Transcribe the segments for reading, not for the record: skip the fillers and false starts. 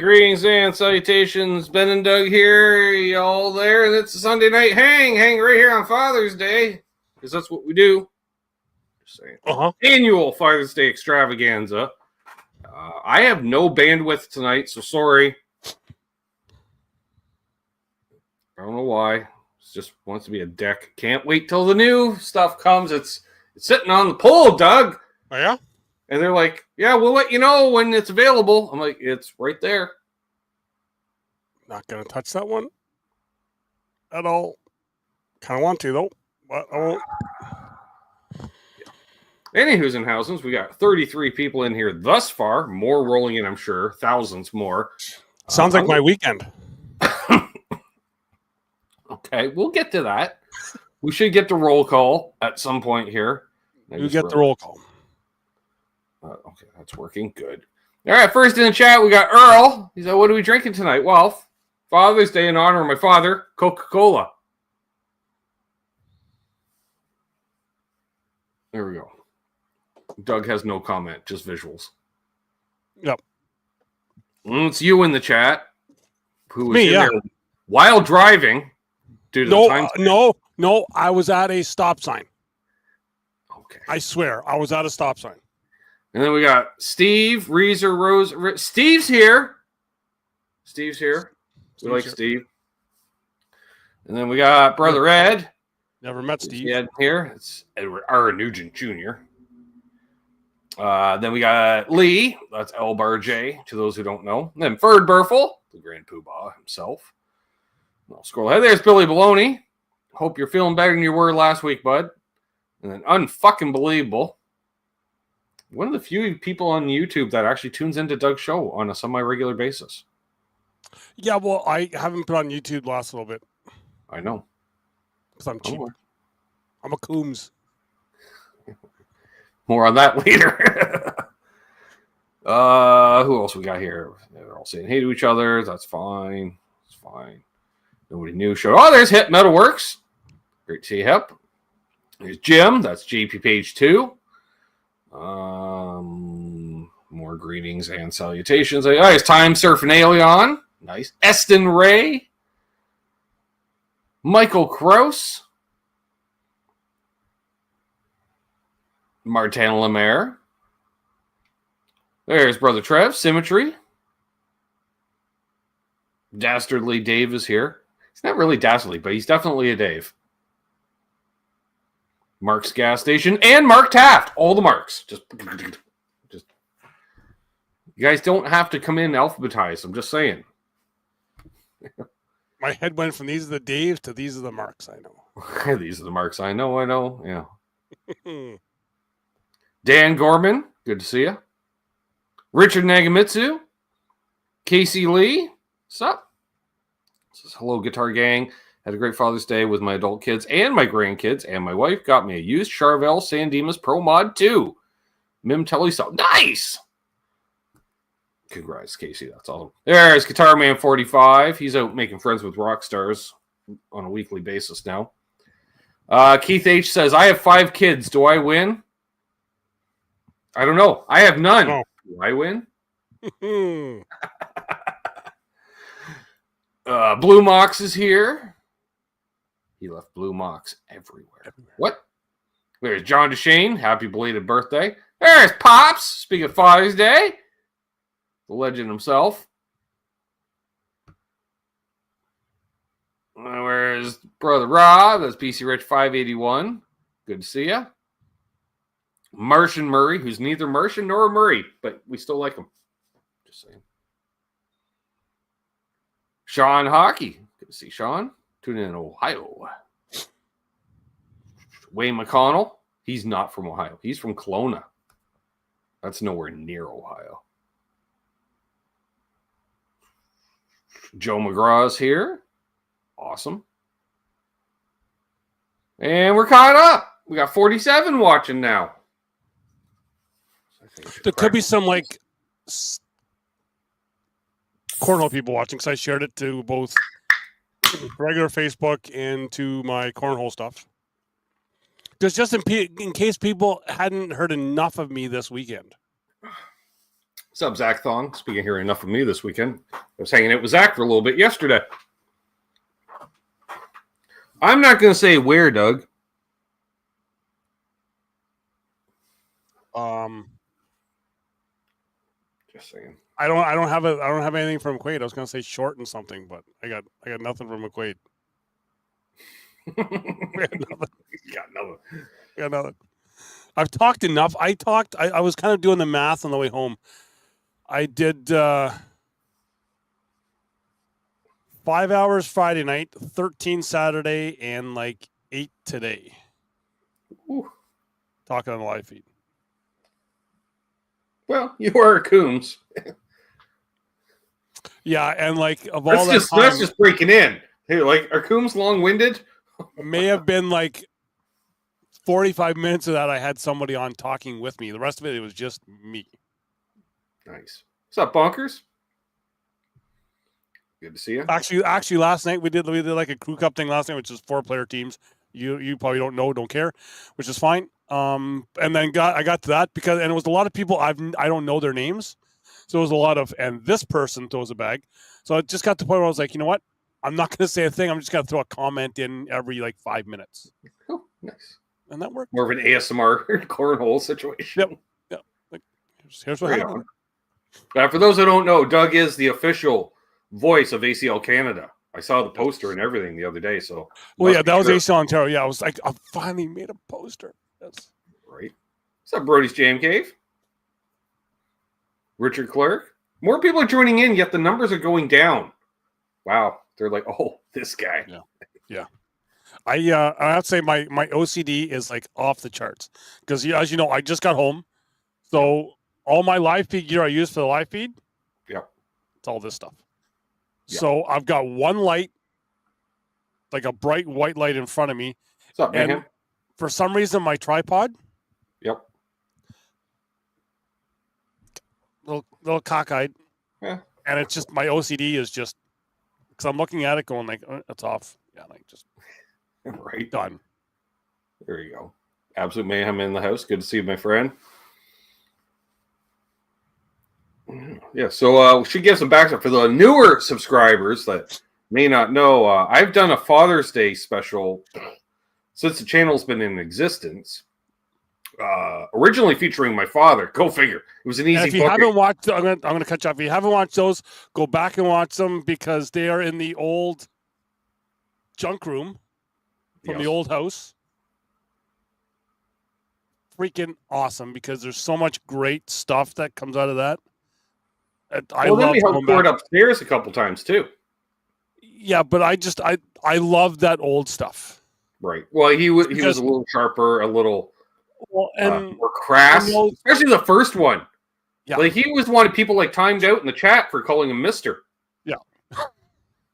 greetings and salutations. Ben and Doug here, y'all there. And it's a Sunday night hang right here on Father's Day, because that's what we do. Just saying. Annual Father's Day extravaganza. I have no bandwidth tonight, so sorry. I don't know why. It just wants to be a deck. Can't wait till the new stuff comes. It's sitting on the pole, Doug. Oh, yeah? And they're like, yeah, we'll let you know when it's available. I'm like, it's right there. Not going to touch that one at all. Kind of want to, though. But I won't. Anywho's in Housens, we got 33 people in here thus far. More rolling in, I'm sure. Thousands more. Sounds like my weekend. Okay, we'll get to that. We should get the roll call at some point here. You get the roll call. Okay, that's working. Good. All right, first in the chat, we got Earl. He said, what are we drinking tonight? Well, Father's Day in honor of my father, Coca-Cola. There we go. Doug has no comment, just visuals. Yep. It's you in the chat. Who was Me, in yeah. there while driving. Due to the time No. I was at a stop sign. Okay. I swear, I was at a stop sign. And then we got Steve, Reezer, Rose. Steve's here. We like Steve. And then we got Brother Ed. Never met Steve. Ed here. It's Edward R. Nugent Jr. Then we got Lee. That's L Bar J, to those who don't know. And then Ferd Burfel, the Grand Poobah himself. I'll scroll ahead. There's Billy Baloney. Hope you're feeling better than you were last week, bud. And then unfucking believable. One of the few people on YouTube that actually tunes into Doug's show on a semi-regular basis. Yeah, well, I haven't put on YouTube the last little bit. I know. Because I'm cheap. I'm a Coombs. More on that later. Who else we got here? They're all saying hey to each other. That's fine. It's fine. Nobody new show. Oh, there's Hip Metalworks. Great to see you, Hip. There's Jim. That's JP Page 2. More greetings and salutations. Oh, it's Time Surfing Alien. Nice. Eston Ray. Michael Krause. Martin Lemaire. There's Brother Trev. Symmetry. Dastardly Dave is here. He's not really dastardly, but he's definitely a Dave. Mark's Gas Station and Mark Taft. All the Marks. Just you guys don't have to come in alphabetized. I'm just saying. My head went from these are the Daves to these are the Marks. I know. These are the Marks. I know. Yeah. Dan Gorman. Good to see you. Richard Nagamitsu. Casey Lee. What's up? This is hello, Guitar Gang. Had a great Father's Day with my adult kids and my grandkids, and my wife got me a used Charvel San Dimas Pro Mod 2. Mim Telly Cell. Nice! Congrats, Casey. That's awesome. There's Guitar Man 45. He's out making friends with rock stars on a weekly basis now. Keith H says, I have 5 kids. Do I win? I don't know. I have none. Oh. Do I win? Blue Mox is here. He left Blue Mox everywhere. What? There's John DeShane. Happy belated birthday. There's Pops. Speaking of Father's Day. The legend himself. Where's Brother Rob? That's PC Rich 581. Good to see you. Martian Murray, who's neither Martian nor Murray, but we still like him. Just saying. Sean Hockey. Good to see Sean. Tune in Ohio. Wayne McConnell. He's not from Ohio. He's from Kelowna. That's nowhere near Ohio. Joe McGraw's here. Awesome. And we're caught up. We got 47 watching now. There could be some like cornhole people watching because I shared it to both regular Facebook and to my cornhole stuff. Because just in case people hadn't heard enough of me this weekend. What's up, Zach Thong? Speaking of hearing enough of me this weekend, I was hanging out with Zach for a little bit yesterday. I'm not going to say where, Doug. Just saying. I don't have anything from Quaid. I was going to say short and something, but I got nothing from McQuaid. Got nothing. I've talked enough. I was kind of doing the math on the way home. I did 5 hours Friday night, 13 Saturday, and like 8 today. Ooh. Talking on the live feed. Well, you are a Coombs. Yeah, and like of that's all just, that time, that's just breaking in. Hey, like, are Coombs long-winded? May have been like 45 minutes of that I had somebody on talking with me. The rest of it was just me. Nice. What's up, Bonkers? Good to see you. Actually, last night we did like a crew cup thing last night, which is 4-player teams. You probably don't care, which is fine. And then I got to that because it was a lot of people I don't know their names, so it was a lot of and this person throws a bag. So it just got to the point where I was like, you know what? I'm not going to say a thing. I'm just going to throw a comment in every like 5 minutes. Oh, nice. And that worked. More of an ASMR cornhole situation. Yep. Like, here's what happened. For those who don't know, Doug is the official voice of ACL Canada. I saw the poster and everything the other day. So, well, yeah, that was ACL Ontario. Yeah, I was like, I finally made a poster. Yes. Right. What's up, Brody's Jam Cave? Richard Clark. More people are joining in, yet the numbers are going down. Wow. They're like, oh, this guy. Yeah. I have to say my OCD is like off the charts because as you know, I just got home, so all my live feed gear I use for the live feed, it's all this stuff. Yeah. So I've got one light, like a bright white light in front of me. What's up, man? And for some reason, my tripod, little cockeyed, and it's just my OCD is just because I'm looking at it going like it's off. Yeah, like just right done. There you go. Absolute mayhem in the house. Good to see you, my friend. Yeah, so we should give some background for the newer subscribers that may not know. I've done a Father's Day special since the channel's been in existence. Originally featuring my father. Go figure. It was an easy. And if you haven't watched, I'm gonna cut you off. If you haven't watched those, go back and watch them because they are in the old junk room from the old house. Freaking awesome because there's so much great stuff that comes out of that. Then we helped pour it upstairs a couple times too. Yeah, but I love that old stuff. Right. Well, he was a little sharper, a little more crass, especially the first one. Yeah. Like he always wanted people like timed out in the chat for calling him Mister. Yeah.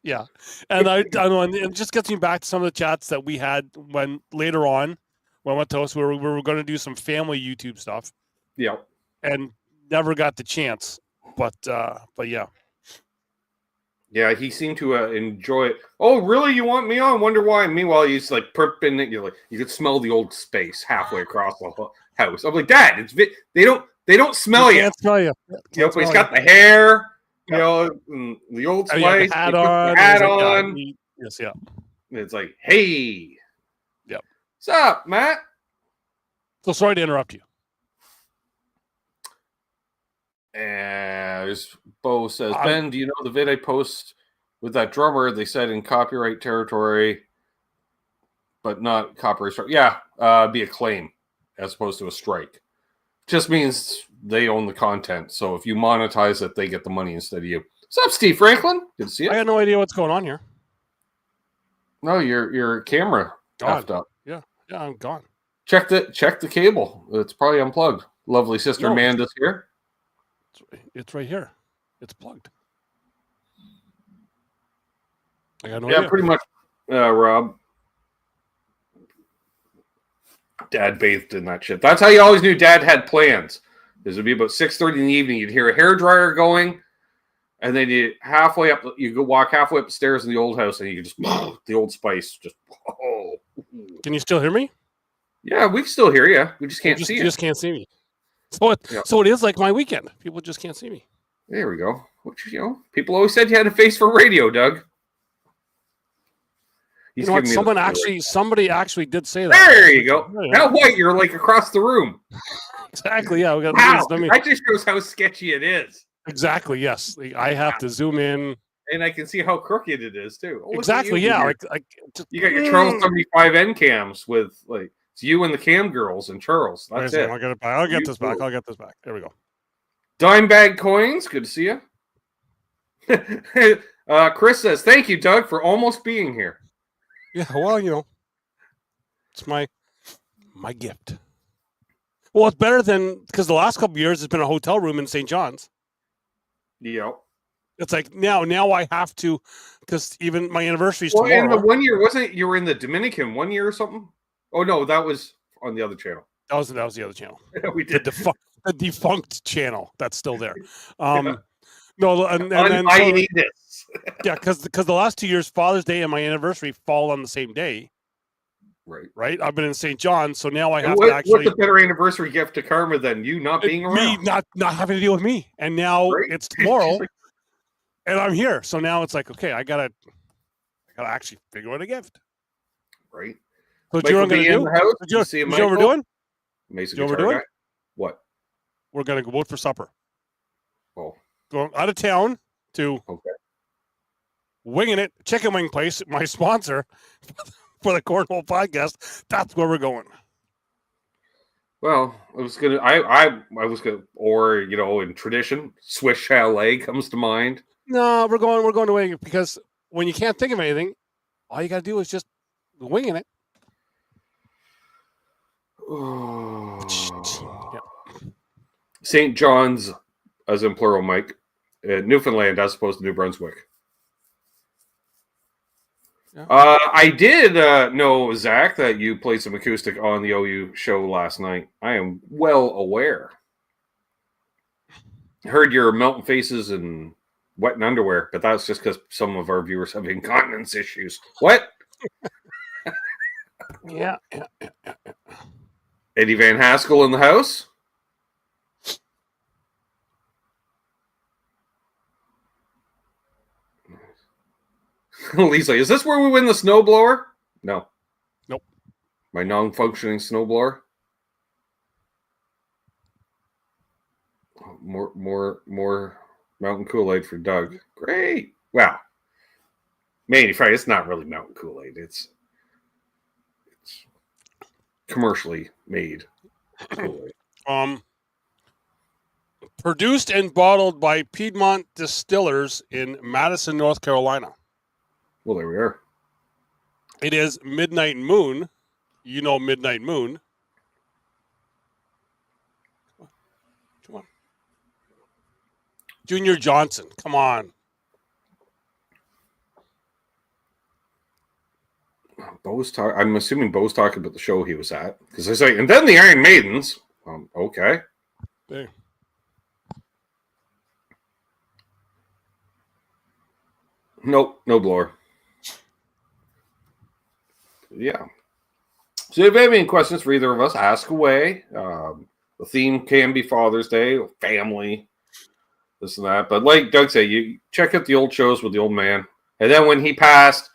Yeah. And I know, and it just gets me back to some of the chats that we had when later on when I went to us, we were going to do some family YouTube stuff. Yeah. And never got the chance. But yeah. Yeah, he seemed to enjoy it. Oh, really? You want me on? Wonder why? Meanwhile, he's like perping it. You're like, you could smell the old space halfway across the house. I'm like, Dad, they don't smell you. Can't smell you. You know, but he's got the hair. You know, the old spice. The hat on. Yes, yeah. It's like, hey. Yep. What's up, Matt? So sorry to interrupt you. And Bo says, Ben, do you know the vid I post with that drummer? They said in copyright territory, but not copyright strike. Yeah, be a claim as opposed to a strike. Just means they own the content. So if you monetize it, they get the money instead of you. What's up, Steve Franklin? Good to see you. I got no idea what's going on here. No, your camera effed up. Yeah, I'm gone. Check the cable. It's probably unplugged. Lovely sister Amanda's here. It's right here. It's plugged. I got no idea. Pretty much, Rob. Dad bathed in that shit. That's how you always knew Dad had plans. It would be about 6:30 in the evening. You'd hear a hairdryer going, and then you go walk halfway up the stairs in the old house, and you could just the Old Spice. Just Can you still hear me? Yeah, we can still hear you. We just can't see you. You just can't see me. So it is like my weekend. People just can't see me. There we go. Which, people always said you had a face for radio, Doug. You know what? Somebody actually did say that. There you go. Now what? You're like across the room. Exactly. Yeah. Wow. That just shows how sketchy it is. Exactly. Yes. I have to zoom in. And I can see how crooked it is too. Oh, exactly. Yeah. You got your Charles 75 N cams with it's you and the cam girls and Charles. That's it. I'll get it back. I'll get this back. There we go. Dimebag Coins. Good to see you. Chris says, "Thank you, Doug, for almost being here." Yeah, well, it's my gift. Well, it's better than because the last couple of years it's been a hotel room in St. John's. Yep. It's like now I have to because even my anniversary is tomorrow. And the 1 year wasn't you were in the Dominican 1 year or something? Oh no, that was on the other channel. That was the other channel. We did the defunct channel that's still there. No, and yeah, because the last 2 years, Father's Day and my anniversary fall on the same day. Right. I've been in St. John, so now I have to actually. What's a better anniversary gift to Karma than you not being around? Me not having to deal with me, and now it's tomorrow, and I'm here. So now it's like, okay, I gotta actually figure out a gift. Right. So what you're gonna do? You know what we're doing? Mason, you know what we're doing? What? We're gonna go out for supper. Oh. Going out of town to Winging It Chicken Wing Place, my sponsor for the Cornhole podcast. That's where we're going. Well, I was gonna, or in tradition, Swiss Chalet comes to mind. No, we're going to Wing It because when you can't think of anything, all you gotta do is just winging it. Oh. Yeah. St. John's, as in plural, Mike. Newfoundland as opposed to New Brunswick. Yeah. I did know, Zach, that you played some acoustic on the OU show last night. I am well aware. Heard your melting faces and wetting underwear, but that's just because some of our viewers have incontinence issues. What? Yeah. Eddie Van Haskell in the house? Lisa, is this where we win the snowblower? No. Nope. My non-functioning snowblower. More Mountain Kool-Aid for Doug. Great. Wow. Manufactured. It's not really Mountain Kool-Aid. It's commercially made Kool-Aid. Produced and bottled by Piedmont Distillers in Madison, North Carolina. Well, there we are. It is Midnight Moon. You know Midnight Moon. Come on. Junior Johnson. Come on. I'm assuming Bo's talking about the show he was at. Because I say, and then the Iron Maidens. Okay. There. Nope, no blower. Yeah. So if you have any questions for either of us, ask away. The theme can be Father's Day, family, this and that. But like Doug said, you check out the old shows with the old man. And then when he passed,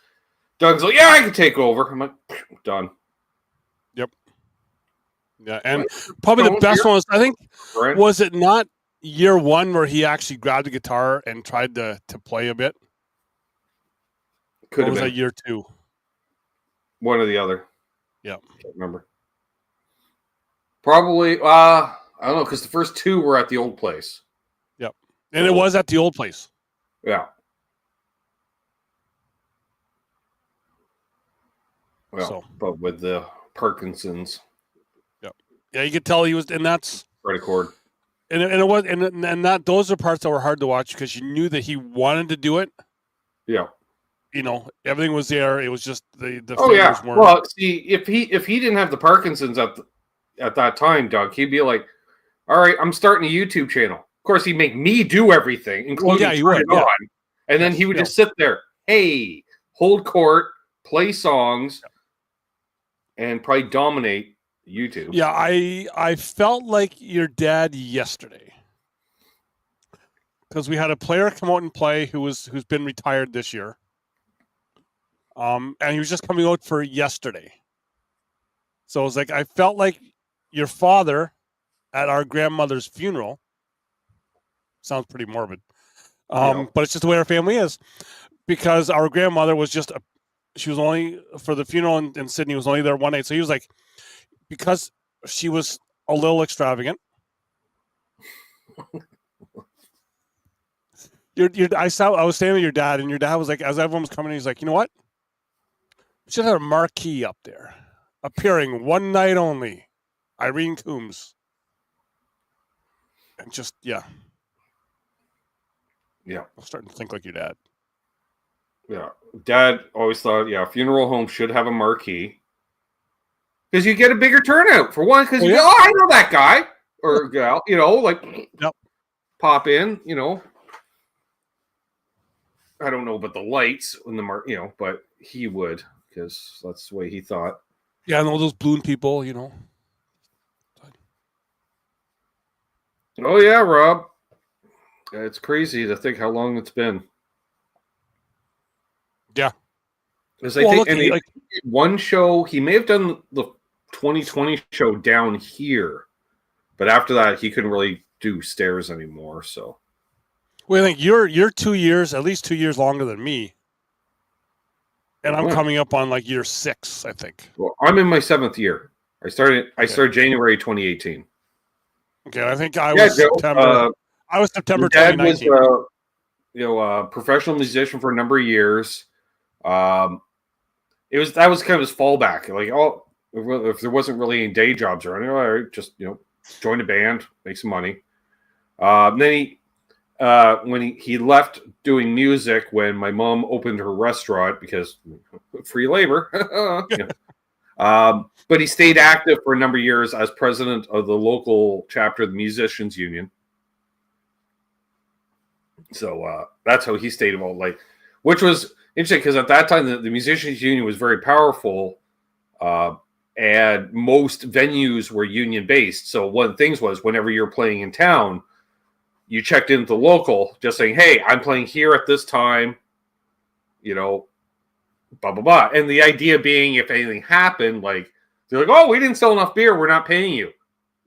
Doug's like, yeah, I can take over. I'm like, done. Yep. Yeah, and probably the best one was, I think, was it not year one where he actually grabbed a guitar and tried to play a bit? Could have been. Was that year two? One or the other. Yeah. Can't remember. Probably, I don't know, because the first two were at the old place. Yep. And it was at the old place. Yeah. Well, but with the Parkinson's. Yep. Yeah, you could tell he was, and that's right accord. And it was, and that those are parts that were hard to watch because you knew that he wanted to do it. Yeah. Everything was there. It was just the oh yeah. Well, see, if he didn't have the Parkinson's at that time, Doug, he'd be like, "All right, I'm starting a YouTube channel." Of course, he'd make me do everything, including turn it on, and then he would just sit there, hey, hold court, play songs, and probably dominate YouTube. Yeah, I felt like your dad yesterday. Because we had a player come out and play who's been retired this year. And he was just coming out for yesterday. So it was like I felt like your father at our grandmother's funeral. Sounds pretty morbid. But it's just the way our family is. Because our grandmother was she was only for the funeral in Sydney was only there one night. So he was like, because she was a little extravagant. I was staying with your dad, and your dad was like, as everyone was coming, he's like, you know what? We should have a marquee up there, appearing one night only, Irene Coombs. And just yeah, I'm starting to think like your dad. Yeah, Dad always thought, funeral homes should have a marquee because you get a bigger turnout for one. Because I know that guy or gal, pop in, I don't know about the lights in the but he would because that's the way he thought. Yeah, and all those balloon people, Oh yeah, Rob. It's crazy to think how long it's been. Yeah. Because I think one show, he may have done the 2020 show down here, but after that, he couldn't really do stairs anymore. So, well, I think you're 2 years, at least 2 years longer than me, and I'm coming up on like year 6, I think. Well, I'm in my 7th year. I started January 2018. Okay, I think I was September. I was September 2019. Dad was, a professional musician for a number of years. That was kind of his fallback. Like, if there wasn't really any day jobs or anything, all right, just join a band, make some money. Then when he left doing music, when my mom opened her restaurant because free labor, but he stayed active for a number of years as president of the local chapter of the Musicians Union. So that's how he stayed involved, which was interesting because at that time the Musicians Union was very powerful, and most venues were union based. So one of the things was whenever you're playing in town, you checked into the local, just saying, "Hey, I'm playing here at this time," blah blah blah. And the idea being, if anything happened, they're like, "Oh, we didn't sell enough beer, we're not paying you."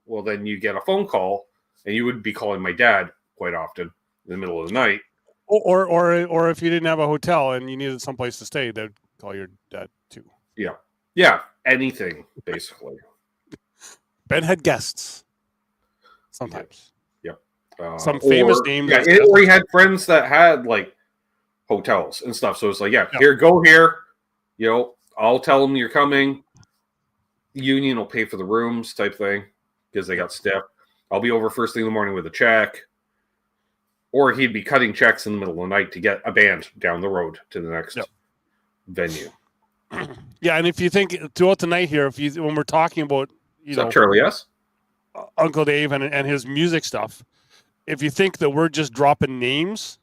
Well, then you get a phone call, and you would be calling my dad quite often in the middle of the night. Or if you didn't have a hotel and you needed someplace to stay, they'd call your dad too. Yeah, anything basically. Ben had guests sometimes. Yeah. Some famous names. Yeah, or he had friends that had hotels and stuff. So it's like, here, go here. I'll tell them you're coming. The union will pay for the rooms type thing because they got stiff. I'll be over first thing in the morning with a check. Or he'd be cutting checks in the middle of the night to get a band down the road to the next venue. Yeah, and if you think throughout the night here, when we're talking about Charlie, yes, Uncle Dave and his music stuff, if you think that we're just dropping names,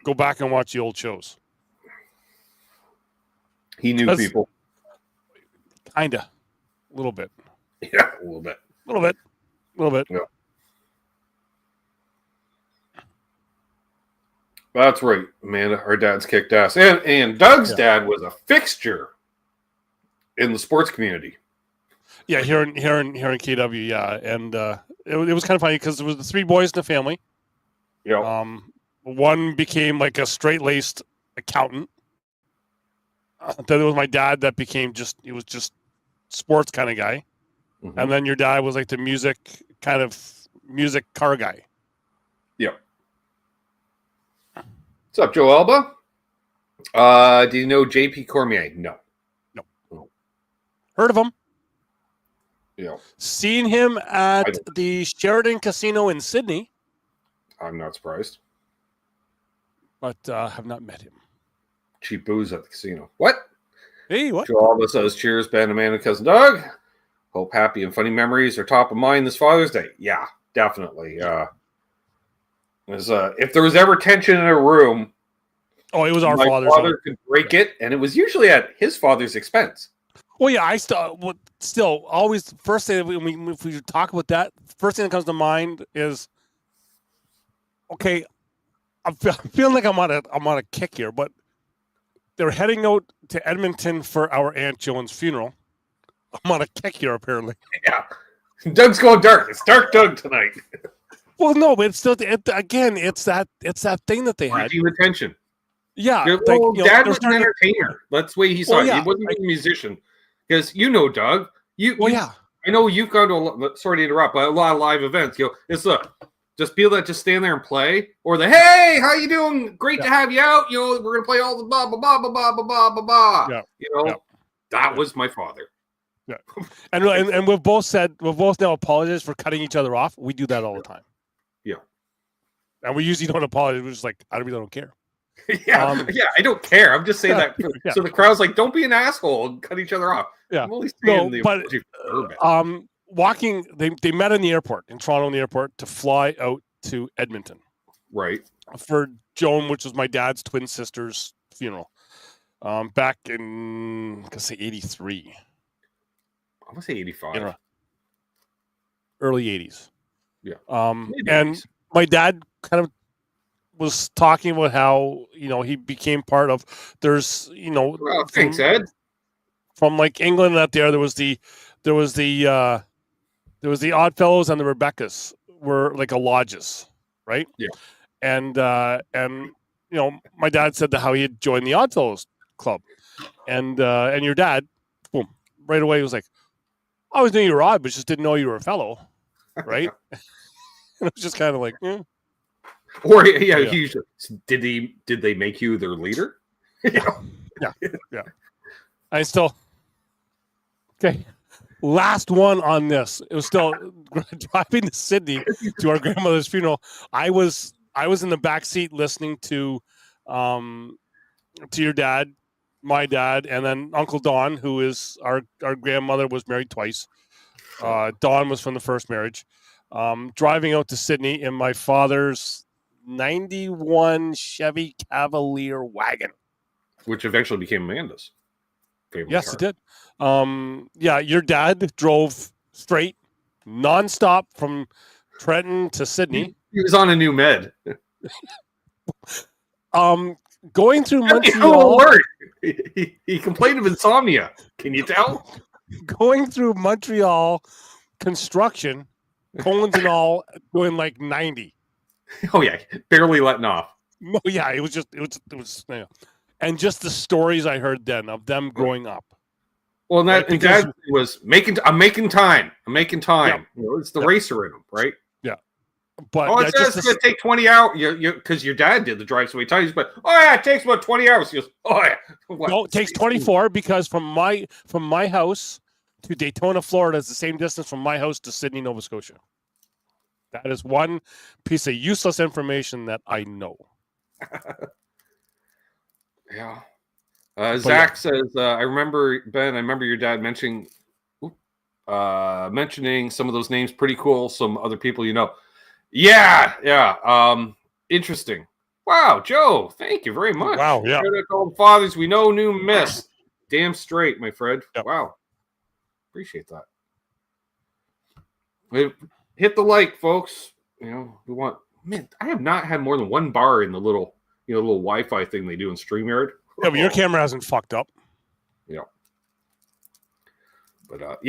go back and watch the old shows. He knew people. Kinda, a little bit. Yeah, a little bit. Yeah. That's right, Amanda. Our dad's kicked ass, and Doug's dad was a fixture in the sports community. Yeah, here in KW, yeah, and it was kind of funny because there was the 3 boys in the family. Yeah. One became like a straight-laced accountant. Then it was my dad that became just sports kind of guy, and then your dad was like the music car guy. Yeah. What's up, Joe Alba? Do you know JP Cormier? No. Heard of him? Yeah. Seen him at the Sheraton Casino in Sydney. I'm not surprised. But have not met him. Cheap booze at the casino. What? Hey, what? Joe Alba says, cheers, Ben, Amanda, Cousin Doug. Hope happy and funny memories are top of mind this Father's Day. Yeah, definitely. If there was ever tension in a room, it was our my father's. Father could break it, and it was usually at his father's expense. Well, yeah, I still always first thing if we talk about that, first thing that comes to mind is okay. I'm feeling like I'm on a kick here, but they're heading out to Edmonton for our Aunt Joan's funeral. I'm on a kick here, apparently. Yeah, Doug's going dark. It's Dark Doug tonight. Well, no, but it's still again, it's that thing that they had. Breaking retention. Yeah, Well, Dad was an entertainer. That's the way he saw it. Yeah, He wasn't a musician. Because Doug, I know you've gone to sorry to interrupt, but a lot of live events. It's just people that just stand there and play, or hey, how you doing? Great to have you out. We're gonna play all the blah blah blah blah blah blah blah blah. Yeah. That was my father. Yeah, and we've both now apologized for cutting each other off. We do that all the time. Yeah, and we usually don't apologize. We're just like, I really don't care. Yeah, I don't care. I'm just saying that so the crowd's like, don't be an asshole and cut each other off. Yeah, I'm only saying walking. They met in the airport in Toronto, in the airport to fly out to Edmonton, right, for Joan, which was my dad's twin sister's funeral, back in say 83. I would say 85, early 80s. Yeah, and my dad kind of was talking about how he became part of. There's thanks, Ed. From like England out there was the Oddfellows and the Rebeccas were like a lodges, right? Yeah. And my dad said that how he had joined the Oddfellows club, and your dad, boom, right away was like, I always knew you were odd, but just didn't know you were a fellow, right? And it was just kind of like, Or did they make you their leader? Yeah. I still okay. Last one on this. It was still driving to Sydney to our grandmother's funeral. I was in the back seat listening to your dad, my dad, and then Uncle Don, who is our grandmother, was married twice. Don was from the first marriage. Driving out to Sydney in my father's 91 Chevy Cavalier wagon, which eventually became Amanda's favorite car. It did. Your dad drove straight, nonstop from Trenton to Sydney. He was on a new med. Going through Montreal. He complained of insomnia. Can you tell? Going through Montreal construction, colons and all, going like 90. Oh yeah, barely letting off. No, yeah, it was, and just the stories I heard then of them growing up. Well, and Dad was I'm making time. Yeah. It's the racer in him, right? Yeah, but it says it's going to take 20 hours. Because your dad did the drive so many times, but it takes about 20 hours. He goes, no, it takes 24 because from my house to Daytona, Florida, is the same distance from my house to Sydney, Nova Scotia. That is one piece of useless information that I know. Yeah. Zach says, I remember your dad mentioning some of those names. Pretty cool. Some other people Yeah. Interesting. Wow, Joe, thank you very much. Wow, yeah. Shout out to all the fathers we know, new miss. Damn straight, my friend. Yep. Wow. Appreciate that. Hit the like, folks. We want. Man, I have not had more than one bar in the little Wi-Fi thing they do in StreamYard. Yeah, but your camera hasn't fucked up. Yeah. But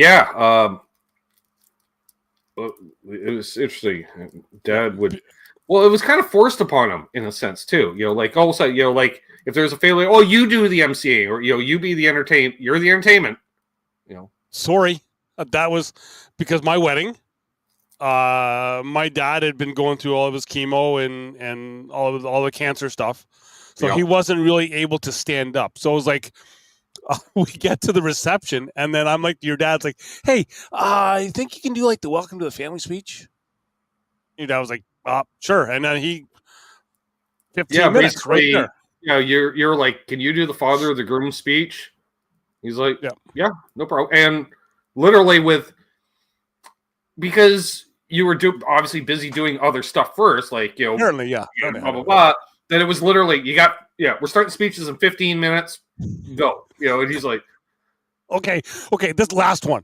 it was interesting. Dad would. Well, it was kind of forced upon him in a sense too. Like all of a sudden, like if there's a failure, you do the MCA, or you be the entertainment. You're the entertainment. Sorry, that was because my wedding. My dad had been going through all of his chemo and all the cancer stuff, so he wasn't really able to stand up. So it was like we get to the reception, and then I'm like, your dad's like, "Hey, I think you can do like the welcome to the family speech." Your dad was like, "Sure," and then he 15 minutes right there. You're like, "Can you do the father of the groom speech?" He's like, "Yeah, no problem." And literally because you were obviously busy doing other stuff first, like apparently, blah blah blah. Then it was literally we're starting speeches in 15 minutes. Go, and he's like, Okay. This last one.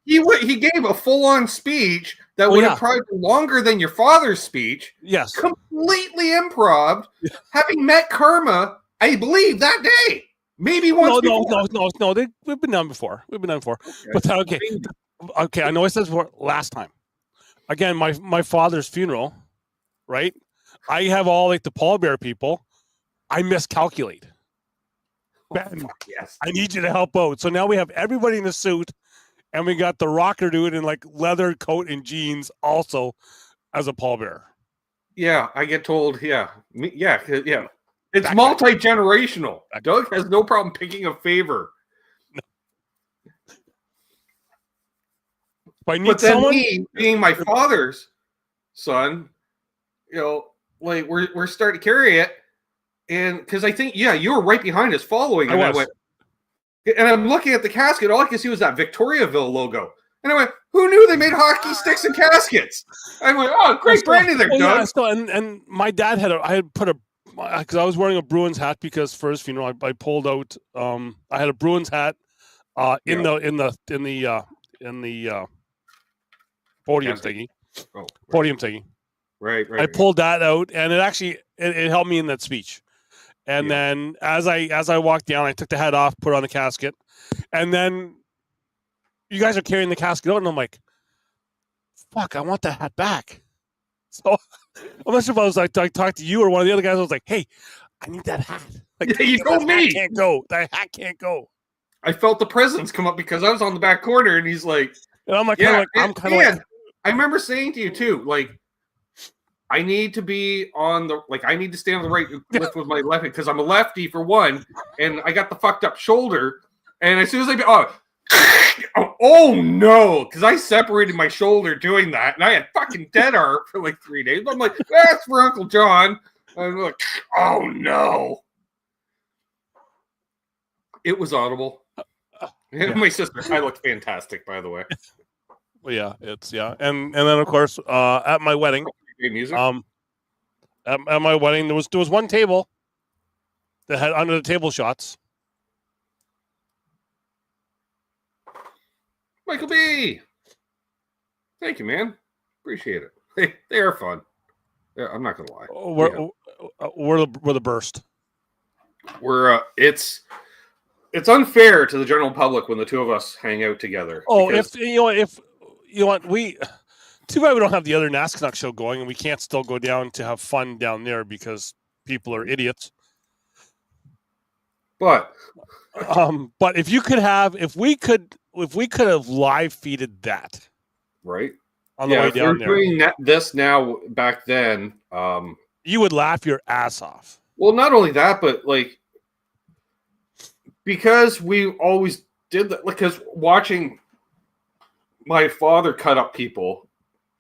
He gave a full-on speech that would have probably been longer than your father's speech. Yes. Completely improv, having met Karma, I believe, that day. Maybe once before. No. We've been done before. Okay. Okay, I know I said before last time. Again, my father's funeral, right? I have all like the pallbearer people. I miscalculate. Ben, yes. I need you to help out. So now we have everybody in a suit, and we got the rocker dude in like leather coat and jeans also as a pallbearer. Yeah, I get told, yeah. It's multi-generational. Doug has no problem picking a favor. But me, being my father's son, like we're starting to carry it. And because I think, you were right behind us following. And I went, and I'm looking at the casket. All I could see was that Victoriaville logo. And I went, who knew they made hockey sticks and caskets? I went, oh, great branding there, Doug. And my dad because I was wearing a Bruins hat because for his funeral, I pulled out, I had a Bruins hat in the podium thingy. Oh, right. Podium thingy. Right. I pulled that out, and it actually it helped me in that speech. And then as I walked down, I took the hat off, put on the casket, and then you guys are carrying the casket out, and I'm like, "Fuck, I want that hat back." So I'm not sure if I was like I talked to you or one of the other guys. I was like, "Hey, I need that hat." Like, you told me that hat can't go. I felt the presence come up because I was on the back corner, and he's like, and I'm like, I remember saying to you too, like, I need to be on I need to stay on the right lift with my left hand because I'm a lefty for one, and I got the fucked up shoulder. And as soon as oh no, because I separated my shoulder doing that, and I had fucking dead arm for like 3 days. I'm like, that's for Uncle John. I'm like, oh no. It was audible. My sister, I looked fantastic, by the way. Well, and then of course at my wedding. Music. At my wedding, there was one table that had under the table shots. Michael B. Thank you, man. Appreciate it. They are fun. Yeah, I'm not gonna lie. We're the burst. It's unfair to the general public when the two of us hang out together. Oh, if you want we. Too bad we don't have the other NASCAR show going, and we can't still go down to have fun down there because people are idiots. But if we could have live feeded that, right on the way down there. Doing this now back then, you would laugh your ass off. Well, not only that, but like because we always did that, because watching my father cut up people.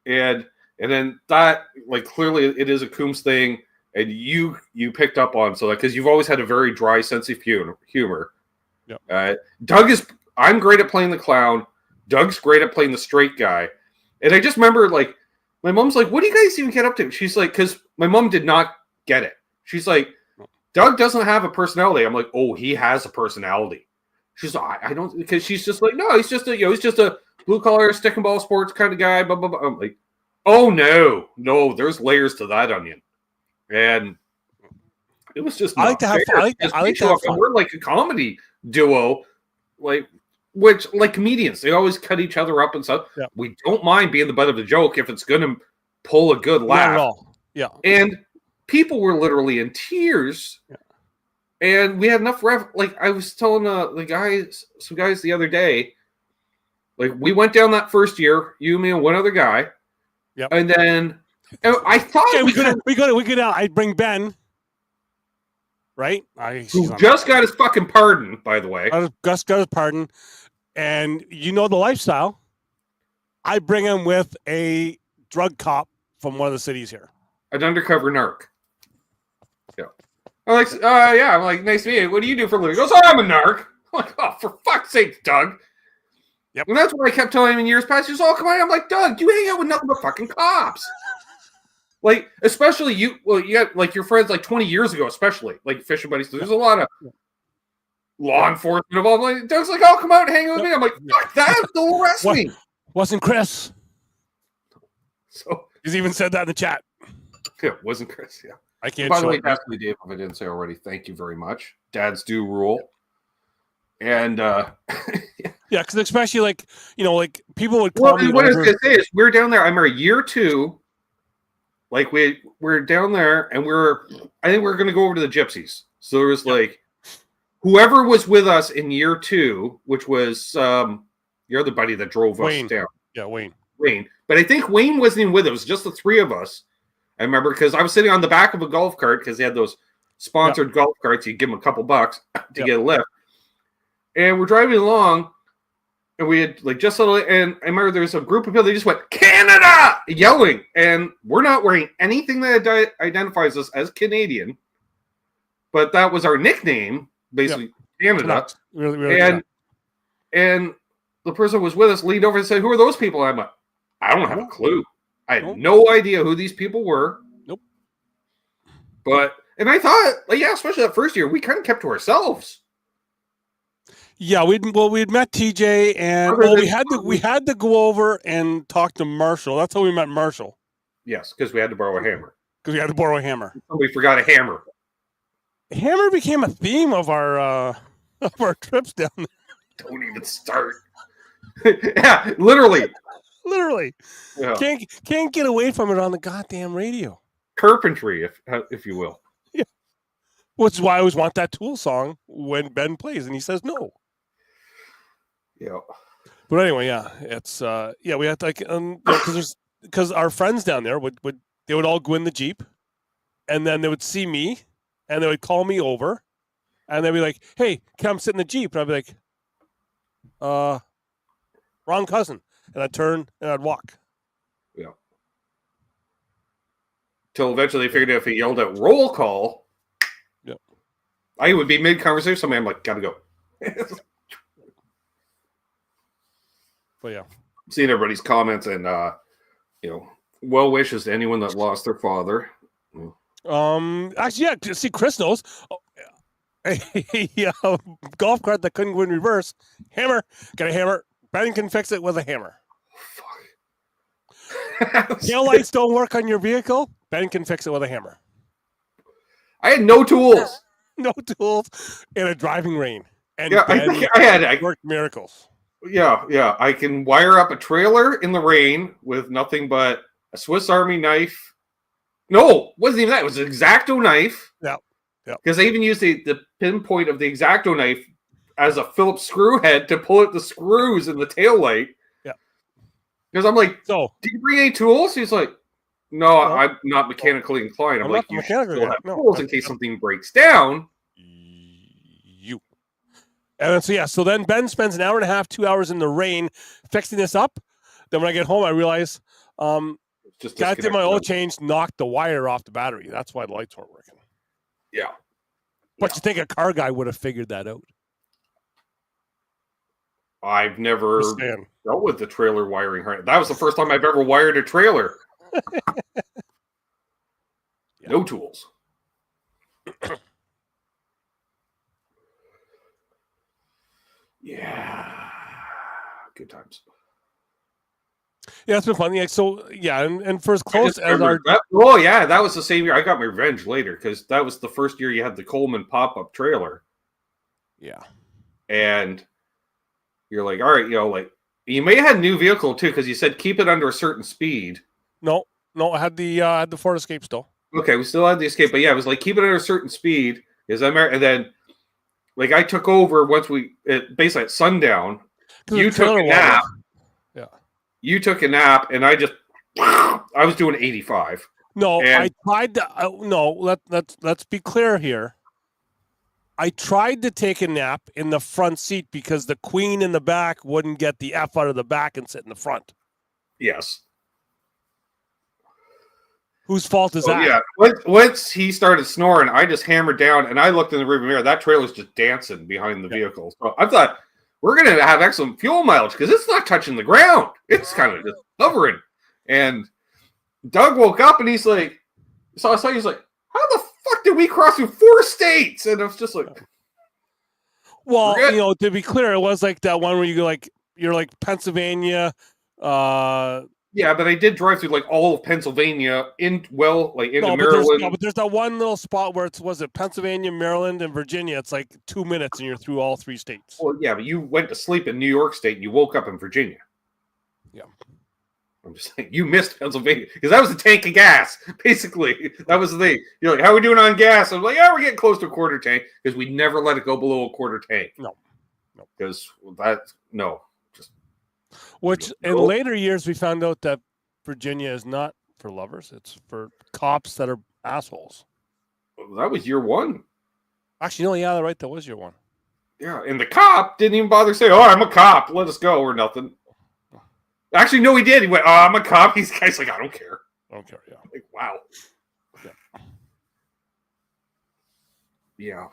And then that, like, clearly it is a Coombs thing, and you picked up on, so because you've always had a very dry sense of humor. Yep. I'm great at playing the clown. Doug's great at playing the straight guy. And I just remember, like, my mom's like, what do you guys even get up to? She's like, because my mom did not get it. She's like, Doug doesn't have a personality. I'm like, oh, he has a personality. She's like, I don't, because she's just like, no, he's just a blue collar stick and ball sports kind of guy. Blah blah blah. I'm like, oh no, there's layers to that onion, and it was just. I like to have fun. We're like a comedy duo, which comedians, they always cut each other up and stuff. Yeah. We don't mind being the butt of the joke if it's going to pull a good laugh. Not at all. Yeah, and people were literally in tears. Yeah. And we had enough I was telling some guys the other day, like, we went down that first year, you, me, and one other guy. Yep. And then I thought we could I'd bring Ben. Right? Who just got his fucking pardon, by the way. Just got his pardon. And you know the lifestyle. I bring him with a drug cop from one of the cities here. An undercover narc. Yeah. I'm like, nice to meet you. What do you do for a living? He goes, oh, I'm a narc. I'm like, oh, for fuck's sake, Doug. Yep. And that's what I kept telling him in years past. He goes, oh, come on. I'm like, Doug, you hang out with nothing but fucking cops. Like, especially you got, like, your friends, like, 20 years ago, especially, like, fishing buddies. There's a lot of, law enforcement involved. Like, Doug's like, "Oh, come out and hang with me." I'm like, "Fuck that! They'll arrest me." Wasn't Chris? So he's even said that in the chat. Yeah, wasn't Chris. Yeah. I can't. By the way, definitely, Dave, if I didn't say already, thank you very much. Dads do rule. And yeah, because especially like people would call what me. What I was gonna say is we're down there. I'm a year 2. Like we're down there, and I think we're gonna go over to the Gypsies. So there was like whoever was with us in year 2, which was your other buddy that drove Wayne. us down. Yeah, Wayne. But I think Wayne wasn't even with us. It was just the 3 of us. I remember because I was sitting on the back of a golf cart because they had those sponsored golf carts. You give them a couple bucks to get a lift. And we're driving along, and we had like just suddenly, and I remember there was a group of people. They just went Canada yelling, and we're not wearing anything that identifies us as Canadian, but that was our nickname, basically Canada. Really, and the person who was with us leaned over and said, "Who are those people?" I'm like, "I don't have a clue. I had no idea who these people were." Nope. And I thought, like, especially that first year, we kind of kept to ourselves. Yeah, we'd met TJ, and we had to go over and talk to Marshall. That's how we met Marshall. Yes, because we had to borrow a hammer. We forgot a hammer. Hammer became a theme of our trips down there. Don't even start. Yeah, literally. Yeah. Can't get away from it on the goddamn radio. Carpentry, if you will. Yeah. Which is why I always want that Tool song when Ben plays, and he says no. Yeah. But anyway, it's we had to, like because our friends down there would all go in the Jeep, and then they would see me, and they would call me over, and they'd be like, "Hey, come sit in the Jeep," and I'd be like, wrong cousin, and I'd turn and I'd walk. Yeah. Till eventually they figured out if he yelled out roll call, I would be mid conversation. Somebody, I'm like, gotta go. But yeah, I'm seeing everybody's comments and well wishes to anyone that lost their father. Actually, see, Chris knows. Golf cart that couldn't go in reverse. Hammer, got a hammer. Ben can fix it with a hammer. Fuck. Tail lights don't work on your vehicle. Ben can fix it with a hammer. I had no tools. No tools in a driving rain. And I worked miracles. Yeah. I can wire up a trailer in the rain with nothing but a Swiss Army knife. No, wasn't even that. It was an X-Acto knife. Yeah. Because I even used the pinpoint of the X-Acto knife as a Phillips screw head to pull out the screws in the tail light. Yeah. Because I'm like, so do you bring any tools? He's like, no, I'm not mechanically inclined. I'm like, you still have tools in case something breaks down. And so then Ben spends an hour and a half, 2 hours in the rain fixing this up. Then when I get home, I realize got to do my oil change, knocked the wire off the battery. That's why the lights weren't working. Yeah. But you think a car guy would have figured that out? I've never dealt with the trailer wiring harness. That was the first time I've ever wired a trailer. No tools. Yeah. Good times. Yeah, it's been fun. Yeah, so and for as close as our that was the same year. I got my revenge later because that was the first year you had the Coleman pop-up trailer. Yeah. And you're like, all right, like you may have had a new vehicle too, because you said keep it under a certain speed. No, I had the Ford Escape still. Okay, we still had the Escape, but it was like keep it under a certain speed. And then like I took over once basically at sundown. You took a nap. Yeah. You took a nap, and I was doing 85. No, I tried to. Let's be clear here. I tried to take a nap in the front seat because the queen in the back wouldn't get the F out of the back and sit in the front. Yes. Whose fault is that? Yeah. Once he started snoring, I just hammered down, and I looked in the rearview mirror. That trailer's just dancing behind the vehicle. So I thought, we're going to have excellent fuel mileage because it's not touching the ground. It's kind of just hovering. And Doug woke up, and he's like, he's like, how the fuck did we cross through 4 states? And I was just like... Well, We're good. you know, to be clear, it was like that one where you go like you're like Pennsylvania. Yeah, but I did drive through like all of Pennsylvania into No, Maryland. but there's that one little spot where was it Pennsylvania, Maryland, and Virginia. It's like 2 minutes and you're through all 3 states. Well, yeah, but you went to sleep in New York State and you woke up in Virginia. Yeah. I'm just saying, you missed Pennsylvania because that was a tank of gas. Basically, that was the thing. You're like, how are we doing on gas? I was like, yeah, we're getting close to a quarter tank because we never let it go below a quarter tank. No. Because Which in later years we found out that Virginia is not for lovers; it's for cops that are assholes. That was year one. Actually, no, yeah, right. That was year one. Yeah, and the cop didn't even bother saying, "Oh, I'm a cop. Let us go," or nothing. Actually, no, he did. He went, "Oh, I'm a cop." He's guy's like, "I don't care." I don't care. Yeah. Like, wow. Yeah. Yeah.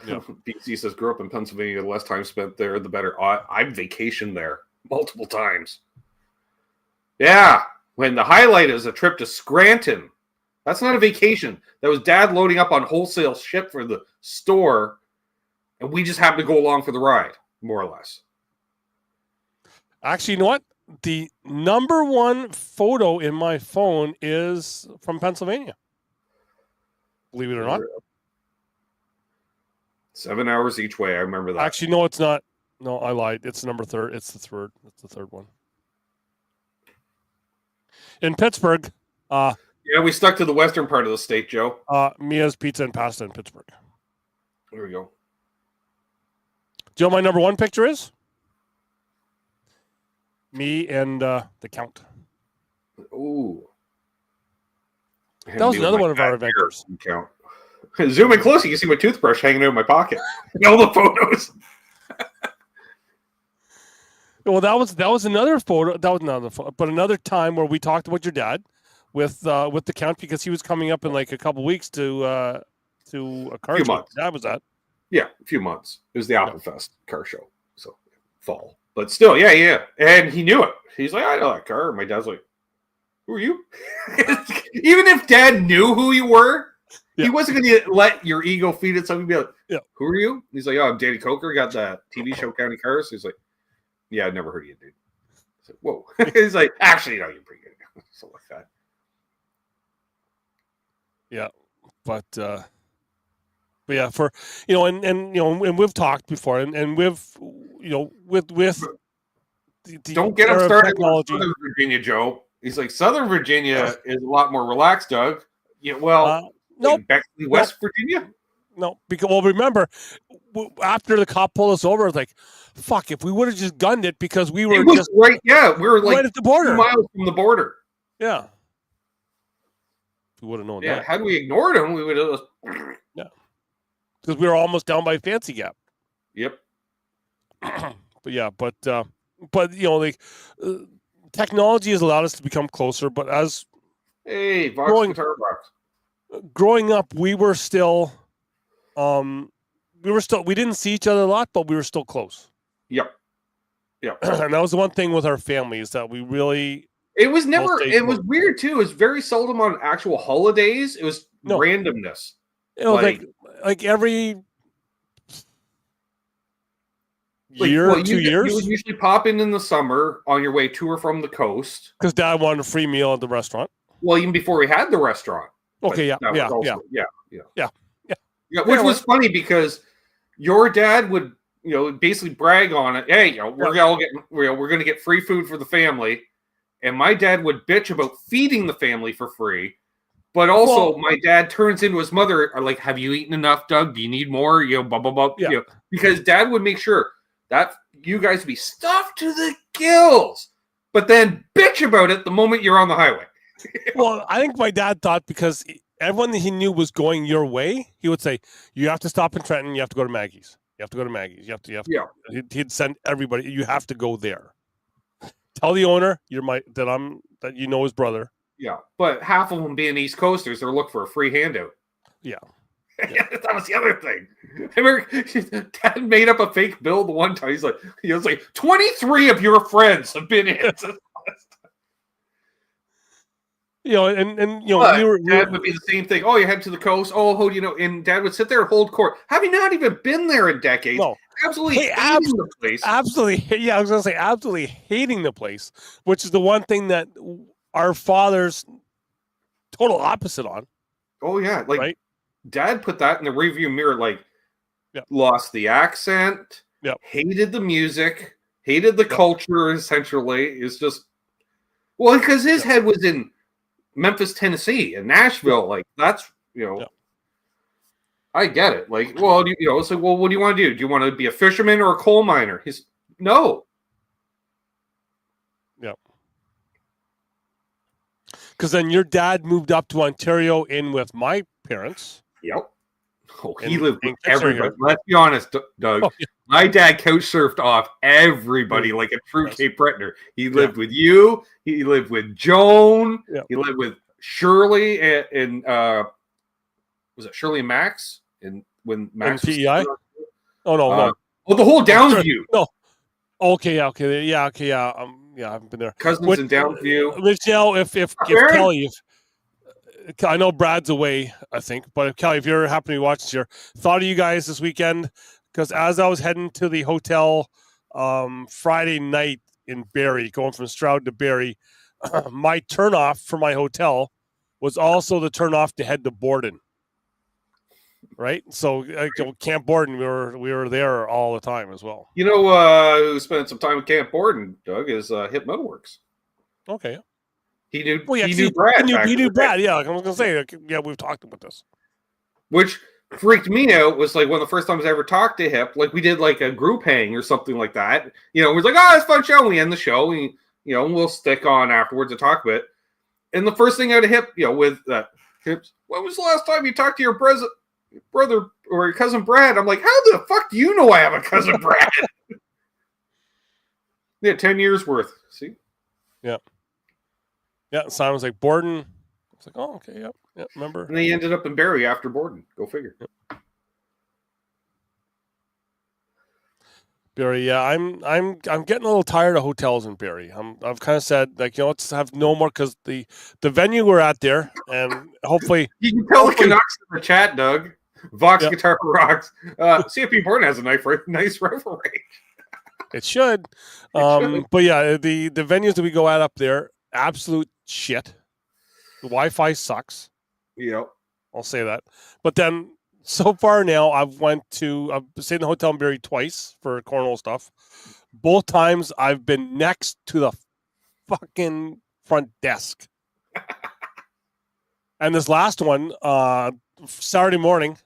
Yeah. BC says, grew up in Pennsylvania. The less time spent there, the better. I've vacationed there multiple times. Yeah. When the highlight is a trip to Scranton. That's not a vacation. That was Dad loading up on wholesale ship for the store. And we just happened to go along for the ride, more or less. Actually, you know what? The number one photo in my phone is from Pennsylvania. Believe it or not. 7 hours each way. I remember that. Actually, no, it's not. No, I lied. It's number third. It's the third. It's the third one. In Pittsburgh. Yeah, we stuck to the western part of the state, Joe. Mia's Pizza and Pasta in Pittsburgh. There we go. Do you know what my number one picture is? Me and the Count. Ooh. That was another one of our adventures. Count. Zoom in close, you can see my toothbrush hanging out of my pocket. All the photos. Well, that was another photo. That was another photo, but another time where we talked about your dad with the Count because he was coming up in like a couple weeks to a car show. That was that. Yeah, a few months. It was the Alpenfest car show, so fall. But still, yeah. And he knew it. He's like, I know that car. And my dad's like, who are you? Even if Dad knew who you were, he wasn't going to let your ego feed itself and be like, who are you? He's like, oh, I'm Danny Coker. Got that TV show County Cars. He's like, yeah, I'd never heard of you, dude. He's like, whoa. He's like, actually, no, you're pretty good. Something like that. Yeah, but yeah, for and we've talked before, and with don't get him started with Southern Virginia, Joe. He's like, Southern Virginia is a lot more relaxed, Doug. Yeah, well, no, Beckley, West Virginia. No, because remember, after the cop pulled us over, I was like, "Fuck! If we would have just gunned it because we were just right, we were like right at the border, 2 miles from the border." Yeah, we would have known that. Yeah, had we ignored him, we would have. Yeah, because we were almost down by Fancy Gap. Yep. but technology has allowed us to become closer. But as growing up, we were still. We didn't see each other a lot, but we were still close. Yep. And that was the one thing with our family is that we really. It was never. It was weird too. It was very seldom on actual holidays. It was randomness. It was like every year, 2 years. You would usually pop in the summer on your way to or from the coast because Dad wanted a free meal at the restaurant. Well, even before we had the restaurant. Okay. Yeah. Which was funny because your dad would, basically brag on it. Hey, we're going to get free food for the family, and my dad would bitch about feeding the family for free. But also, my dad turns into his mother, like, "Have you eaten enough, Doug? Do you need more?" Blah blah blah. Yeah. Because Dad would make sure that you guys would be stuffed to the gills, but then bitch about it the moment you're on the highway. Well, I think my dad thought because everyone that he knew was going your way, he would say, "You have to stop in Trenton. You have to go to Maggie's. You have to go to Maggie's. You have to." Yeah. He'd send everybody. You have to go there. Tell the owner that you know his brother. Yeah, but half of them being East Coasters, they're looking for a free handout. Yeah. That was the other thing. I remember Dad made up a fake bill the one time. He was like 23 of your friends have been in. and But we were Dad would be the same thing. Oh, you head to the coast. Oh, and Dad would sit there and hold court, having not even been there in decades. no, Absolutely hating the place. absolutely, yeah. I was gonna say absolutely hating the place, which is the one thing that our father's total opposite on. Oh yeah, like right? Dad put that in the rearview mirror. Like, Yep. lost the accent. Yep. Hated the music. Hated the culture. Essentially, it's just because his head was in Memphis, Tennessee, and Nashville. Like that's I get it. Like, well, it's like, well, what do you want to do? Do you want to be a fisherman or a coal miner? No. Yep. Because then your dad moved up to Ontario in with my parents. Yep. Oh, he lived with Kitchener everybody. here. Let's be honest, Doug. Oh, yeah. My dad couch surfed off everybody like a true Cape Bretoner. He lived with you. He lived with Joan. Yeah. He lived with Shirley and was it Shirley and Max? And when Max and was PEI? Oh no, no. Well, the whole Downsview. No. Okay, yeah. I haven't been there. Cousins in Downsview. Michelle, if Kelly, I know Brad's away, I think, but if Kelly, if you're happen to be watching here, thought of you guys this weekend, because as I was heading to the hotel Friday night in Barrie, going from Stroud to Barrie, my turnoff for my hotel was also the turnoff to head to Borden. Right, so Camp Borden, we were there all the time as well. Who spent some time with Camp Borden, Doug, is Hip Metalworks. Okay, he knew. Well, yeah, he knew Brad. He knew Brad. Yeah, like I was gonna say, yeah, we've talked about this. Which freaked me out was like one of the first times I ever talked to Hip. Like we did like a group hang or something like that. It was like, oh, it's a fun show. And we end the show. And, we'll stick on afterwards to talk about it. And the first thing out of Hip, with Hips, when was the last time you talked to your brother or your cousin Brad? I'm like, how the fuck do you know I have a cousin Brad? Yeah, 10 years worth. See? Yeah. Yeah, Simon was like, Borden. I was like, oh, okay, yep, remember. And they ended up in Barrie after Borden. Go figure. Yep. Barrie, yeah, I'm getting a little tired of hotels in Barrie. I've kind of said, like, let's have no more, because the venue we're at there, and hopefully you can tell the Canucks in the chat, Doug. Vox Guitar Rocks. CFP Borden has a nice rifle range. It should. But yeah, the venues that we go at up there, absolute shit. The Wi-Fi sucks. Yep. I'll say that. But then so far now, I've stayed in the hotel in Barrie twice for cornhole stuff. Both times I've been next to the fucking front desk. And this last one, Saturday morning,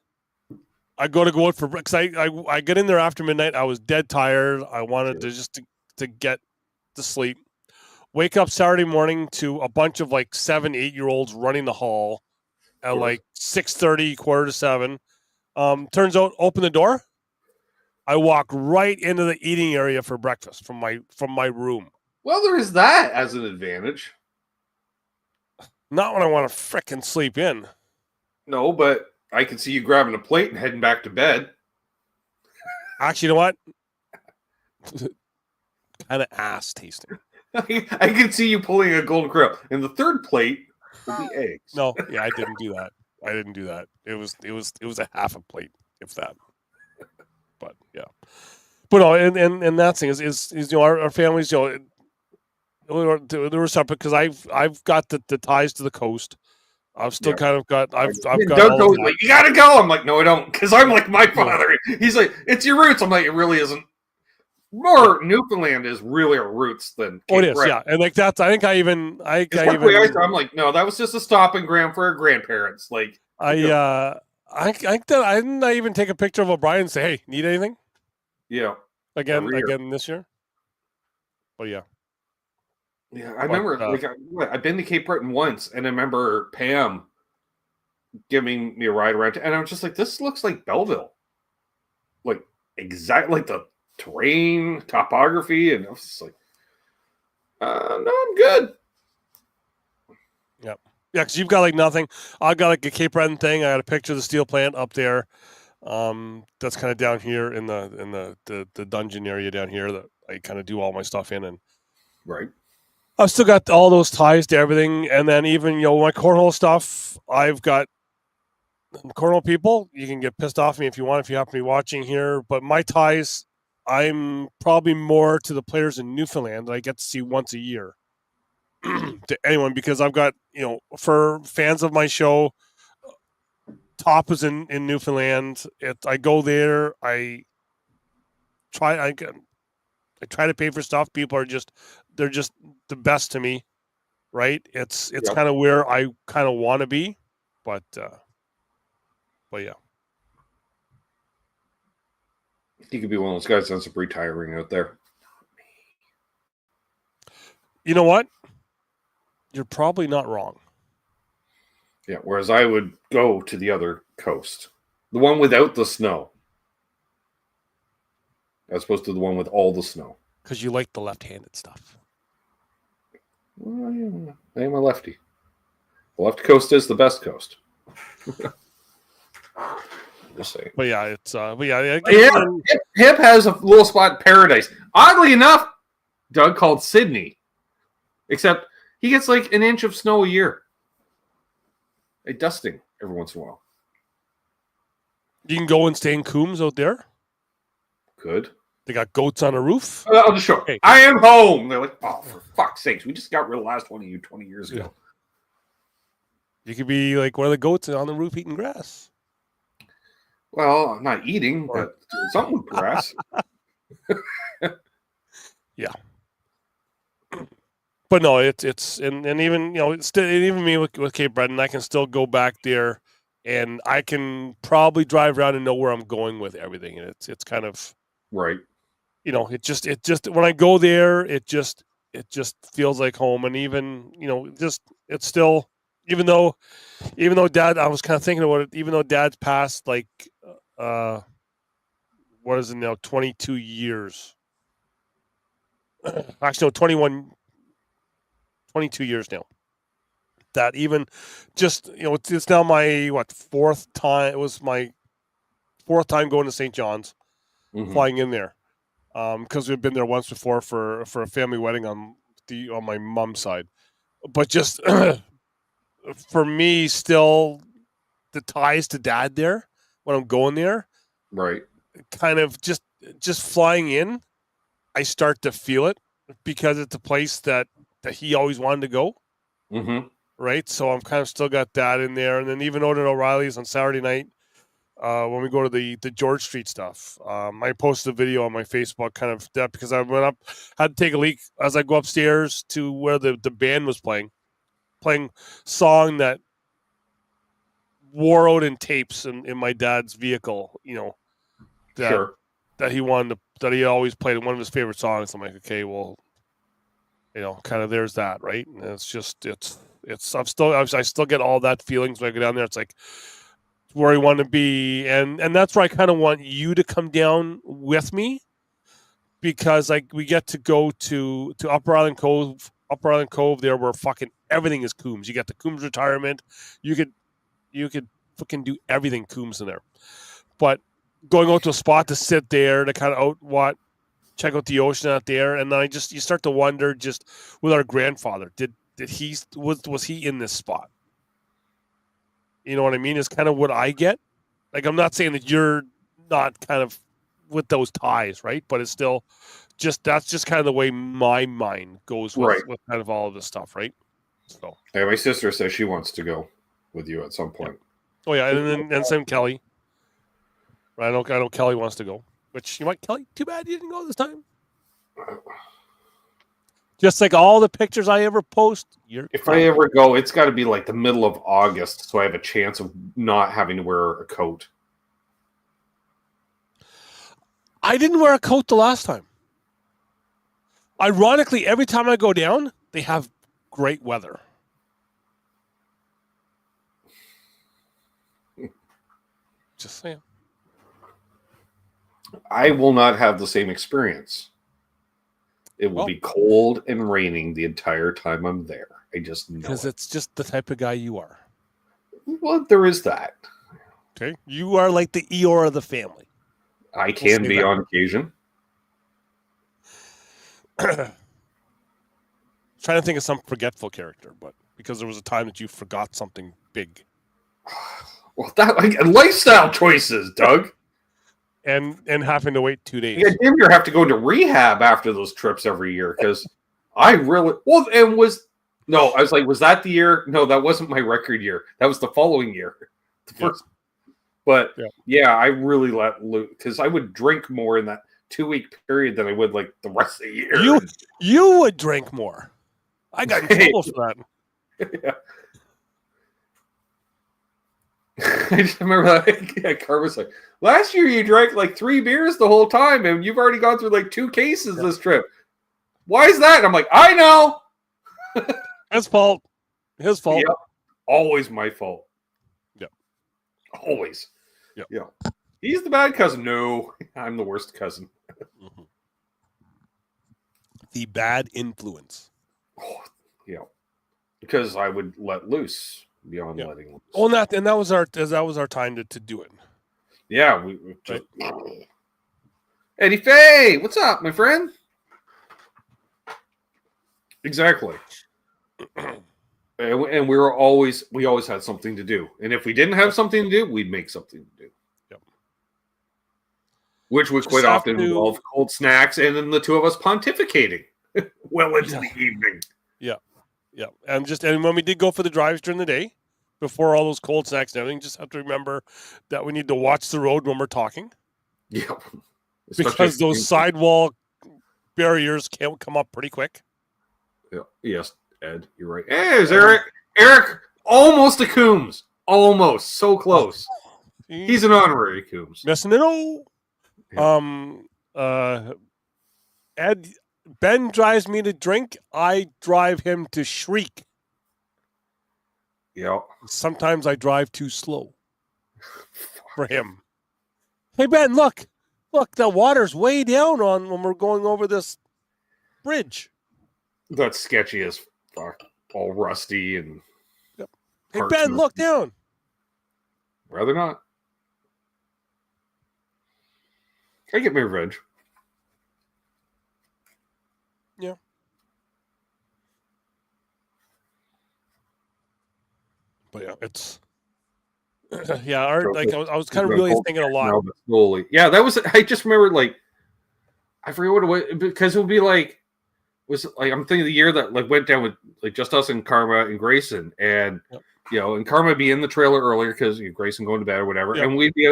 I go out for, because I get in there after midnight. I was dead tired. I wanted to get to sleep. Wake up Saturday morning to a bunch of like 7-8-year-olds running the hall at like 6:30, 6:45. Turns out, open the door. I walk right into the eating area for breakfast from my room. Well, there is that as an advantage. Not when I want to frickin' sleep in. No, but I can see you grabbing a plate and heading back to bed. Actually, you know what? Kind of ass tasting. I can see you pulling a golden corral, and the third plate will be eggs. No, yeah, I didn't do that. It was a half a plate, if that. But yeah, but no, and that thing is our families, there was something, because I've got the ties to the coast. I've still kind of got. I've got. Doug goes like, you gotta go. I'm like, no, I don't, because I'm like my father. He's like, it's your roots. I'm like, it really isn't. More Newfoundland is really our roots than Cape it is, yeah. And like that's, I'm like, no, that was just a stopping ground for our grandparents. Like, I didn't even take a picture of O'Brien and say, hey, need anything? Yeah. Again this year. But yeah. Yeah, I remember I've been to Cape Breton once, and I remember Pam giving me a ride around, and I was just like, this looks like Belleville. Like, exactly like the terrain, topography, and I was just like, no, I'm good. Yeah, because you've got like nothing. I got like a Cape Breton thing. I got a picture of the steel plant up there. That's kind of down here in the dungeon area down here that I kind of do all my stuff in, and right. I've still got all those ties to everything, and then even my cornhole stuff. I've got cornhole people. You can get pissed off at me if you want, if you happen to be watching here. But my ties, I'm probably more to the players in Newfoundland that I get to see once a year. To anyone, because I've got for fans of my show, Top is in Newfoundland. I go there. I try to pay for stuff. People are they're just the best to me, right? It's kind of where I kind of want to be, but yeah. You could be one of those guys that ends up retiring out there. You know what? You're probably not wrong. Yeah, whereas I would go to the other coast, the one without the snow, as opposed to the one with all the snow. Because you like the left-handed stuff. Well, yeah, I am a lefty. The left coast is the best coast. Just saying. But yeah, it's Hip has a little spot in paradise. Oddly enough, Doug called Sydney, except he gets like an inch of snow a year. A dusting every once in a while. You can go and stay in Coombs out there. Good. They got goats on a roof. I'll just show. Hey. I am home. They're like, oh, for fuck's sakes, we just got rid of the last one of you 20 years ago. You could be like one of the goats on the roof eating grass. Well, I'm not eating, but something with grass. Yeah. But no, it's and even even me with Cape Breton, I can still go back there, and I can probably drive around and know where I'm going with everything, and it's kind of right. It just when I go there, it just feels like home, and even it's still even though Dad, I was kind of thinking about it, even though Dad's passed like what is it now, 22 years. Actually, no, 22 years now. That even just, it's now my, fourth time. It was my fourth time going to St. John's, flying in there. Because we've been there once before for a family wedding on my mom's side. But just for me, still the ties to Dad there when I'm going there. Right. Kind of just flying in, I start to feel it because it's a place that he always wanted to go. Mm-hmm. Right. So I'm kind of still got that in there. And then even out at O'Reilly's on Saturday night, when we go to the George Street stuff, I posted a video on my Facebook kind of that because I went up, had to take a leak as I go upstairs to where the band was playing song that wore out in tapes in my dad's vehicle, that he wanted that he always played one of his favorite songs. I'm like, okay, well, kind of there's that, right? And it's just I still get all that feelings when I go down there. It's like where I want to be, and that's where I kind of want you to come down with me, because we get to go to Upper Island Cove there, where fucking everything is Coombs. You got the Coombs retirement. You could fucking do everything Coombs in there, but going out to a spot to sit there to kind of check out the ocean out there, and then you start to wonder, just with our grandfather, was he in this spot? You know what I mean? Is kind of what I get. Like, I'm not saying that you're not kind of with those ties, right? But it's still that's just kind of the way my mind goes with kind of all of this stuff, right? So yeah, my sister says she wants to go with you at some point. Oh yeah, and same Kelly. I know Kelly wants to go. Which you might, Kelly, too bad you didn't go this time. Just like all the pictures I ever post. If I ever go, it's got to be like the middle of August, so I have a chance of not having to wear a coat. I didn't wear a coat the last time. Ironically, every time I go down, they have great weather. Just saying. I will not have the same experience. It will be cold and raining the entire time I'm there. I just know because it's just the type of guy you are. Well, there is that. Okay, you are like the Eeyore of the family. I can be on occasion. Trying to think of some forgetful character, but because there was a time that you forgot something big. Well, that lifestyle choices, Doug. And having to wait 2 days. Yeah, damn near have to go into rehab after those trips every year because I really I was like, was that the year? No, that wasn't my record year. That was the following year. The first, but yeah, I really let loose because I would drink more in that 2-week period than I would like the rest of the year. You would drink more. I got in trouble for that. Yeah. I just remember that Carver's like, last year you drank like 3 beers the whole time, and you've already gone through like 2 cases this trip. Why is that? And I'm like, I know. His fault. His fault. Yep. Always my fault. Yep. Always. Yep. Yeah. He's the bad cousin. No, I'm the worst cousin. Mm-hmm. The bad influence. Oh, yeah. Because I would let loose. Beyond letting loose. Well, that was our time to do it. Yeah, we just Eddie Faye, what's up, my friend? Exactly. And we always had something to do. And if we didn't have something to do, we'd make something to do. Yep. Which would quite often involve cold snacks and then the two of us pontificating well into the evening. Yeah. Yeah, and when we did go for the drives during the day, before all those cold snacks and everything, just have to remember that we need to watch the road when we're talking. Yeah, because those sidewall barriers can come up pretty quick. Yeah. Yes, Ed, you're right. Hey, there's Eric. Eric, almost a Coombs. Almost, so close. He's an honorary Coombs. Messing it all. Yeah. Ed. Ben drives me to drink. I drive him to shriek. Yeah. Sometimes I drive too slow for him. Hey, Ben, look, the water's way down when we're going over this bridge. That's sketchy as fuck. All rusty and. Yep. Hey, Ben, look down. Rather not. I get my revenge. Yeah. But yeah, it's I was kind of really thinking a lot. Slowly. Yeah, that was. I just remember I forget what it was because it would be I'm thinking the year that went down with just us and Karma and Grayson and and Karma be in the trailer earlier because Grayson going to bed or whatever, and we'd be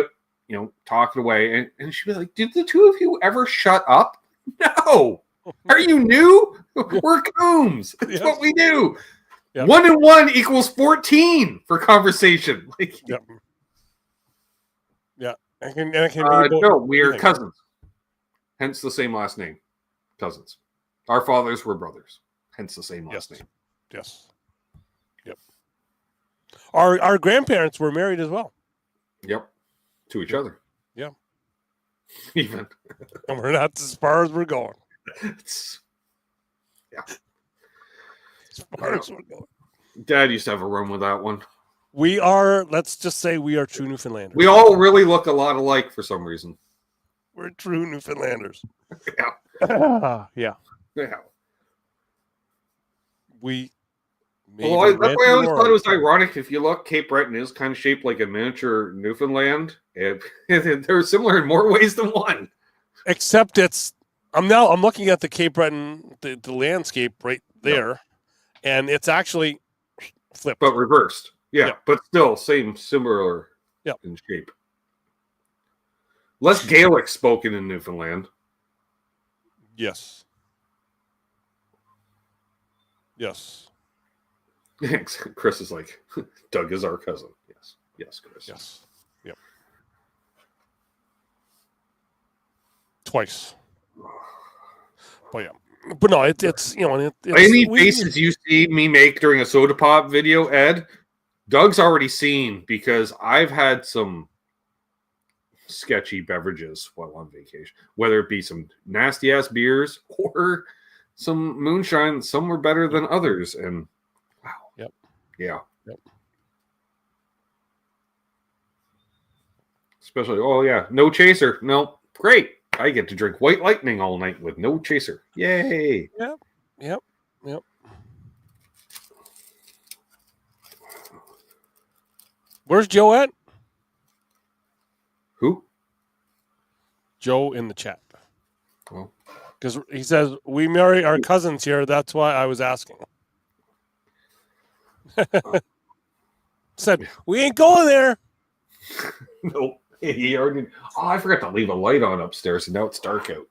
talking away and she'd be like, "Did the two of you ever shut up?" No. Are you new? We're Coombs. That's what we do. Yep. 1 and 1 equals 14 for conversation. Yeah. No, we're cousins. Hence the same last name. Cousins. Our fathers were brothers. Hence the same last name. Yes. Yep. Our grandparents were married as well. Yep. To each other. Yeah. Even. And we're not as far as we're going. As far as we're going. Dad used to have a run with that one. Let's just say we are true Newfoundlanders. We all really look a lot alike for some reason. We're true Newfoundlanders. Yeah. Yeah. Yeah. That's why I always thought it was ironic. If you look, Cape Breton is kind of shaped like a miniature Newfoundland. They're similar in more ways than one. Except I'm looking at the Cape Breton, the landscape right there, and it's actually flipped. But reversed. Yeah. But still similar in shape. Less Gaelic spoken in Newfoundland. Yes. Yes. Chris is like, Doug is our cousin. Yes. Yes, Chris. Yes. Yep. Twice. But yeah. But no, it's any faces you see me make during a soda pop video, Ed, Doug's already seen because I've had some sketchy beverages while on vacation, whether it be some nasty ass beers or some moonshine. Some were better than others, and wow, yeah, especially no chaser. No, great. I get to drink White Lightning all night with no chaser. Yay! Yep. Where's Joe at? Who? Joe in the chat. Well, because he says we marry our cousins here. That's why I was asking. Said we ain't going there. no, he already. Oh, I forgot to leave a light on upstairs, and now it's dark out.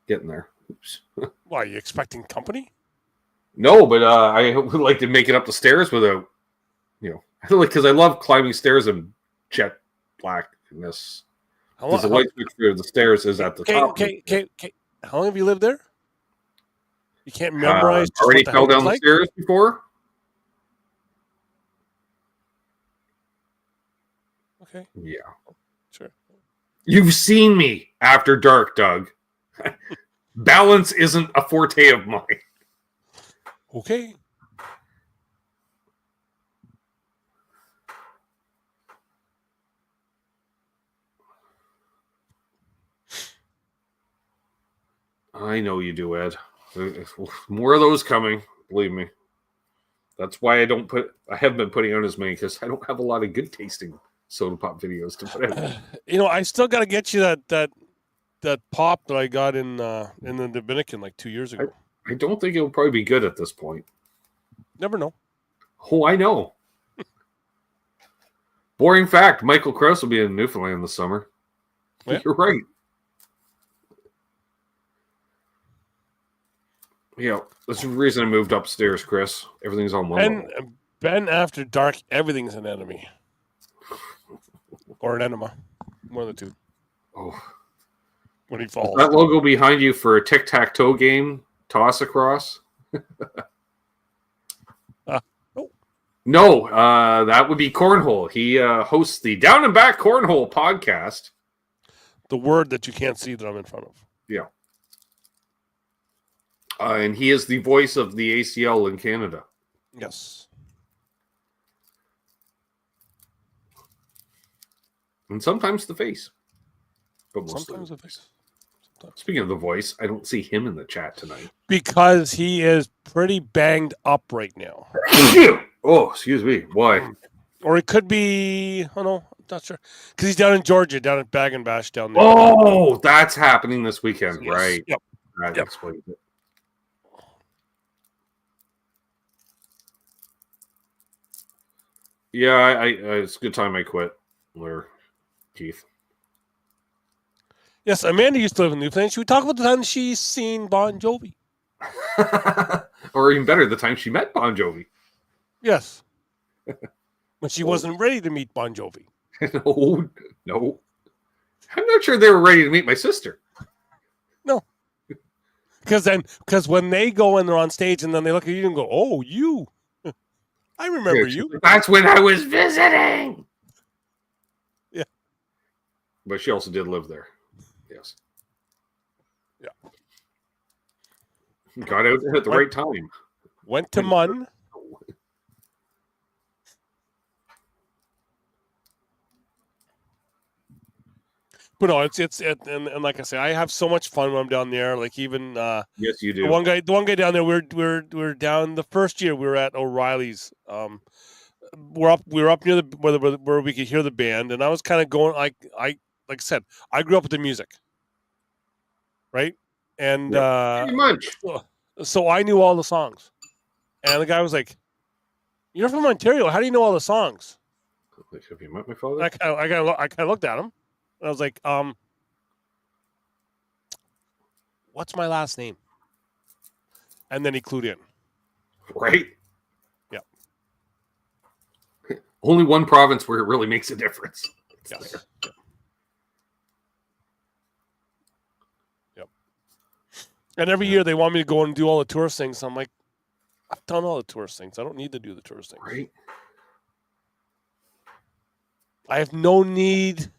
Getting there. Oops. Why, are you expecting company? No, but I would like to make it up the stairs without, because I love climbing stairs in jet blackness. Because the light fixture of the stairs is at the top. Okay. How long have you lived there? You can't memorize. Already fell down the stairs before. Okay. Yeah. Sure. You've seen me after dark, Doug. Balance isn't a forte of mine. Okay. I know you do, Ed. More of those coming, believe me. That's why I haven't been putting out as many, because I don't have a lot of good tasting soda pop videos to put out. I still got to get you that pop that I got in the Dominican like 2 years ago. I don't think it'll probably be good at this point. Never know. Oh, I know. Boring fact: Michael Krause will be in Newfoundland this summer. Yeah. You're right. Yeah, that's the reason I moved upstairs, Chris. Everything's on one level. Ben, after dark, everything's an enemy. Or an enema. One of the two. Oh. When he falls. Is that logo behind you for a tic-tac-toe game? Toss across? No, that would be Cornhole. He hosts the Down and Back Cornhole podcast. The word that you can't see that I'm in front of. Yeah. And he is the voice of the ACL in Canada. Yes. And sometimes the face. But sometimes the face. Speaking of the voice, I don't see him in the chat tonight. Because he is pretty banged up right now. Oh, excuse me. Why? Or it could be, no, not sure. Because he's down in Georgia, down at Bag and Bash down there. Oh, that's happening this weekend, yes. right? Yep. That explains it. Yeah, it's a good time I quit. Or Keith. Yes, Amanda used to live in Newfoundland. Should we talk about the time she's seen Bon Jovi? Or even better, the time she met Bon Jovi. Yes. When she wasn't ready to meet Bon Jovi. No. I'm not sure they were ready to meet my sister. No. Because when they go and they're on stage and then they look at you and go, oh, you. I remember you. That's when I was visiting. Yeah. But she also did live there. Yes. Yeah. Got out at the right time. Went to Munn. But no, it's and like I say, I have so much fun when I'm down there. Like even yes, you do. The one guy down there. We're down the first year. We were at O'Reilly's. We were up near where we could hear the band, and I was kind of going like I said, I grew up with the music, right? And pretty much. So I knew all the songs, and the guy was like, "You're from Ontario. How do you know all the songs?" Like, have you met my father? I kind of looked at him, and I was like, "What's my last name?" And then he clued in. Right. Yeah. Only one province where it really makes a difference. Yes. Yep. And every year they want me to go and do all the tourist things. So I'm like, I've done all the tourist things. I don't need to do the tourist things. Right. I have no need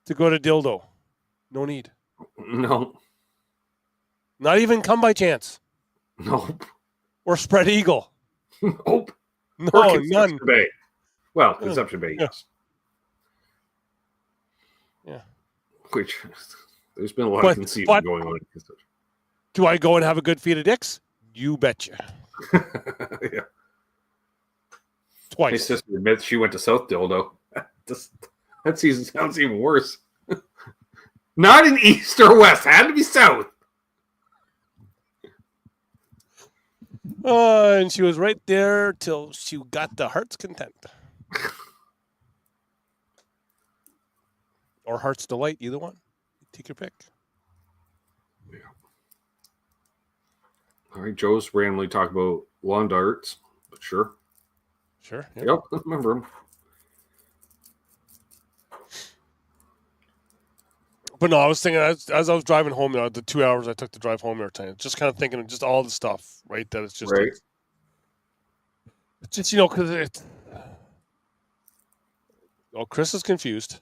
to go to Dildo. No need. No. Not even Come by Chance. Nope. Or Spread Eagle. Nope. No, none. Bay. Well, Conception Bay, yes. Yeah. Which, there's been a lot of conceiving going on. Do I go and have a good feed of dicks? You betcha. Yeah. My Twice. sister admits she went to South Dildo. That season sounds even worse. Not in East or West. Had to be South. And she was right there till she got the heart's content. Or heart's delight, either one. Take your pick. Yeah. All right, Joe's randomly talk about lawn darts, but sure. Sure. Yep, I remember him. But no, I was thinking as I was driving home, the 2 hours I took to drive home there tonight, just kind of thinking of just all the stuff, right? That it's just, Right. it's just because it's. Oh, Chris is confused.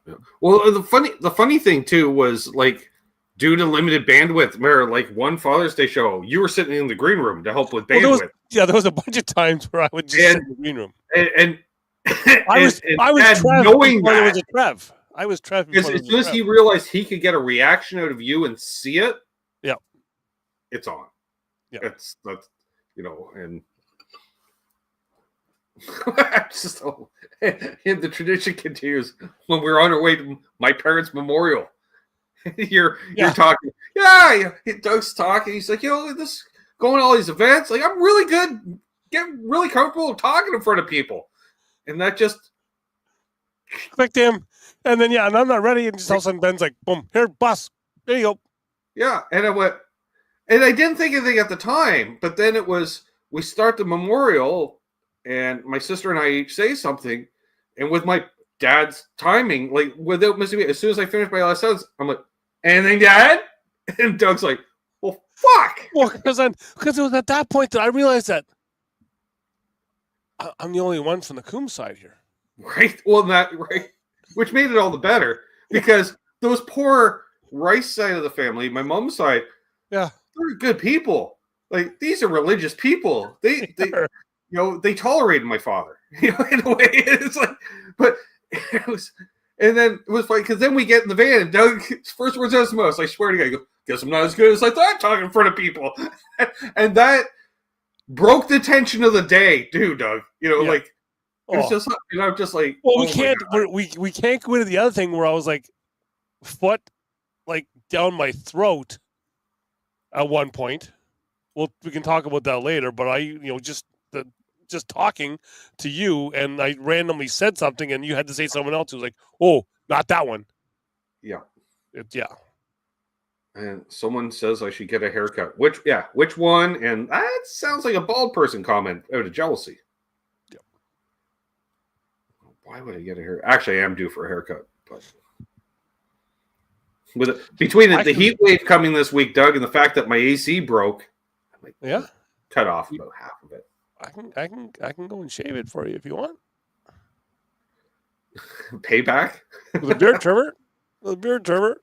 Yeah. Well, the funny thing too was like, due to limited bandwidth, where like one Father's Day show, you were sitting in the green room to help with bandwidth. There was a bunch of times where I would just sit in the green room. And I was Trev knowing before that, there was a Trev. I was Trev before as soon as he realized he could get a reaction out of you and see it, yeah, it's on. Yeah, that's and just and the tradition continues when we're on our way to my parents' memorial. You're talking, Doug's talking. He's like, this going to all these events. Like, I'm really good, getting really comfortable talking in front of people, and that just clicked him. And then and I'm not ready, and just all of a sudden Ben's like, boom, here, bus, there you go. Yeah, and I went, and I didn't think anything at the time, but then it was we start the memorial, and my sister and I each say something, and with my dad's timing, like without missing me, as soon as I finished my last sentence, I'm like, anything, Dad? And Doug's like, well, fuck. Well, because it was at that point that I realized that I'm the only one from the Coombs side here. Right. Well, right. Which made it all the better because those poor Rice side of the family, my mom's side, they're good people. Like, these are religious people. They they tolerated my father. In a way, it's like, but it was, and then it was funny because then we get in the van and Doug's first words out of his mouth, I swear to God, I go, guess I'm not as good as I thought talking in front of people, and that broke the tension of the day, too, Doug. Like. It's just, and I'm just like, well, we can't go into the other thing where I was like, foot like down my throat at one point. Well, we can talk about that later. But I, just talking to you, and I randomly said something, and you had to say someone else who was like, "Oh, not that one." Yeah, yeah. And someone says I should get a haircut. Which one? And that sounds like a bald person comment out of jealousy. Why would I get a hair? Actually, I am due for a haircut. But between the heat wave coming this week, Doug, and the fact that my AC broke, I might cut off about half of it. I can go and shave it for you if you want. Payback? With a beard trimmer.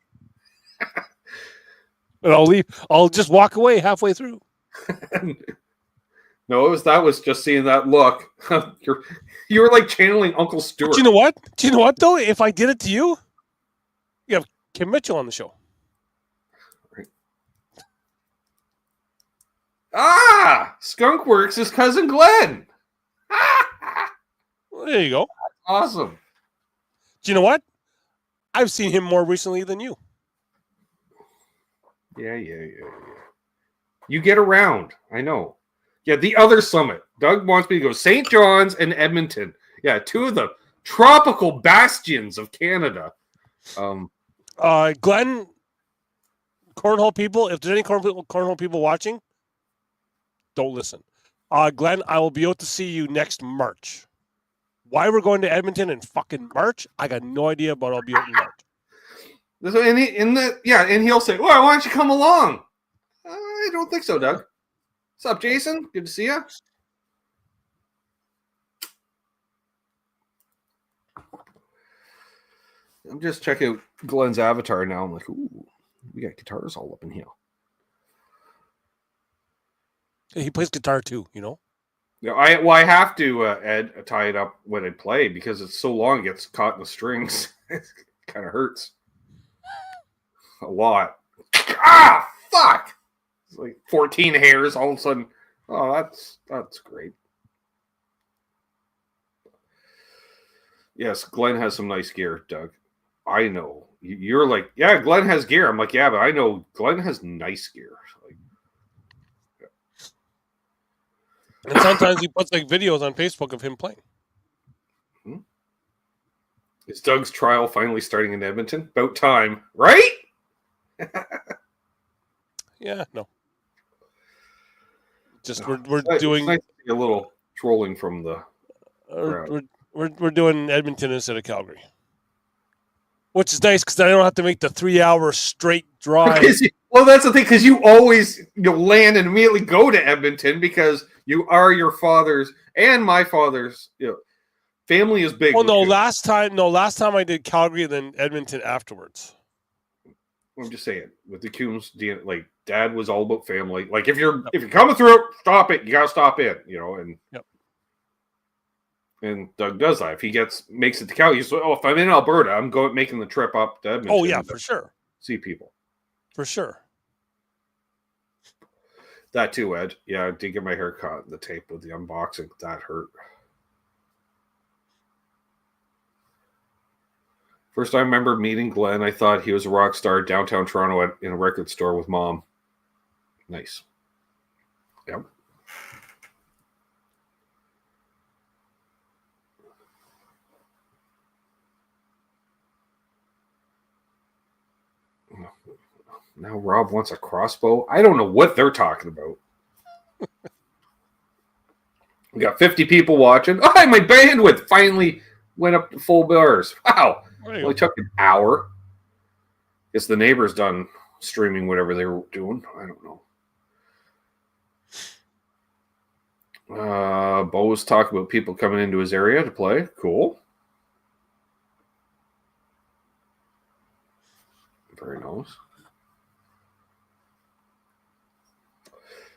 And I'll leave. I'll just walk away halfway through. No, that was just seeing that look. You were like channeling Uncle Stuart. Do you know what? Though? If I did it to you, you have Kim Mitchell on the show. Right. Skunkworks is cousin Glenn. Well, there you go. Awesome. Do you know what? I've seen him more recently than you. Yeah. You get around. I know. Yeah, the other summit. Doug wants me to go St. John's and Edmonton. Yeah, two of the tropical bastions of Canada. Glenn, cornhole people, if there's any cornhole people watching, don't listen. Glenn, I will be out to see you next March. Why we're going to Edmonton in fucking March, I got no idea, but I'll be out in March. And he'll say, well, why don't you come along? I don't think so, Doug. What's up, Jason? Good to see you. I'm just checking out Glenn's avatar now. I'm like, ooh, we got guitars all up in here. He plays guitar too, Yeah, I have to Ed tie it up when I play because it's so long it gets caught in the strings. It kind of hurts a lot. Fuck! It's like 14 hairs all of a sudden. Oh, that's great. Yes, Glenn has some nice gear, Doug. I know. You're like, yeah, Glenn has gear. I'm like, yeah, but I know Glenn has nice gear. Like, And sometimes he puts like videos on Facebook of him playing. Is Doug's trial finally starting in Edmonton? About time, right? Yeah, no. Just No. we're doing it's nice to see a little trolling from the crowd. we're doing Edmonton instead of Calgary, which is nice because I don't have to make the 3-hour straight drive. Well, that's the thing, because you always land and immediately go to Edmonton because you are your father's and my father's. Family is big. Well, last time I did Calgary, then Edmonton afterwards. I'm just saying, with the Coombs, like Dad was all about family. Like if you're coming through, stop it. You gotta stop in, and and Doug does that. If he makes it to Calgary, he's like, oh, if I'm in Alberta, I'm making the trip up to Edmonton. Oh yeah, for sure. See people. For sure. That too, Ed. Yeah, I did get my hair cut. The tape with the unboxing, that hurt. First I remember meeting Glenn, I thought he was a rock star downtown Toronto in a record store with Mom. Nice. Yep. Now Rob wants a crossbow. I don't know what they're talking about. We got 50 people watching. Oh, my bandwidth finally went up to full bars. Wow. Only took an hour. Guess the neighbor's done streaming whatever they were doing. I don't know. Bo was talking about people coming into his area to play. Cool. Very nice.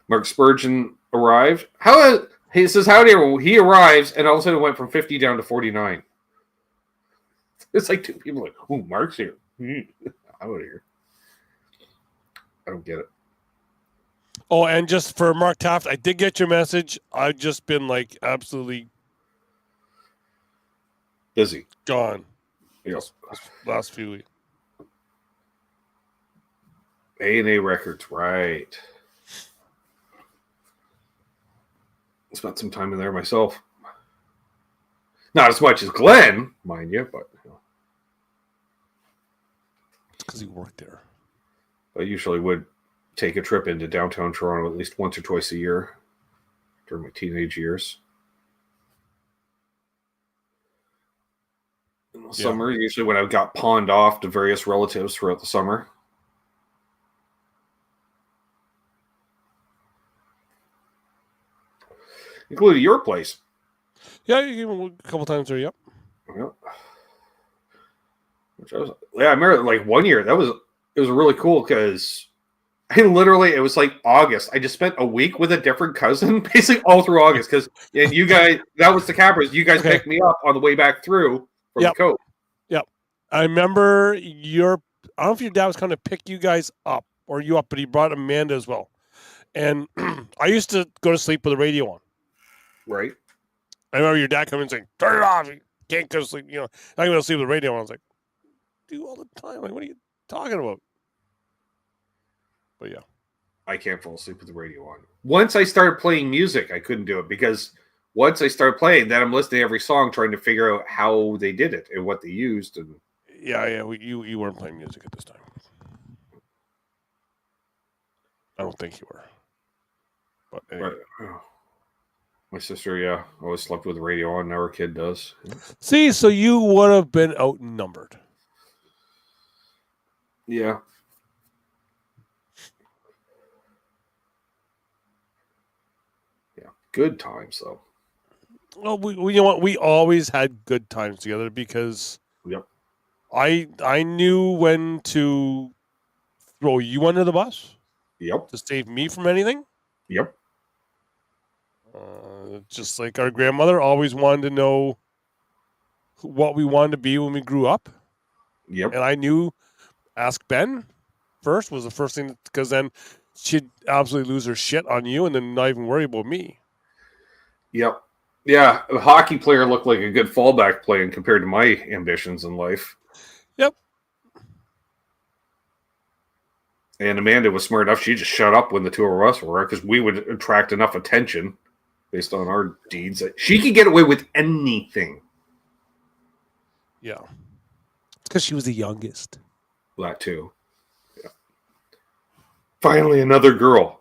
Mark Spurgeon arrived. He says, howdy, he arrives, and all of a sudden it went from 50 down to 49. It's like two people like, oh, Mark's here. I'm out of here. I don't get it. Oh, and just for Mark Taft, I did get your message. I've just been like absolutely busy. Gone. Yes. Last few weeks. A&A Records, right. Spent some time in there myself. Not as much as Glenn, mind you, but because he worked there. I usually would take a trip into downtown Toronto at least once or twice a year during my teenage years. In the summer, usually when I got pawned off to various relatives throughout the summer. Including your place. Yeah, you gave him a couple times there, yep. Yeah. I remember like one year it was really cool because it was like August. I just spent a week with a different cousin basically all through August and you guys, that was the Capras. You guys picked me up on the way back through from the coast. Yep. I remember I don't know if your dad was kind of pick you guys up or you up, but he brought Amanda as well. And I used to go to sleep with the radio on. Right. I remember your dad coming and saying, turn it off. You can't go to sleep. Not going to sleep with the radio on. I was like, do all the time. Like, what are you talking about? But yeah. I can't fall asleep with the radio on. Once I started playing music, I couldn't do it because once I started playing, then I'm listening to every song trying to figure out how they did it and what they used. And you weren't playing music at this time. I don't think you were. But anyway. Right. My sister, always slept with the radio on. Now her kid does. See, so you would have been outnumbered. Yeah. Yeah. Good times, though. Well, you know what? We always had good times together because I knew when to throw you under the bus. Yep. To save me from anything. Yep. Just like our grandmother always wanted to know what we wanted to be when we grew up. Yep. And I knew ask Ben first was the first thing because then she'd absolutely lose her shit on you and then not even worry about me. Yep. Yeah, a hockey player looked like a good fallback plan compared to my ambitions in life. Yep. And Amanda was smart enough; she just shut up when the two of us were, because we would attract enough attention based on our deeds. She could get away with anything. Yeah. Because she was the youngest. That too. Yeah. Finally, another girl.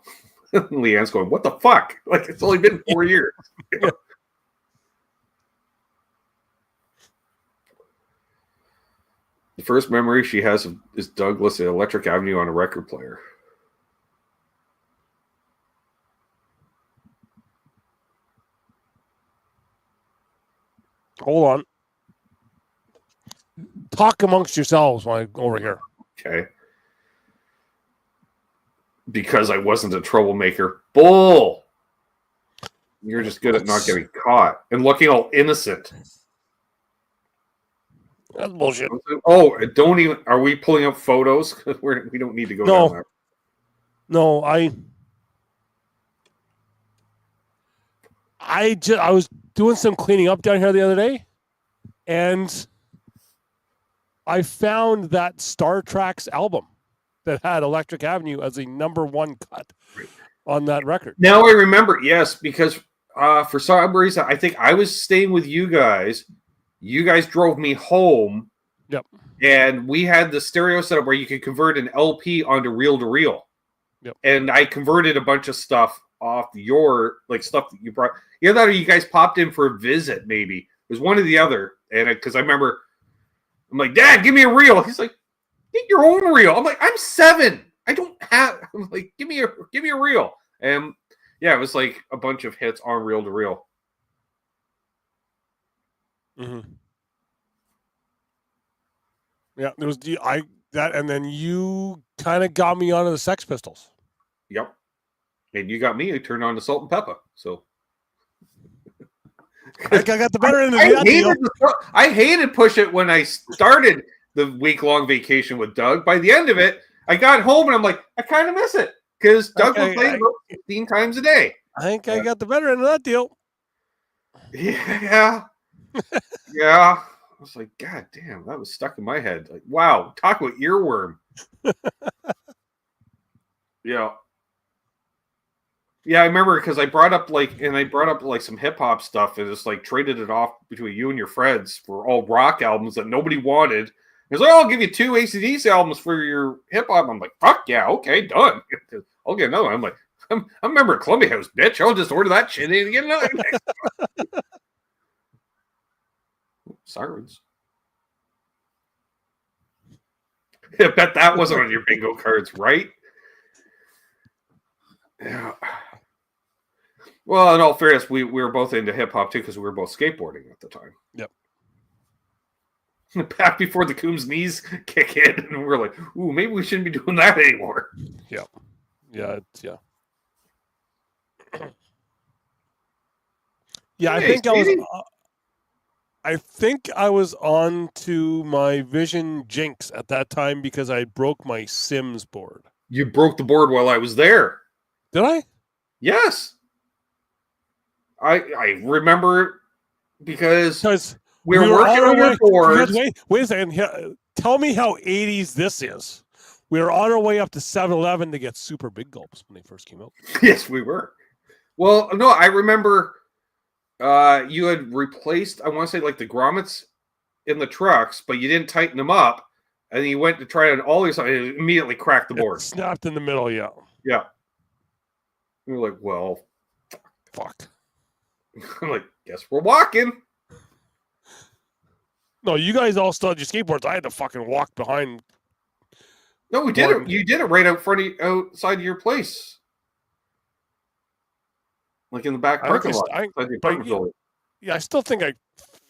Leanne's going, what the fuck? Like, it's only been 4 years. Yeah. The first memory she has is Douglas at Electric Avenue on a record player. Hold on. Talk amongst yourselves while I go over here. Okay. Because I wasn't a troublemaker. Bull! You're just good at not getting caught and looking all innocent. That's bullshit. Oh, don't even. Are we pulling up photos? We don't need to go down there. No, I was doing some cleaning up down here the other day, and I found that Star Trek's album that had Electric Avenue as a #1 cut on that record. Now I remember, yes, because for some reason, I think I was staying with you guys. You guys drove me home. Yep. And we had the stereo setup where you could convert an LP onto reel-to-reel. Yep. And I converted a bunch of stuff off your, like, stuff that you brought. Either that or you guys popped in for a visit, maybe. It was one or the other. And because I remember, I'm like, Dad, give me a reel. He's like, get your own reel. I'm like, I'm 7. I don't have. I'm like, give me a reel. And yeah, it was like a bunch of hits on reel-to-reel. Mm-hmm. Yeah, there was and then you kind of got me onto the Sex Pistols. Yep. And you got me to turn on the Salt and Pepper. So I got the better end of the deal. I hated Push It when I started the week-long vacation with Doug. By the end of it, I got home and I'm like, I kind of miss it because Doug was playing about 15 times a day. I think I got the better end of that deal. Yeah. Yeah. I was like, God damn, that was stuck in my head. Like, wow, talk about earworm. Yeah. Yeah, I remember because I brought up some hip hop stuff and just like traded it off between you and your friends for all rock albums that nobody wanted. He's like, oh, I'll give you 2 AC/DC albums for your hip hop. I'm like, fuck yeah, okay, done. I'll get another one. I'm like, I'm a member of Columbia House, bitch. I'll just order that shit and get another. Sirens. I bet that wasn't on your bingo cards, right? Yeah. Well, in all fairness, we were both into hip hop too because we were both skateboarding at the time. Yep. Back before the Coombs knees kick in, and we're like, "Ooh, maybe we shouldn't be doing that anymore." Yeah. Yeah. Yeah. Yeah. Hey, I think I was on to my Vision Jinx at that time because I broke my Sims board. You broke the board while I was there. Did I? Yes. I remember because we were working on your board. Wait a second. Tell me how 80s this is. We were on our way up to 7-Eleven to get super big gulps when they first came out. Yes, we were. Well, no, I remember you had replaced, I want to say, like the grommets in the trucks, but you didn't tighten them up. And you went to try it on all these, and it immediately cracked the board. It snapped in the middle, yeah. Yeah. We were like, well, fuck. I'm like, guess we're walking. No, you guys all still had your skateboards. I had to fucking walk behind. No, we did it. You did it right outside of your place. Like in the back parking lot. Yeah, I still think I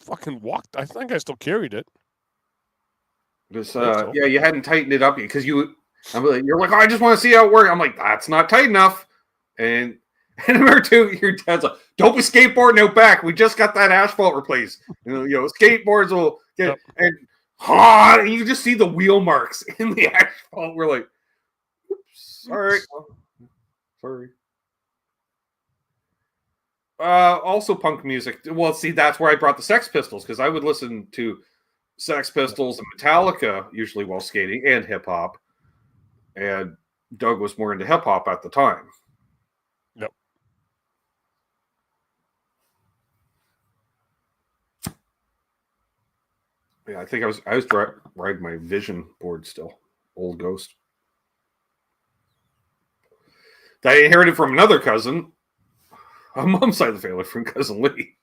fucking walked. I think I still carried it. Because, yeah, you hadn't tightened it up because you're like, oh, I just want to see how it works. I'm like, that's not tight enough. And number 2, your dad's like, don't be skateboarding out back. We just got that asphalt replaced. Skateboards will get and you just see the wheel marks in the asphalt. We're like, oops, all right, sorry. Also punk music. Well, see, that's where I brought the Sex Pistols, because I would listen to Sex Pistols and Metallica usually while skating, and hip hop. And Doug was more into hip hop at the time. Yep. Yeah, I think I was riding my Vision board still, old Ghost. That I inherited from another cousin, on mom's side of the family, from cousin Lee.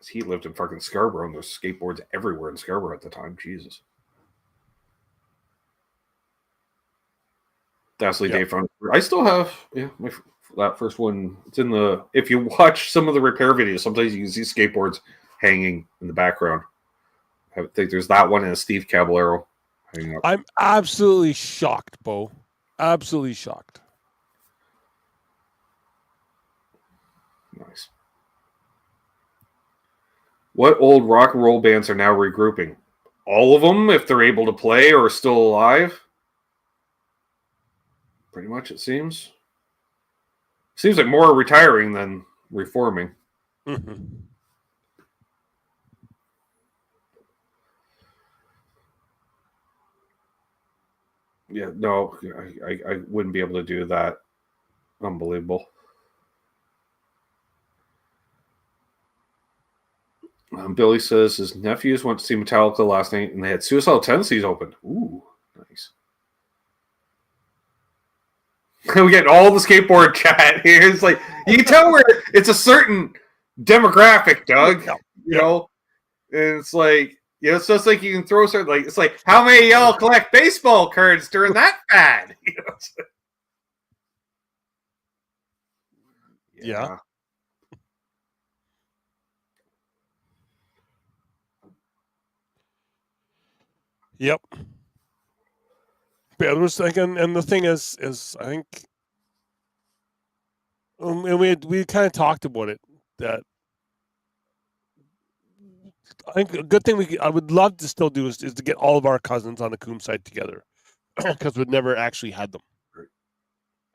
He lived in fucking Scarborough, and there's skateboards everywhere in Scarborough at the time. Jesus. Dazzly Dave found. I still have that first one. It's in the. If you watch some of the repair videos, sometimes you can see skateboards hanging in the background. I think there's that one and a Steve Caballero hanging up. I'm absolutely shocked, Bo. Absolutely shocked. Nice. What old rock and roll bands are now regrouping? All of them, if they're able to play or are still alive. Pretty much, it seems. Seems like more retiring than reforming. Mm-hmm. Yeah, no, I wouldn't be able to do that. Unbelievable. Billy says his nephews went to see Metallica last night, and they had Suicidal Tendencies open. Ooh, nice. We get all the skateboard chat here. It's like you can tell where it's a certain demographic, Doug. You know, and it's like it's just like you can throw certain like it's like how many y'all collect baseball cards during that fad? Yeah. Yep. But I was thinking, and the thing is I think, and we kind of talked about it, that I think a good thing I would love to still do is to get all of our cousins on the Coombs side together, because we've never actually had them.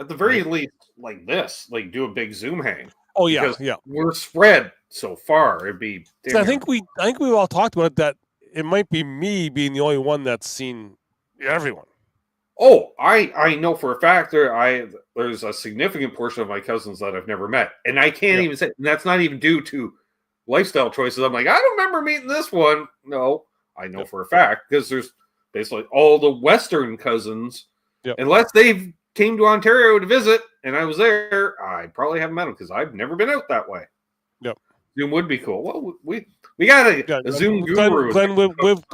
At the very least, like this, like do a big Zoom hang. Oh yeah, yeah. We're spread so far. It'd be. I think we've all talked about it, that it might be me being the only one that's seen everyone. Oh, I know for a fact there's a significant portion of my cousins that I've never met, and I can't even say, and that's not even due to lifestyle choices. I'm like, I don't remember meeting this one. No, I know for a fact, because there's basically all the Western cousins, unless they've came to Ontario to visit and I was there, I probably haven't met them because I've never been out that way. Yep. Zoom would be cool. Well, we got a Zoom guru. Glenn,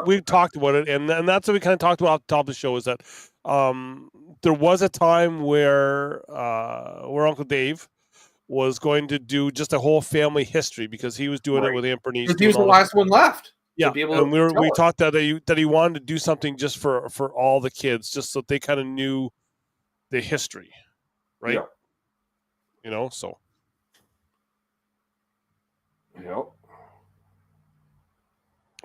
we've talked about it, and that's what we kind of talked about at the top of the show, is that there was a time where Uncle Dave was going to do just a whole family history, because he was doing it with Aunt Bernice. Because he was the last one left. Yeah, and we talked that he wanted to do something just for all the kids, just so they kind of knew the history, right? Yeah. You know, so. Yep.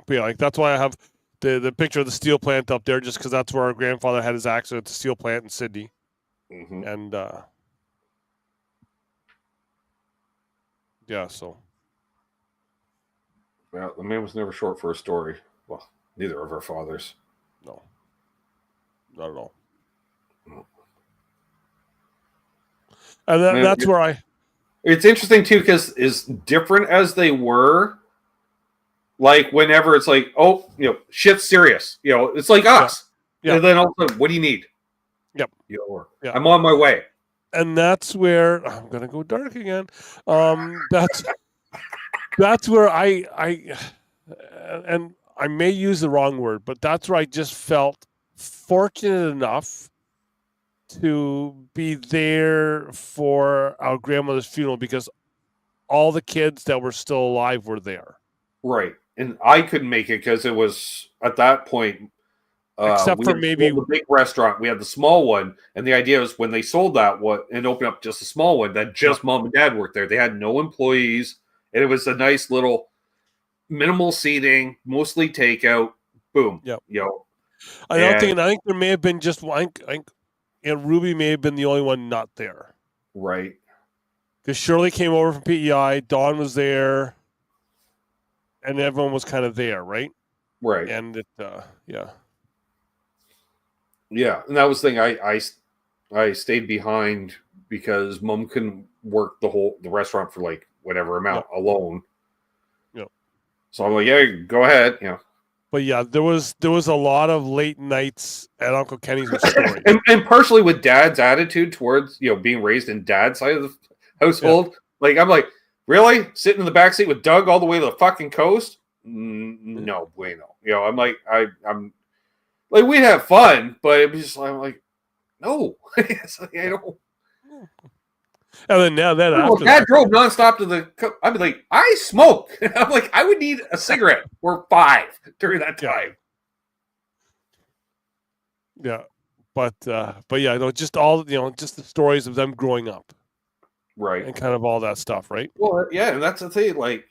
But yeah, like that's why I have the picture of the steel plant up there, just because that's where our grandfather had his accident at the steel plant in Sydney. Mm-hmm. And yeah, so. Well, the man was never short for a story. Well, neither of our fathers. No. Not at all. No. And that's where it's interesting too, because as different as they were, like whenever it's like, oh, shit's serious, it's like us. Yeah. And then also, what do you need? Yep. I'm on my way. And that's where I'm gonna go dark again. That's where I and I may use the wrong word, but that's where I just felt fortunate enough to be there for our grandmother's funeral, because all the kids that were still alive were there. Right. And I couldn't make it because it was at that point. Except for maybe the big restaurant. We had the small one. And the idea was when they sold that one and opened up just a small one, that just mom and dad worked there. They had no employees. And it was a nice little minimal seating, mostly takeout. Boom. Yep. I think there may have been just one. I think Ruby may have been the only one not there. Right. Because Shirley came over from PEI, Dawn was there, and everyone was kind of there, right? Right. And it, yeah. Yeah, and that was the thing. I stayed behind because Mom couldn't work the restaurant for like whatever amount alone. Yep. So I'm like, yeah, go ahead. But yeah, there was a lot of late nights at Uncle Kenny's with stories. and partially with Dad's attitude towards being raised in Dad's side of the household. Like I'm like, really sitting in the back seat with Doug all the way to the fucking coast? No bueno. I'm like I'm like we'd have fun, but it was just I'm like, no, it's like, I don't. And then after Dad drove nonstop to the. I'd be like, I smoke. I'm like, I would need a cigarette or 5 during that time. Yeah, but yeah, just all just the stories of them growing up, right, and kind of all that stuff, right? Well, yeah, and that's the thing, like,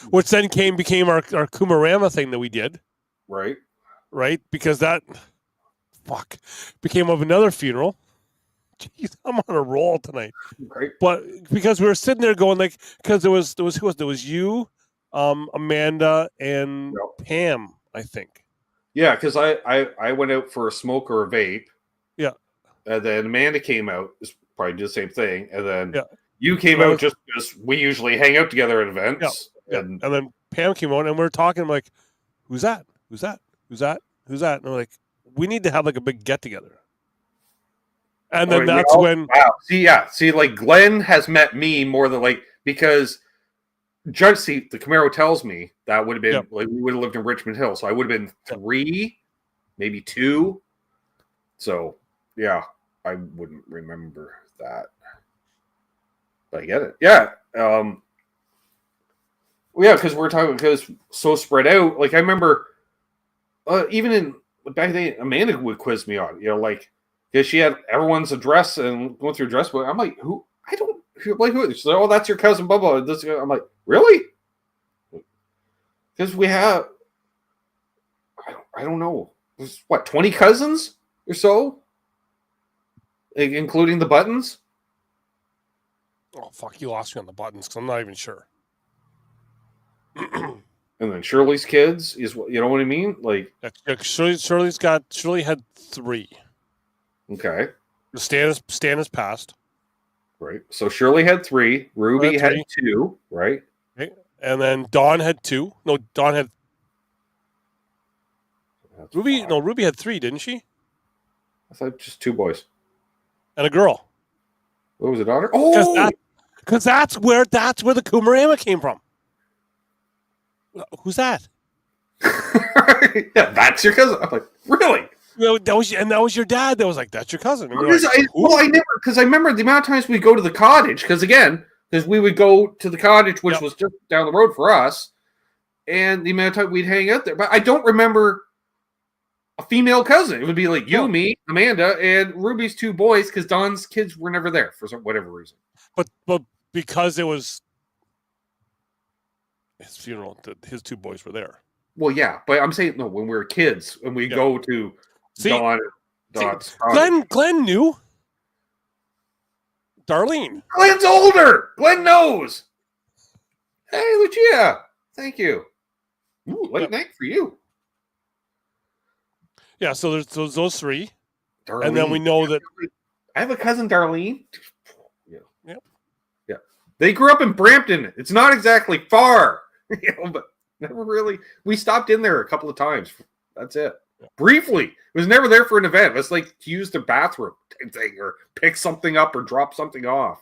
which then became our Kumarama thing that we did, right, because that became of another funeral. Jeez, I'm on a roll tonight. Right. But because we were sitting there going like, because there was you, Amanda, and Pam, I think. Yeah, because I went out for a smoke or a vape. Yeah. And then Amanda came out, probably did the same thing. And then you came out just because we usually hang out together at events. Yeah. And then Pam came out and we were talking like, who's that? Who's that? Who's that? Who's that? And I'm like, we need to have like a big get together. And then that's when. Wow. See, like Glenn has met me more than like, because the Camaro tells me that would have been like we would have lived in Richmond Hill, so I would have been 3, maybe 2. So yeah, I wouldn't remember that, but I get it. Yeah, because we're talking because so spread out. Like I remember, even in back then, Amanda would quiz me on like. Because she had everyone's address and going through address book. I'm like, who? I don't like who. She's like, oh, that's your cousin, Bubba. This. I'm like, really? Because we have, I don't know. There's 20 cousins or so, like, including the Buttons. Oh fuck! You lost me on the Buttons because I'm not even sure. And then Shirley's kids is what you know what I mean. Like Shirley had 3. Okay. Stan is passed. Right. So Shirley had 3. Ruby had 2. Right. Okay. And then Dawn had 2. No, Dawn had. That's Ruby. 5. No, Ruby had 3, didn't she? I thought just 2 boys and a girl. What was a daughter? Oh, because that's where the Kumarama came from. Who's that? Yeah, that's your cousin. I'm like, really? That was your dad. That was like, that's your cousin. I never, because I remember the amount of times we go to the cottage. Because we would go to the cottage, which was just down the road for us, and the amount of time we'd hang out there. But I don't remember a female cousin. It would be like you, me, Amanda, and Ruby's 2 boys. Because Don's kids were never there for whatever reason. But because it was his funeral, his 2 boys were there. Well, yeah, but I'm saying no. When we were kids, and we go to. Glenn knew. Darlene. Glenn's older. Glenn knows. Hey, Lucia. Thank you. Ooh, late night for you. Yeah, so there's those 3. Darlene. And then we know that... I have a cousin, Darlene. Yeah. They grew up in Brampton. It's not exactly far. But never really... We stopped in there a couple of times. That's it. Briefly. It was never there for an event. It was like to use the bathroom thing or pick something up or drop something off.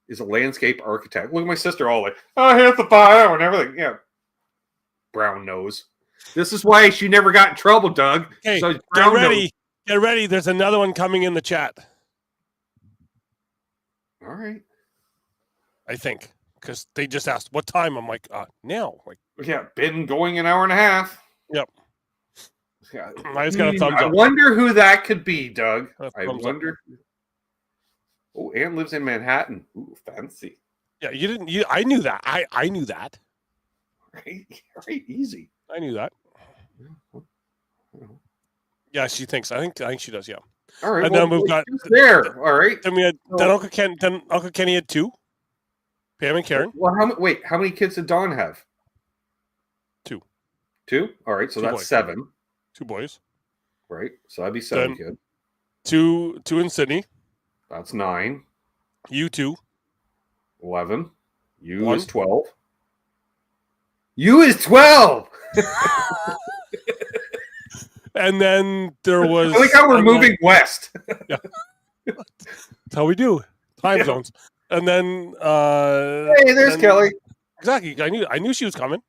Is a landscape architect. Look at my sister all like, oh, here's the fire and everything. Yeah. Brown nose. This is why she never got in trouble, Doug. Hey, so get ready. Get ready. There's another one coming in the chat. All right. I think. Because they just asked, what time? I'm like, now. Like, yeah, been going an hour and a half. Yep. Yeah. I just got a thumbs up. I wonder who that could be, Doug. I wonder. Oh, Ann lives in Manhattan. Ooh, fancy. Yeah, you didn't. I knew that. I knew that. Right, easy. I knew that. Yeah, she thinks. I think she does. Yeah. All right. And Well, then we've got there. All right. Then we had So- then Uncle Kenny had 2. Pam and Karen. Well, how many kids did Don have? 2. 2? All right. So 2 that's boys. 7. 2 boys. Right. So that'd be 7 Then- kids. 2 in Sydney. That's 9. You 2. 11. You 1. is 12. You is 12. And then there was. I like how we're moving west. That's how we do. Time zones. And then. Hey, there's then- Kelly, Exactly. I knew she was coming.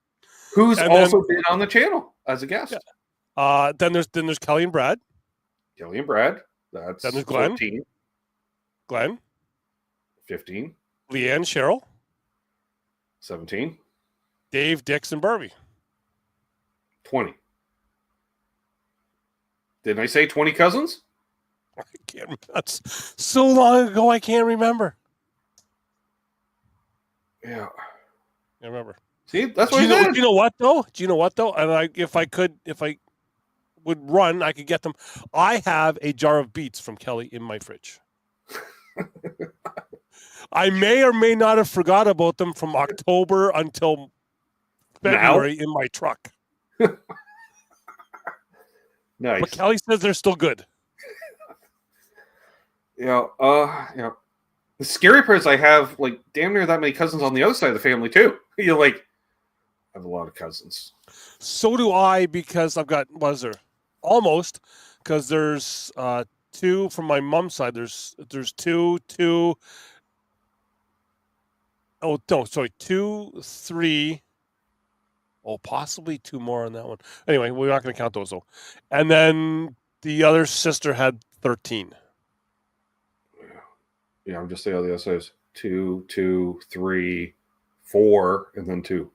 who's and also been on the channel as a guest. Yeah. Then there's Kelly and Brad. Kelly and Brad. That's Then there's Glenn. 14, Glenn. 15, Leanne, Cheryl. 17, Dave, Dix, and Barbie. 20. Didn't I say 20 cousins? I can't. That's so long ago. I can't remember. Yeah. I remember. See, that's Do what you, I know, said. do you know what though? And if I would run, I could get them. I have a jar of beets from Kelly in my fridge. I may or may not have forgot about them from October until February in my truck. Nice. But Kelly says they're still good. Yeah. The scary part is I have like damn near that many cousins on the other side of the family too. You're like, I have a lot of cousins. So do I, because I've got, what is there? Almost, because there's 2 from my mom's side. There's 2. Oh, no, sorry, 2, 3. Oh, possibly 2 more on that one. Anyway, we're not going to count those though. And then the other sister had 13. Yeah, I'm just saying on the other side is 2, 2, 3, 4, and then 2.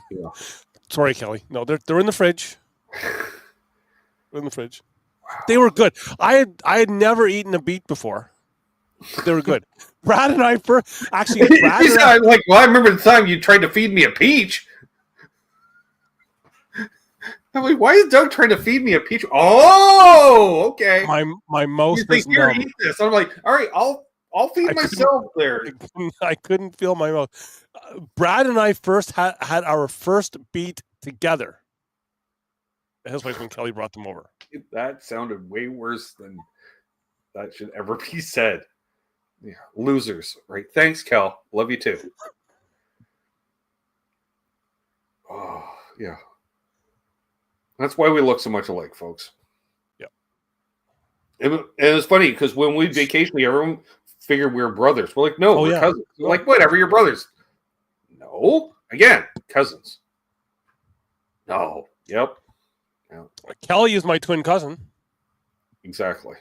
Yeah. Sorry, Kelly. No, they're in the fridge. They're in the fridge. They were good. I had never eaten a beet before. They were good. Brad and I first actually. Brad and I, I'm like, well, I remember the time you tried to feed me a peach. I'm like, why is Doug trying to feed me a peach? Oh, okay. my mouth He's was like, here, numb. eat this. I'm like, all right, I'll feed I couldn't- myself there. I couldn't feel my mouth. Brad and I first had our first beat together. His place when Kelly brought them over. That sounded way worse than that should ever be said. Yeah, losers, right? Thanks, Kel. Love you too. Oh, yeah. That's why we look so much alike, folks. Yeah. And it's funny because when we vacation, everyone figured we were brothers. We're like, no, we're cousins. We're like, whatever, you're brothers. No. Again, cousins. No. Yep. Yeah. Kelly is my twin cousin. Exactly.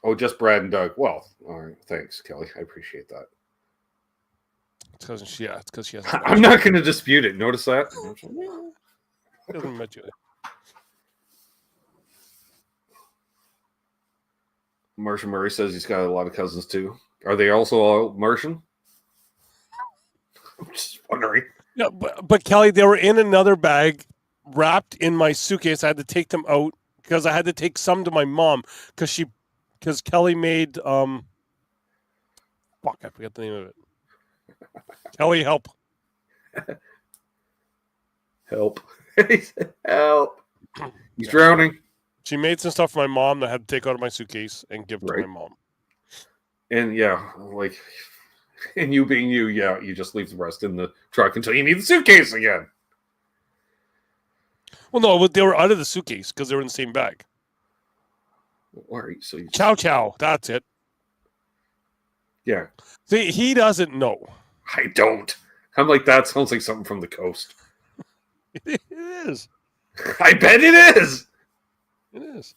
Oh, just Brad and Doug. Well, all right. Thanks, Kelly. I appreciate that. It's because she has. I'm not going to dispute it. Notice that? Hasn't met you. Martian Murray says he's got a lot of cousins too. Are they also all Martian? I'm just wondering. Yeah, but Kelly, they were in another bag, wrapped in my suitcase. I had to take them out because I had to take some to my mom because Kelly made fuck, I forget the name of it. Kelly, help. Help. He said, help. He's drowning. She made some stuff for my mom that I had to take out of my suitcase and give to Right. my mom. And yeah, like, and you being you, yeah, you just leave the rest in the truck until you need the suitcase again. Well, no, they were out of the suitcase because they were in the same bag. All right, so you Chow chow, that's it. yeah, See, he doesn't know. I don't. I'm like, that sounds like something from the coast. It is. I bet it is. It is.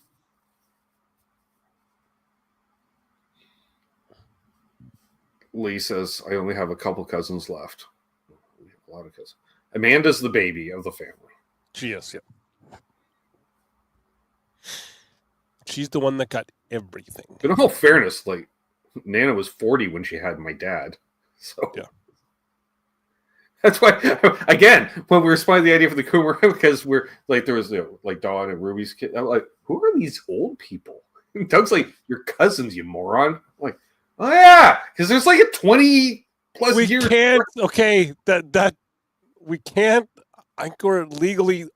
Lee says, I only have a couple cousins left. We have a lot of cousins. Amanda's the baby of the family. She is, yeah. She's the one that got everything. But in all fairness, like, Nana was 40 when she had my dad. So Yeah. That's why, again, when we were spotting the idea for the Coomer, because we're like, there was like Dawn and Ruby's kid. I'm like, who are these old people? And Doug's like, your cousins, you moron. I'm like, oh yeah, because there's like a 20 plus We years. can't. Okay, that we can't. I think we're legally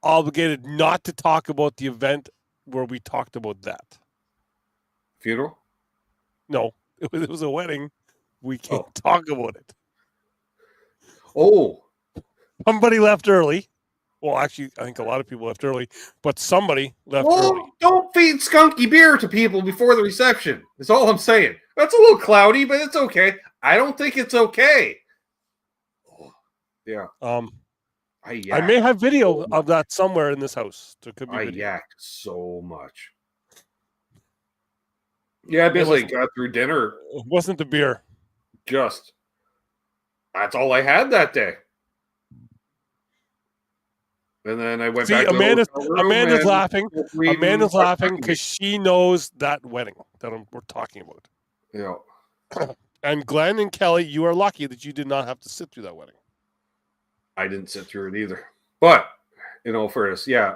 obligated not to talk about the event where we talked about that. Funeral? No, it was a wedding. We can't talk about it. Oh, Somebody left early. Well, actually, I think a lot of people left early, but somebody left early. Don't feed skunky beer to people before the reception. That's all I'm saying. That's a little cloudy, but it's okay. I don't think it's okay. Yeah. I may have video of that somewhere in this house. There could be I video. yacked so much. Yeah, I basically got through dinner. It wasn't the beer. That's all I had that day. And then I went back to Amanda's laughing. Amanda's laughing because she knows that wedding that we're talking about. Yeah. And Glenn and Kelly, you are lucky that you did not have to sit through that wedding. I didn't sit through it either. But, in all fairness, yeah.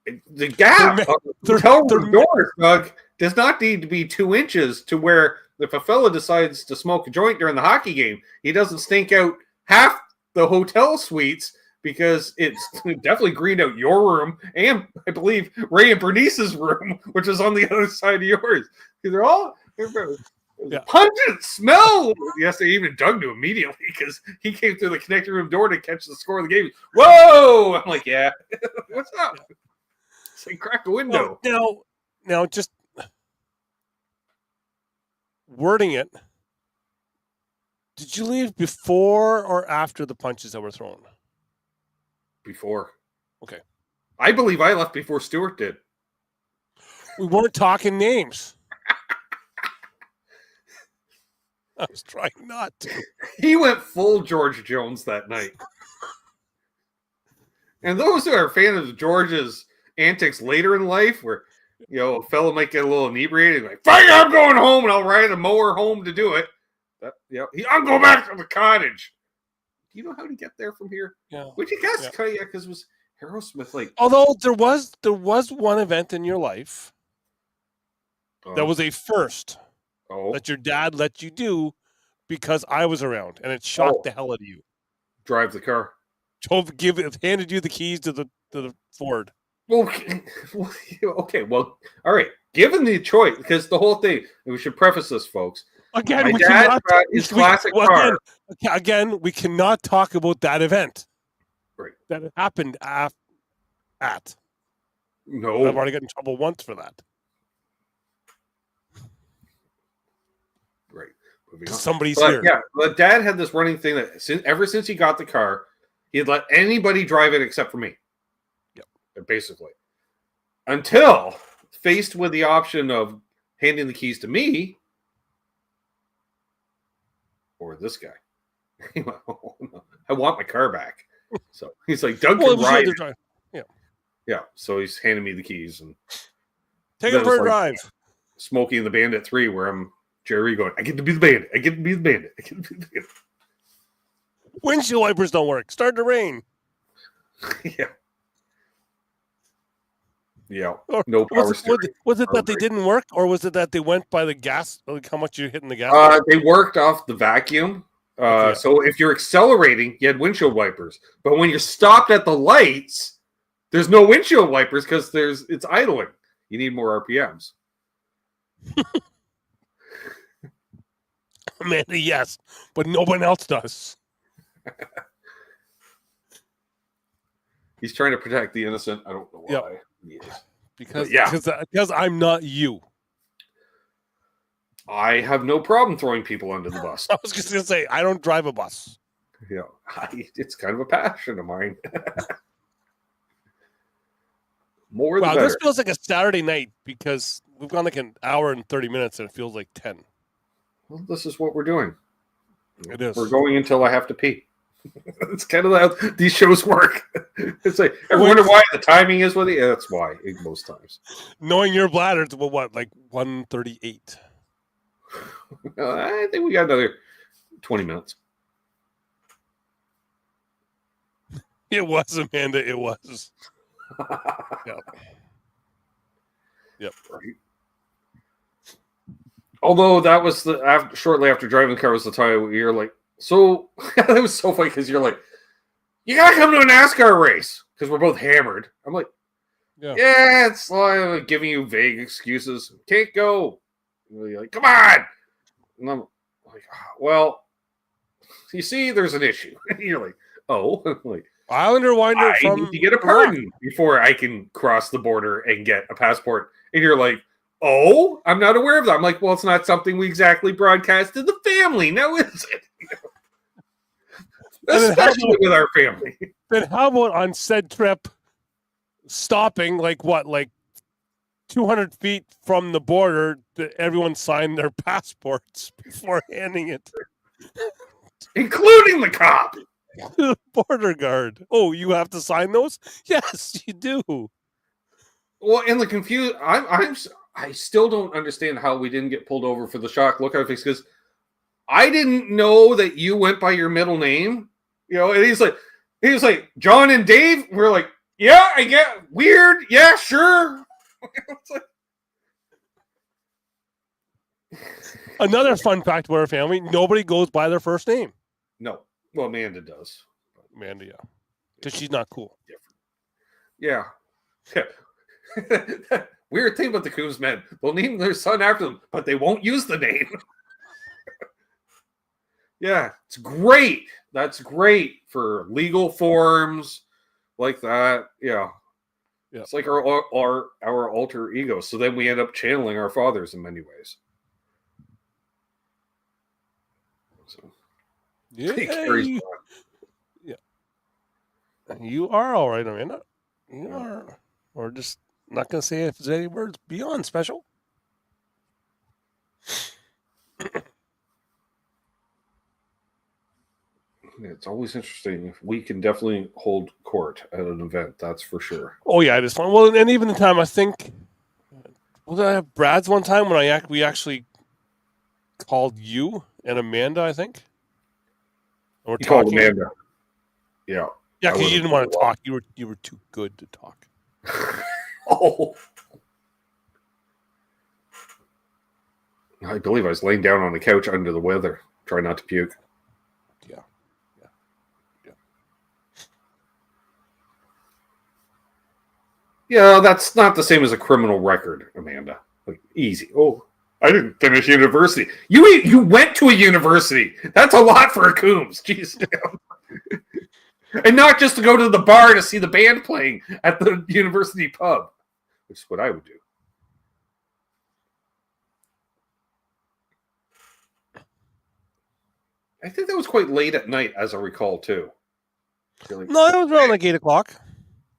The gap of the hotel room doors, Doug, does not need to be 2 inches to where if a fella decides to smoke a joint during the hockey game, he doesn't stink out half the hotel suites because it's definitely greened out your room and I believe Ray and Bernice's room, which is on the other side of yours. They're all pungent smell. Yes, even Doug knew immediately because he came through the connecting room door to catch the score of the game. Whoa! I'm like, yeah, what's up? It's like crack a window. Now, just wording it. Did you leave before or after the punches that were thrown? Before. Okay. I believe I left before Stuart did. We weren't talking names. I was trying not to. He went full George Jones that night. And those who are fans of George's antics later in life, where a fellow might get a little inebriated, like, fine, I'm going home, and I'll ride a mower home to do it. I'm going back to the cottage. Do you know how to get there from here? Yeah. Would you guess? Yeah, because it was Aerosmith. Like, although there was one event in your life that was a first that your dad let you do because I was around, and it shocked the hell out of you. Drive the car. Handed you the keys to the Ford. Well, okay. Well, all right. Given the choice, because the whole thing, we should preface this, folks. Again, we cannot talk about that event. Right. That it happened at. No. I've already got in trouble once for that. Right. Somebody's here. Yeah, but Dad had this running thing that ever since he got the car, he'd let anybody drive it except for me. Yep. Basically. Until faced with the option of handing the keys to me or this guy. He went, oh, no, I want my car back. So he's like, Doug can ride. Yeah. Yeah. So he's handing me the keys and take it for a drive. Smokey and the Bandit 3, where I'm Jerry going, I get to be the bandit. I get to be the bandit. I get to be the bandit. Windshield wipers don't work. Starting to rain. Yeah. Yeah. No power steering. Was it that they didn't work, or was it that they went by the gas? Like how much you're hitting the gas? They worked off the vacuum. So if you're accelerating, you had windshield wipers. But when you're stopped at the lights, there's no windshield wipers because it's idling. You need more RPMs. Amanda, yes, but no one else does. He's trying to protect the innocent. I don't know why. Yep. Because I'm not you. I have no problem throwing people under the bus. I was just going to say, I don't drive a bus. Yeah, it's kind of a passion of mine. More the better. This feels like a Saturday night because we've gone like an hour and 30 minutes and it feels like 10. Well, this is what we're doing. It is. We're going until I have to pee. It's kind of how these shows work. It's like, I wonder why the timing is with it. Yeah, that's why, most times. Knowing your bladder, it's like 1:38. I think we got another 20 minutes. It was, Amanda. It was. Yep. Yep. Right. Although that was shortly after driving the car was the time where you're like, so that was so funny because you're like, you gotta come to a NASCAR race because we're both hammered. I'm like, yeah, it's like giving you vague excuses. Can't go. And you're like, come on. And I'm like, well, you see, there's an issue. And you're like, oh, I'm like, Islander Winder I need to get a pardon before I can cross the border and get a passport. And you're like, oh, I'm not aware of that. I'm like, well, it's not something we exactly broadcast to the family. Now is it? Especially with our family. Then how about on said trip, stopping like 200 feet from the border, everyone signed their passports before handing it. Including the cop. The border guard. Oh, you have to sign those? Yes, you do. Well, in the confused, I still don't understand how we didn't get pulled over for the shock look on face because I didn't know that you went by your middle name. You know, and he's like John and Dave. We're like, yeah, I get weird. Yeah, sure. Another fun fact about our family: nobody goes by their first name. No, well, Amanda does. Amanda, yeah, because she's not cool. Yeah. Weird thing about the Coombs men. They'll name their son after them, but they won't use the name. Yeah, it's great. That's great for legal forms like that. Yeah. It's like our alter ego. So then we end up channeling our fathers in many ways. So yeah, you are all right, Amanda. You are. We're just not going to say if there's any words beyond special. It's always interesting. We can definitely hold court at an event, that's for sure. Oh yeah, it is fun. Well, and even the time I think, did I have Brad's one time when we actually called you and Amanda? I think. You called Amanda. Yeah. Yeah, because you didn't want to talk. You were too good to talk. Oh. I believe I was laying down on the couch under the weather, trying not to puke. Yeah, that's not the same as a criminal record, Amanda. Like, easy. Oh, I didn't finish university. You went to a university. That's a lot for a Coombs. Jeez. And not just to go to the bar to see the band playing at the university pub, which is what I would do. I think that was quite late at night, as I recall, too. No, it was around like 8 o'clock.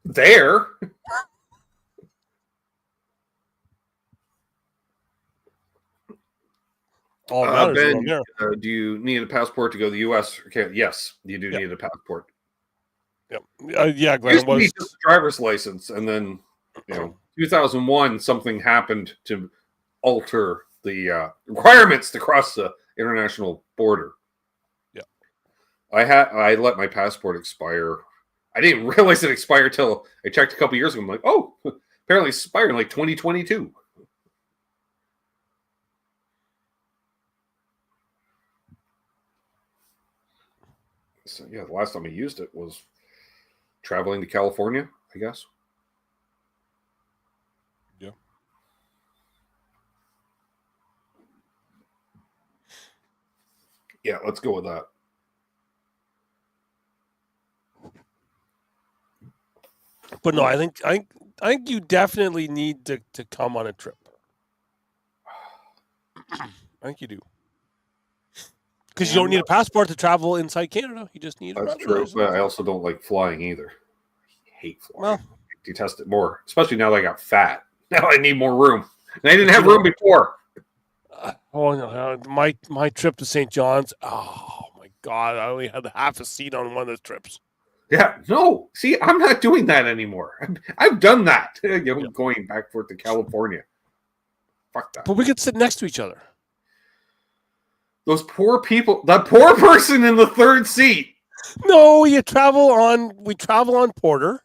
There. Ben, do you need a passport to go to the U.S.? Yes, you do need a passport. Yep. Yeah, Glenn, it was just a driver's license, and then 2001 something happened to alter the requirements to cross the international border. Yeah, I let my passport expire. I didn't realize it expired till I checked a couple years ago. I'm like, oh, apparently it expired in like 2022. So yeah, the last time I used it was traveling to California, I guess. Yeah. Yeah, let's go with that. But no, I think you definitely need to come on a trip. I think you do. Because you don't need a passport to travel inside Canada. You just need a That's true, but I also don't like flying either. I hate flying. Well, I detest it more, especially now that I got fat. Now I need more room. And I didn't have room before. Oh, no. My trip to St. John's, oh, my God. I only had half a seat on one of the trips. Yeah, no. See, I'm not doing that anymore. I've done that. Going back forth to California. Fuck that. But we could sit next to each other. Those poor people, that poor person in the third seat. No, we travel on Porter.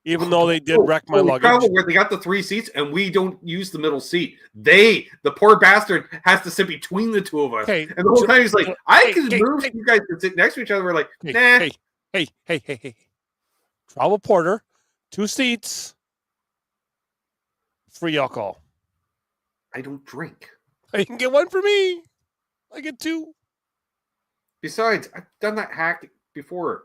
Even though they did wreck my luggage. Travel where they got the 3 seats and we don't use the middle seat. The poor bastard, has to sit between the two of us. Okay. And the whole time he's like, I can move so you guys can sit next to each other. We're like, nah. Hey. Travel Porter, 2 seats, free alcohol. I don't drink. You can get 1 for me. I get 2. Besides, I've done that hack before.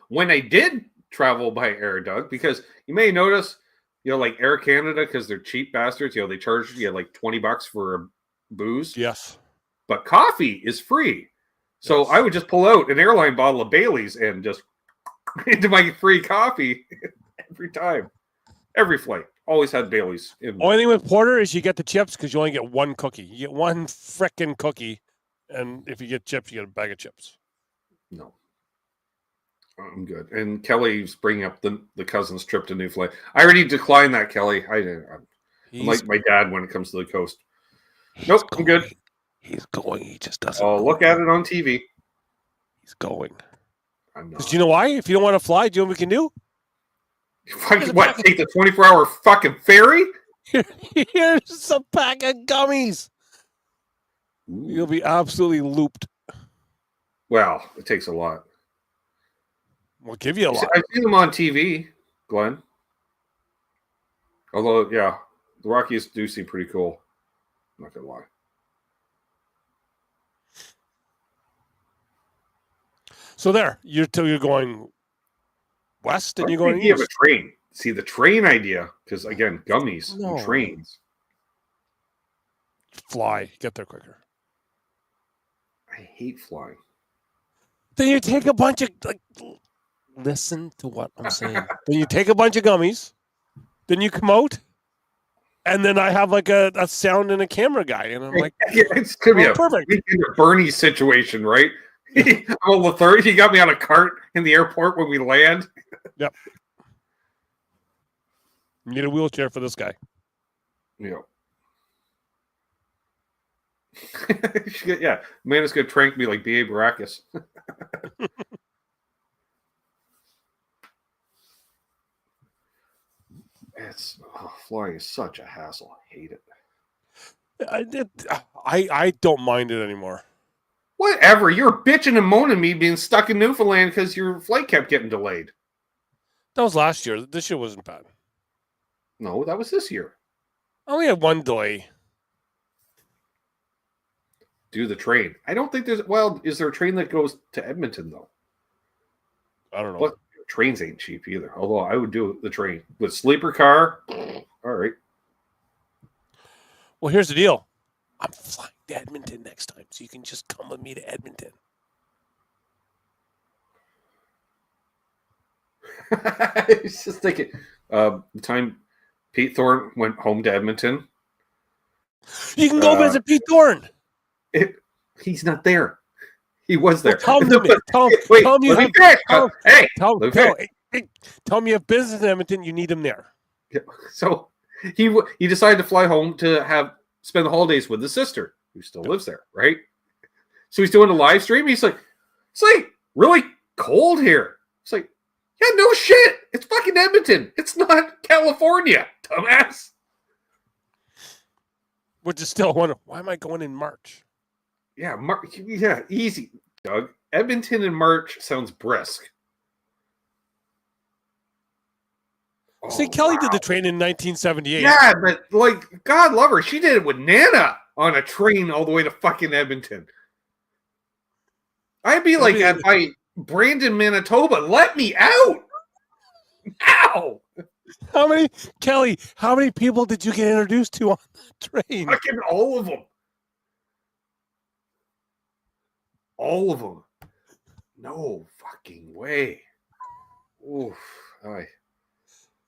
When I did travel by air, Doug, because you may notice, like Air Canada, because they're cheap bastards, they charge you like $20 for a booze. Yes. But coffee is free. So yes. I would just pull out an airline bottle of Bailey's and just into my free coffee every time. Every flight. Always had Bailey's. Only thing with Porter is you get the chips because you only get 1 cookie. You get 1 frickin' cookie. And if you get chips, you get a bag of chips. No. I'm good. And Kelly's bringing up the cousin's trip to Newfoundland. I already declined that, Kelly. I'm like my dad when it comes to the coast. Nope, I'm good. He's going. He just doesn't. Oh, look at it on TV. He's going. I'm not. Because you know why? If you don't want to fly, do you know what we can do? What? Take the 24-hour fucking ferry? Here's a pack of gummies. Ooh. You'll be absolutely looped. Well, it takes a lot. We'll give you a lot. I've seen them on TV, Glenn. Although, yeah, the Rockies do seem pretty cool. I'm not going to lie. So there, you're going west and you're going east. You have a train. See, the train idea, because, again, gummies and trains. Fly. Get there quicker. I hate flying. Then you take a bunch of... Listen to what I'm saying. Then you take a bunch of gummies, then you come out, and then I have like a sound and a camera guy, and I'm like, it's gonna be perfect. A Bernie situation, right? On the third, he got me on a cart in the airport when we land. Yep. You need a wheelchair for this guy. Yeah. Yeah, man is gonna trank me like B.A. Baracus. Flying is such a hassle. I hate it. I don't mind it anymore. Whatever. You're bitching and moaning me being stuck in Newfoundland because your flight kept getting delayed. That was last year. This year wasn't bad. No, that was this year. I only had 1 delay. Do the train. I don't think there's... Well, is there a train that goes to Edmonton, though? I don't know. But trains ain't cheap either. Although I would do the train. With sleeper car, all right. Well, here's the deal. I'm flying to Edmonton next time, so you can just come with me to Edmonton. I was just thinking, the time Pete Thorne went home to Edmonton. You can go visit Pete Thorne. He's not there. He was there. Well, tell him you have business in Edmonton. You need him there. Yeah. So he decided to fly home to spend the holidays with his sister, who still lives there, right? So he's doing a live stream. He's like, it's like really cold here. It's like, yeah, no shit. It's fucking Edmonton. It's not California, dumbass. Which is still wondering, why am I going in March? Yeah, easy, Doug. Edmonton in March sounds brisk. See, Kelly did the train in 1978. Yeah, but God love her, she did it with Nana on a train all the way to fucking Edmonton. I'd be like at by Brandon, Manitoba. Let me out now. How many people did you get introduced to on that train? Fucking all of them. All of them. No fucking way. Oof.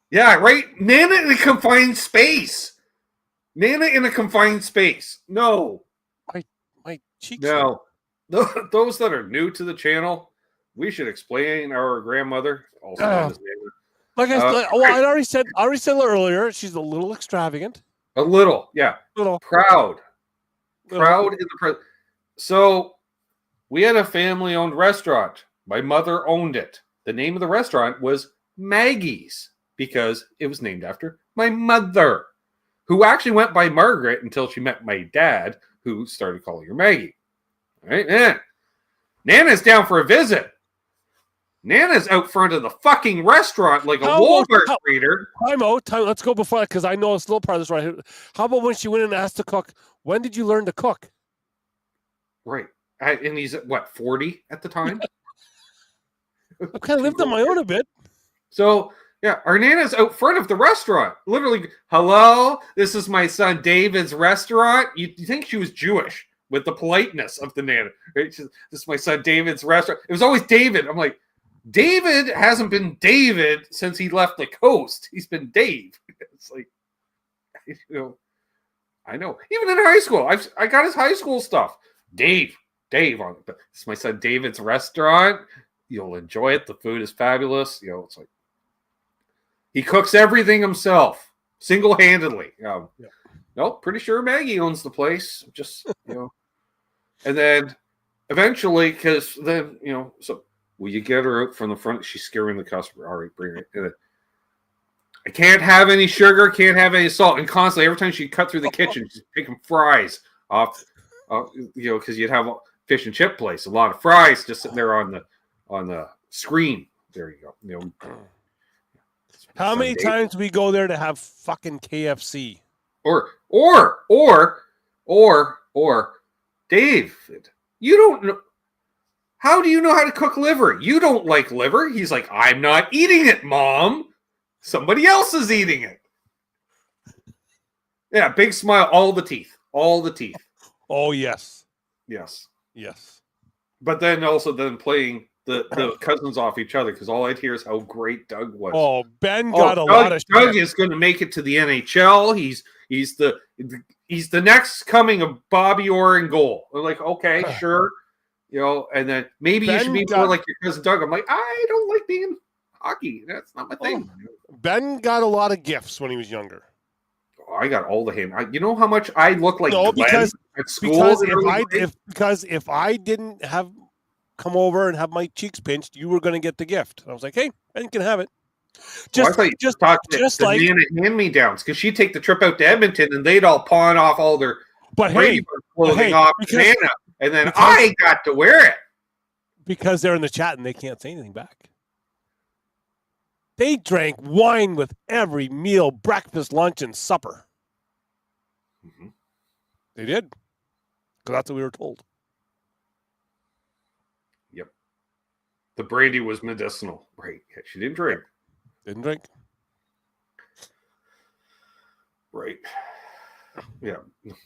Yeah, right? Nana in a confined space. No. My cheeks. No. Those that are new to the channel, we should explain our grandmother. Also known as Nana. I already said earlier, she's a little extravagant. A little, yeah. Little. Proud in the present. So We had a family-owned restaurant. My mother owned it. The name of the restaurant was Maggie's because it was named after my mother, who actually went by Margaret until she met my dad, who started calling her Maggie. All right, Nana's down for a visit. Nana's out front of the fucking restaurant like a Walmart reader. Time out. Let's go before that because I know it's a little part of this right here. How about when she went in and asked to cook? When did you learn to cook? Right. And he's at, what, 40 at the time? I've kind of lived on my own a bit. So, yeah, our Nana's out front of the restaurant. Literally, hello, this is my son David's restaurant. You think she was Jewish with the politeness of the Nana. Right? This is my son David's restaurant. It was always David. I'm like, David hasn't been David since he left the coast. He's been Dave. It's like, I know. Even in high school, I got his high school stuff. Dave on it. It's my son David's restaurant. You'll enjoy it. The food is fabulous. It's like he cooks everything himself, single-handedly. Nope, pretty sure Maggie owns the place. Just and then eventually, because then so will you get her out from the front? She's scaring the customer. All right, bring it. I can't have any sugar, can't have any salt, and constantly every time she cut through the kitchen, she's picking fries off. Because you'd have a fish and chip place, a lot of fries just sitting there on the screen. There you go. How many times do we go there to have fucking KFC? Or David, you don't know. How do you know how to cook liver? You don't like liver. He's like, I'm not eating it, Mom. Somebody else is eating it. Yeah, big smile, all the teeth. Oh, yes. Yes. But then also playing the cousins off each other because all I'd hear is how great Doug was. Oh, Ben got a lot of shit. Doug is going to make it to the NHL. He's the next coming of Bobby Orr in goal. I'm like, okay, sure. And then maybe you should be more like your cousin Doug. I'm like, I don't like being in hockey. That's not my thing. Ben got a lot of gifts when he was younger. I got all the him. You know how much I look like Glenn at school? Because if I didn't have come over and have my cheeks pinched, you were going to get the gift. I was like, hey, Ben can have it. Just like Nana hand-me-downs, because she'd take the trip out to Edmonton and they'd all pawn off all their clothing off Nana, and then I got to wear it. Because they're in the chat and they can't say anything back. They drank wine with every meal, breakfast, lunch, and supper. Mm-hmm. They did. Because that's what we were told. Yep. The brandy was medicinal. Right. She didn't drink. Didn't drink. Right. Yeah.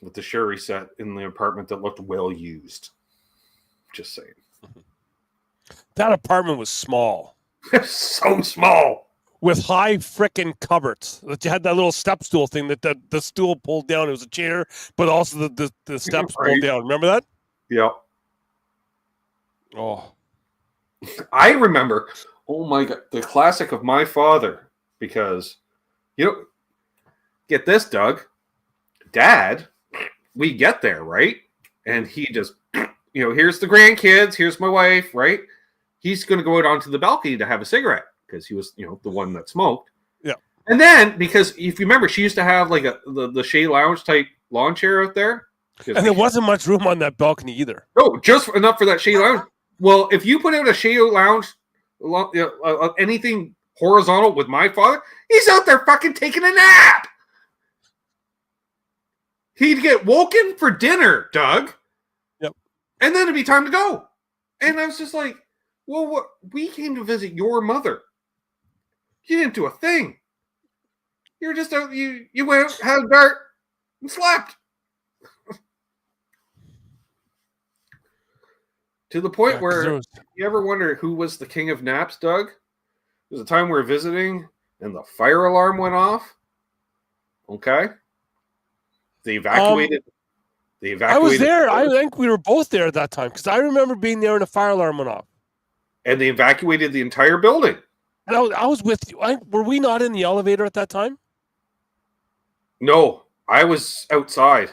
With the sherry set in the apartment that looked well used. Just saying. That apartment was small. So small. With high frickin' cupboards. That you had that little step stool thing that the stool pulled down. It was a chair, but also the steps pulled down. Remember that? Yep. Oh. I remember, oh my God, the classic of my father, because, get this, Doug. Dad, we get there, right? And he just, here's the grandkids, here's my wife, right? He's going to go out onto the balcony to have a cigarette because he was, the one that smoked. Yeah. And then, because if you remember, she used to have like the Shea Lounge type lawn chair out there. And there wasn't much room on that balcony either. No, just enough for that Shea Lounge. Well, if you put out a Shea Lounge, anything horizontal with my father, he's out there fucking taking a nap. He'd get woken for dinner, Doug. Yep. And then it'd be time to go. And I was just like, well, we came to visit your mother. You didn't do a thing. You're just out, you went out, had a dart, and slept. To the point where you ever wonder who was the king of naps, Doug? There was a time we were visiting and the fire alarm went off. Okay. They evacuated. I was there. I think we were both there at that time because I remember being there and a fire alarm went off. And they evacuated the entire building. And I was with you. Were we not in the elevator at that time? No, I was outside.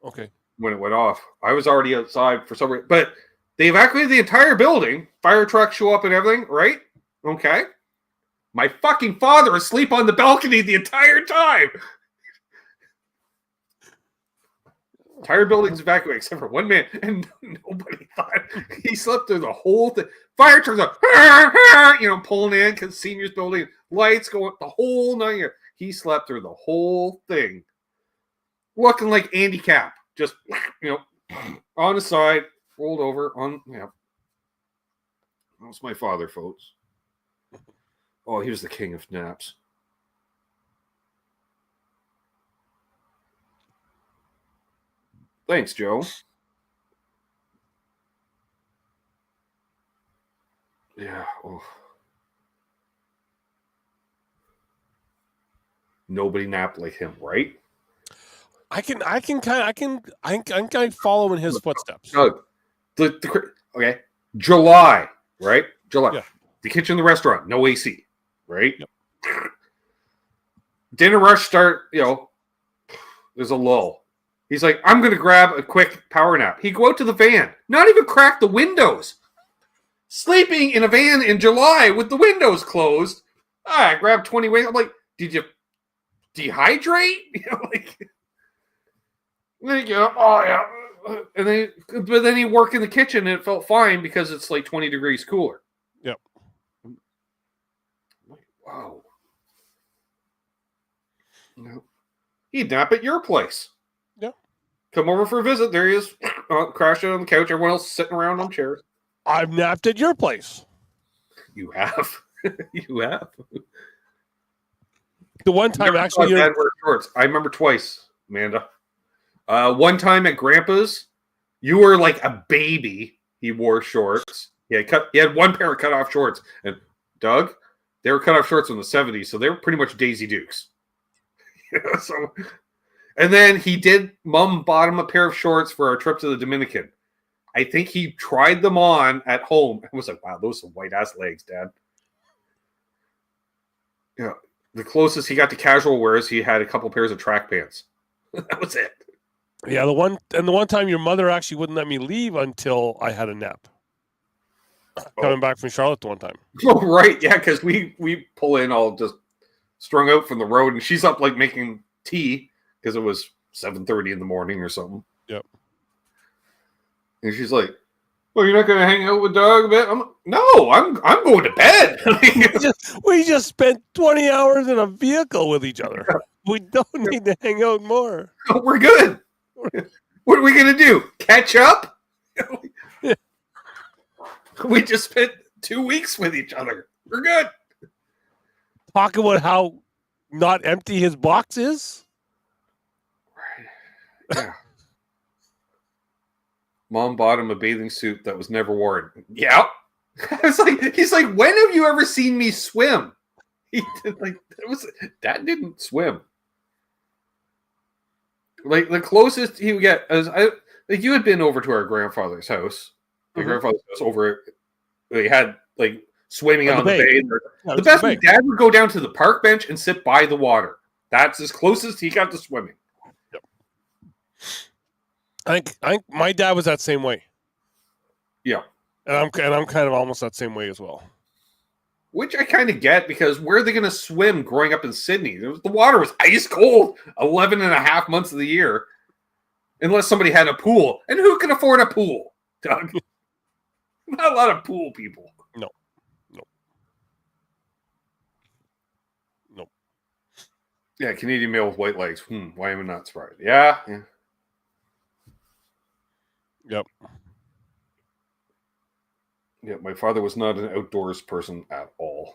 Okay. when it went off. I was already outside for some reason, but they evacuated the entire building. Fire trucks show up and everything, right? Okay. My fucking father asleep on the balcony the entire time. Entire building's evacuated except for one man, and nobody thought he slept through the whole thing. Fire trucks are, pulling in because seniors building, lights going, the whole night. He slept through the whole thing, looking like Andy Capp, just on the side, rolled over on. Yeah, that was my father, folks. Oh, he was the king of naps. Thanks, Joe. Yeah. Oh. Nobody napped like him, right? I can kind of follow in his footsteps. Okay. July, right? July. Yeah. The kitchen, the restaurant, no AC, right? Yep. Dinner rush start, there's a lull. He's like, I'm going to grab a quick power nap. He'd go out to the van, not even crack the windows. Sleeping in a van in July with the windows closed. I grabbed 20 wings. I'm like, did you dehydrate? Oh yeah. But then he worked in the kitchen and it felt fine because it's like 20 degrees cooler. Yep. Wow. He'd nap at your place. Yep. Come over for a visit. There he is, crashed out on the couch. Everyone else sitting around on chairs. I've napped at your place. You have. You have. The one time, actually, Dad wear shorts. I remember twice, Amanda. One time at Grandpa's, you were like a baby. He wore shorts. He had one pair of cut off shorts. And Doug, they were cut off shorts in the 70s, so they were pretty much Daisy Dukes. And then Mom bought him a pair of shorts for our trip to the Dominican. I think he tried them on at home and was like, wow, those are some white ass legs, Dad. Yeah. The closest he got to casual wear is he had a couple pairs of track pants. That was it. Yeah, the one time your mother actually wouldn't let me leave until I had a nap. Coming back from Charlotte the one time. Oh, right. Yeah, because we pull in all just strung out from the road, and she's up like making tea because it was 7:30 in the morning or something. Yep. And she's like, "Well, you're not going to hang out with Doug a bit?" I'm going to bed. we just spent 20 hours in a vehicle with each other. We don't need to hang out more. We're good. What are we going to do? Catch up? We just spent 2 weeks with each other. We're good. Talk about how not empty his box is. Right. Yeah. Mom bought him a bathing suit that was never worn. Yeah. He's like, when have you ever seen me swim? Dad didn't swim. Like the closest he would get is you had been over to our grandfather's house. My grandfather's house over. They had like swimming out on the bay. Yeah, the best. Dad would go down to the park bench and sit by the water. That's as close as he got to swimming. Yep. I think my dad was that same way. Yeah, and I'm kind of almost that same way as well. Which I kind of get because where are they going to swim growing up in Sydney? The water was ice cold 11 and a half months of the year. Unless somebody had a pool. And who can afford a pool, Doug? Not a lot of pool people. No. Yeah, Canadian male with white legs. Why am I not surprised? Yeah. Yep. Yeah, my father was not an outdoors person at all.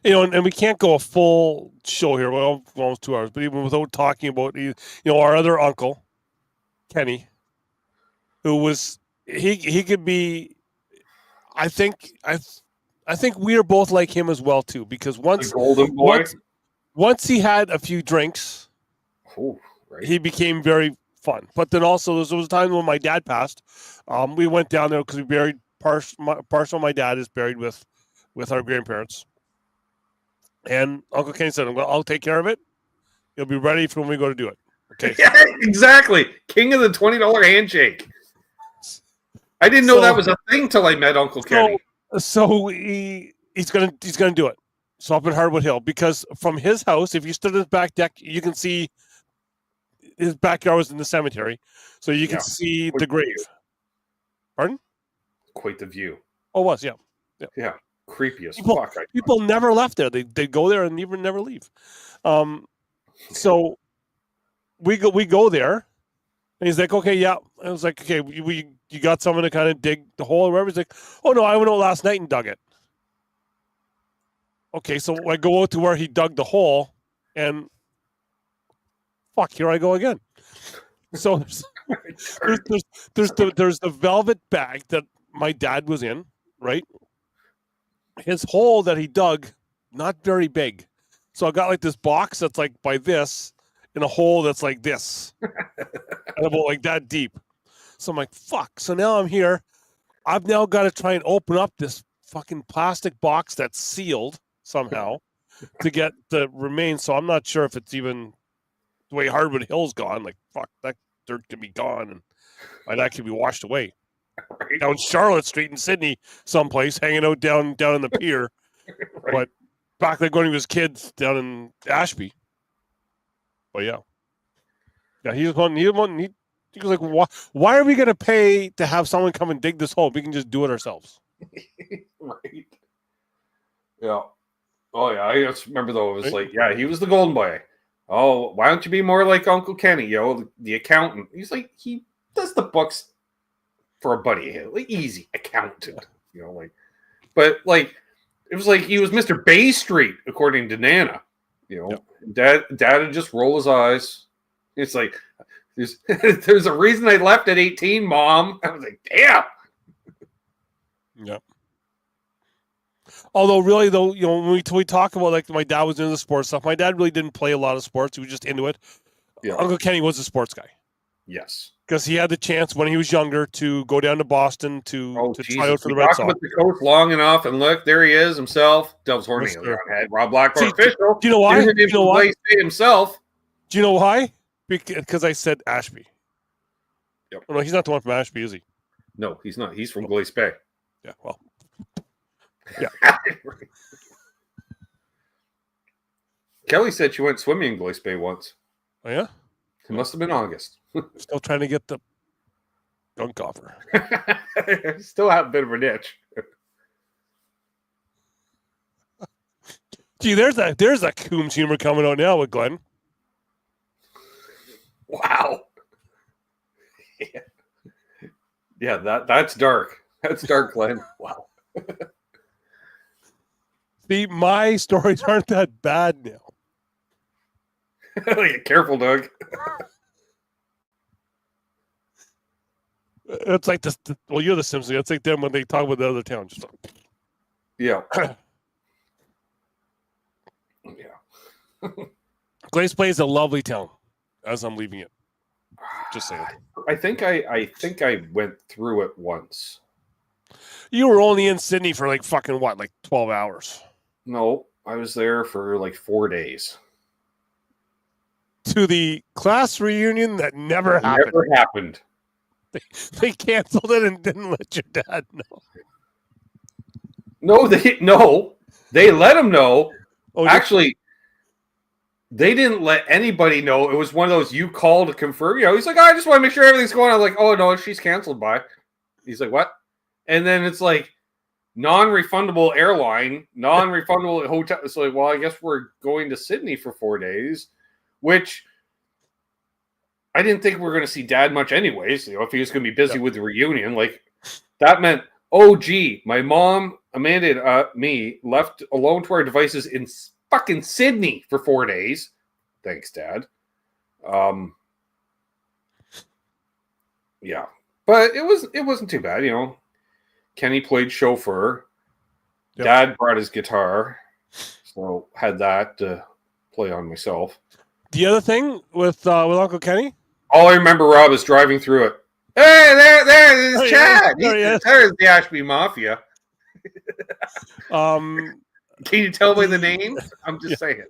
And we can't go a full show here. Well, almost 2 hours, but even without talking about, our other uncle, Kenny, who was he could be. I think we are both like him as well too, because once he had a few drinks, he became very fun. But then also there was a time when my dad passed. We went down there because we buried partial of my dad is buried with our grandparents. And Uncle Kenny said, "I'll take care of it. You'll be ready for when we go to do it." Okay. Yeah, exactly. King of the $20 handshake. I didn't know that was a thing till I met Uncle Kenny. So he's gonna do it. So up in Hardwood Hill, because from his house, if you stood in his back deck, you can see his backyard was in the cemetery, so you can see the grave. Pardon? Quite the view. Oh, it was, yeah. Creepy as fuck. People never left there. They go there and even never leave. So we go there, and he's like, okay, yeah. I was like, okay, you got someone to kind of dig the hole or whatever. He's like, oh no, I went out last night and dug it. Okay, so I go out to where he dug the hole, and fuck, here I go again. So there's the velvet bag that my dad was in, right? His hole that he dug, not very big. So I got like this box that's like by this in a hole that's like this. And about like that deep. So I'm like, fuck. So now I'm here. I've now got to try and open up this fucking plastic box that's sealed somehow to get the remains. So I'm not sure if it's even the way Hardwood Hill's gone. Like, fuck, that dirt can be gone and that can be washed away. Right. Down Charlotte Street in Sydney, someplace, hanging out down in the pier. Right. But back then when he was kids down in Ashby. But yeah. He was like, why are we going to pay to have someone come and dig this hole? We can just do it ourselves. Right. Yeah. Oh, yeah. I just remember, though, it was like, yeah, he was the golden boy. Oh, why don't you be more like Uncle Kenny, the accountant? He's like, he does the books for a buddy. Like, easy accountant. But, like, it was like he was Mr. Bay Street, according to Nana. Dad would just roll his eyes. It's like, there's a reason I left at 18, Mom. I was like, damn. Yeah. Although, really, though, when we talk about, like, my dad was into the sports stuff, my dad really didn't play a lot of sports. He was just into it. Yeah. Uncle Kenny was a sports guy. Yes. Because he had the chance when he was younger to go down to Boston to try out for the Red Sox. With the coach long enough, and look, there he is himself. Devil's Horn on head. Rob Blackmore official. Do you know why? Do you know why? Himself. Do you know why? Because I said Ashby. Yep. Oh, no, he's not the one from Ashby, is he? No, he's not. He's from Glace Bay. Yeah, well. Yeah. Kelly said she went swimming in Glace Bay once. Oh, yeah? It must have been August. Still trying to get the gunk offer. Still have a bit of a niche. Gee, there's that Coombs humor coming out now with Glenn. Wow. Yeah, that's dark. That's dark, Glenn. Wow. See, my stories aren't that bad now. Careful, Doug. It's like this. Well, you're the Simpsons. It's like them when they talk about the other town. Just like, yeah. Yeah. Glace Bay is a lovely town. As I'm leaving it, just saying. I think I went through it once. You were only in Sydney for like 12 hours. No, I was there for like 4 days. To the class reunion that never happened. Never happened. They canceled it and didn't let your dad know. No, they let him know. Oh, actually, they didn't let anybody know. It was one of those you call to confirm. He's like, I just want to make sure everything's going on. I was like, oh no, she's canceled by. He's like, what? And then it's like non-refundable airline, non-refundable hotel. It's like, well, I guess we're going to Sydney for 4 days, which I didn't think we were going to see Dad much anyways. If he was going to be busy with the reunion, like that meant, oh, gee, my mom, Amanda, me left alone to our devices in fucking Sydney for 4 days. Thanks, Dad. Yeah, but it wasn't too bad, Kenny played chauffeur. Yep. Dad brought his guitar, so had that to play on myself. The other thing with Uncle Kenny? All I remember, Rob, is driving through it. Hey, there's Chad. There's the Ashby Mafia. Can you tell by the names? I'm just saying.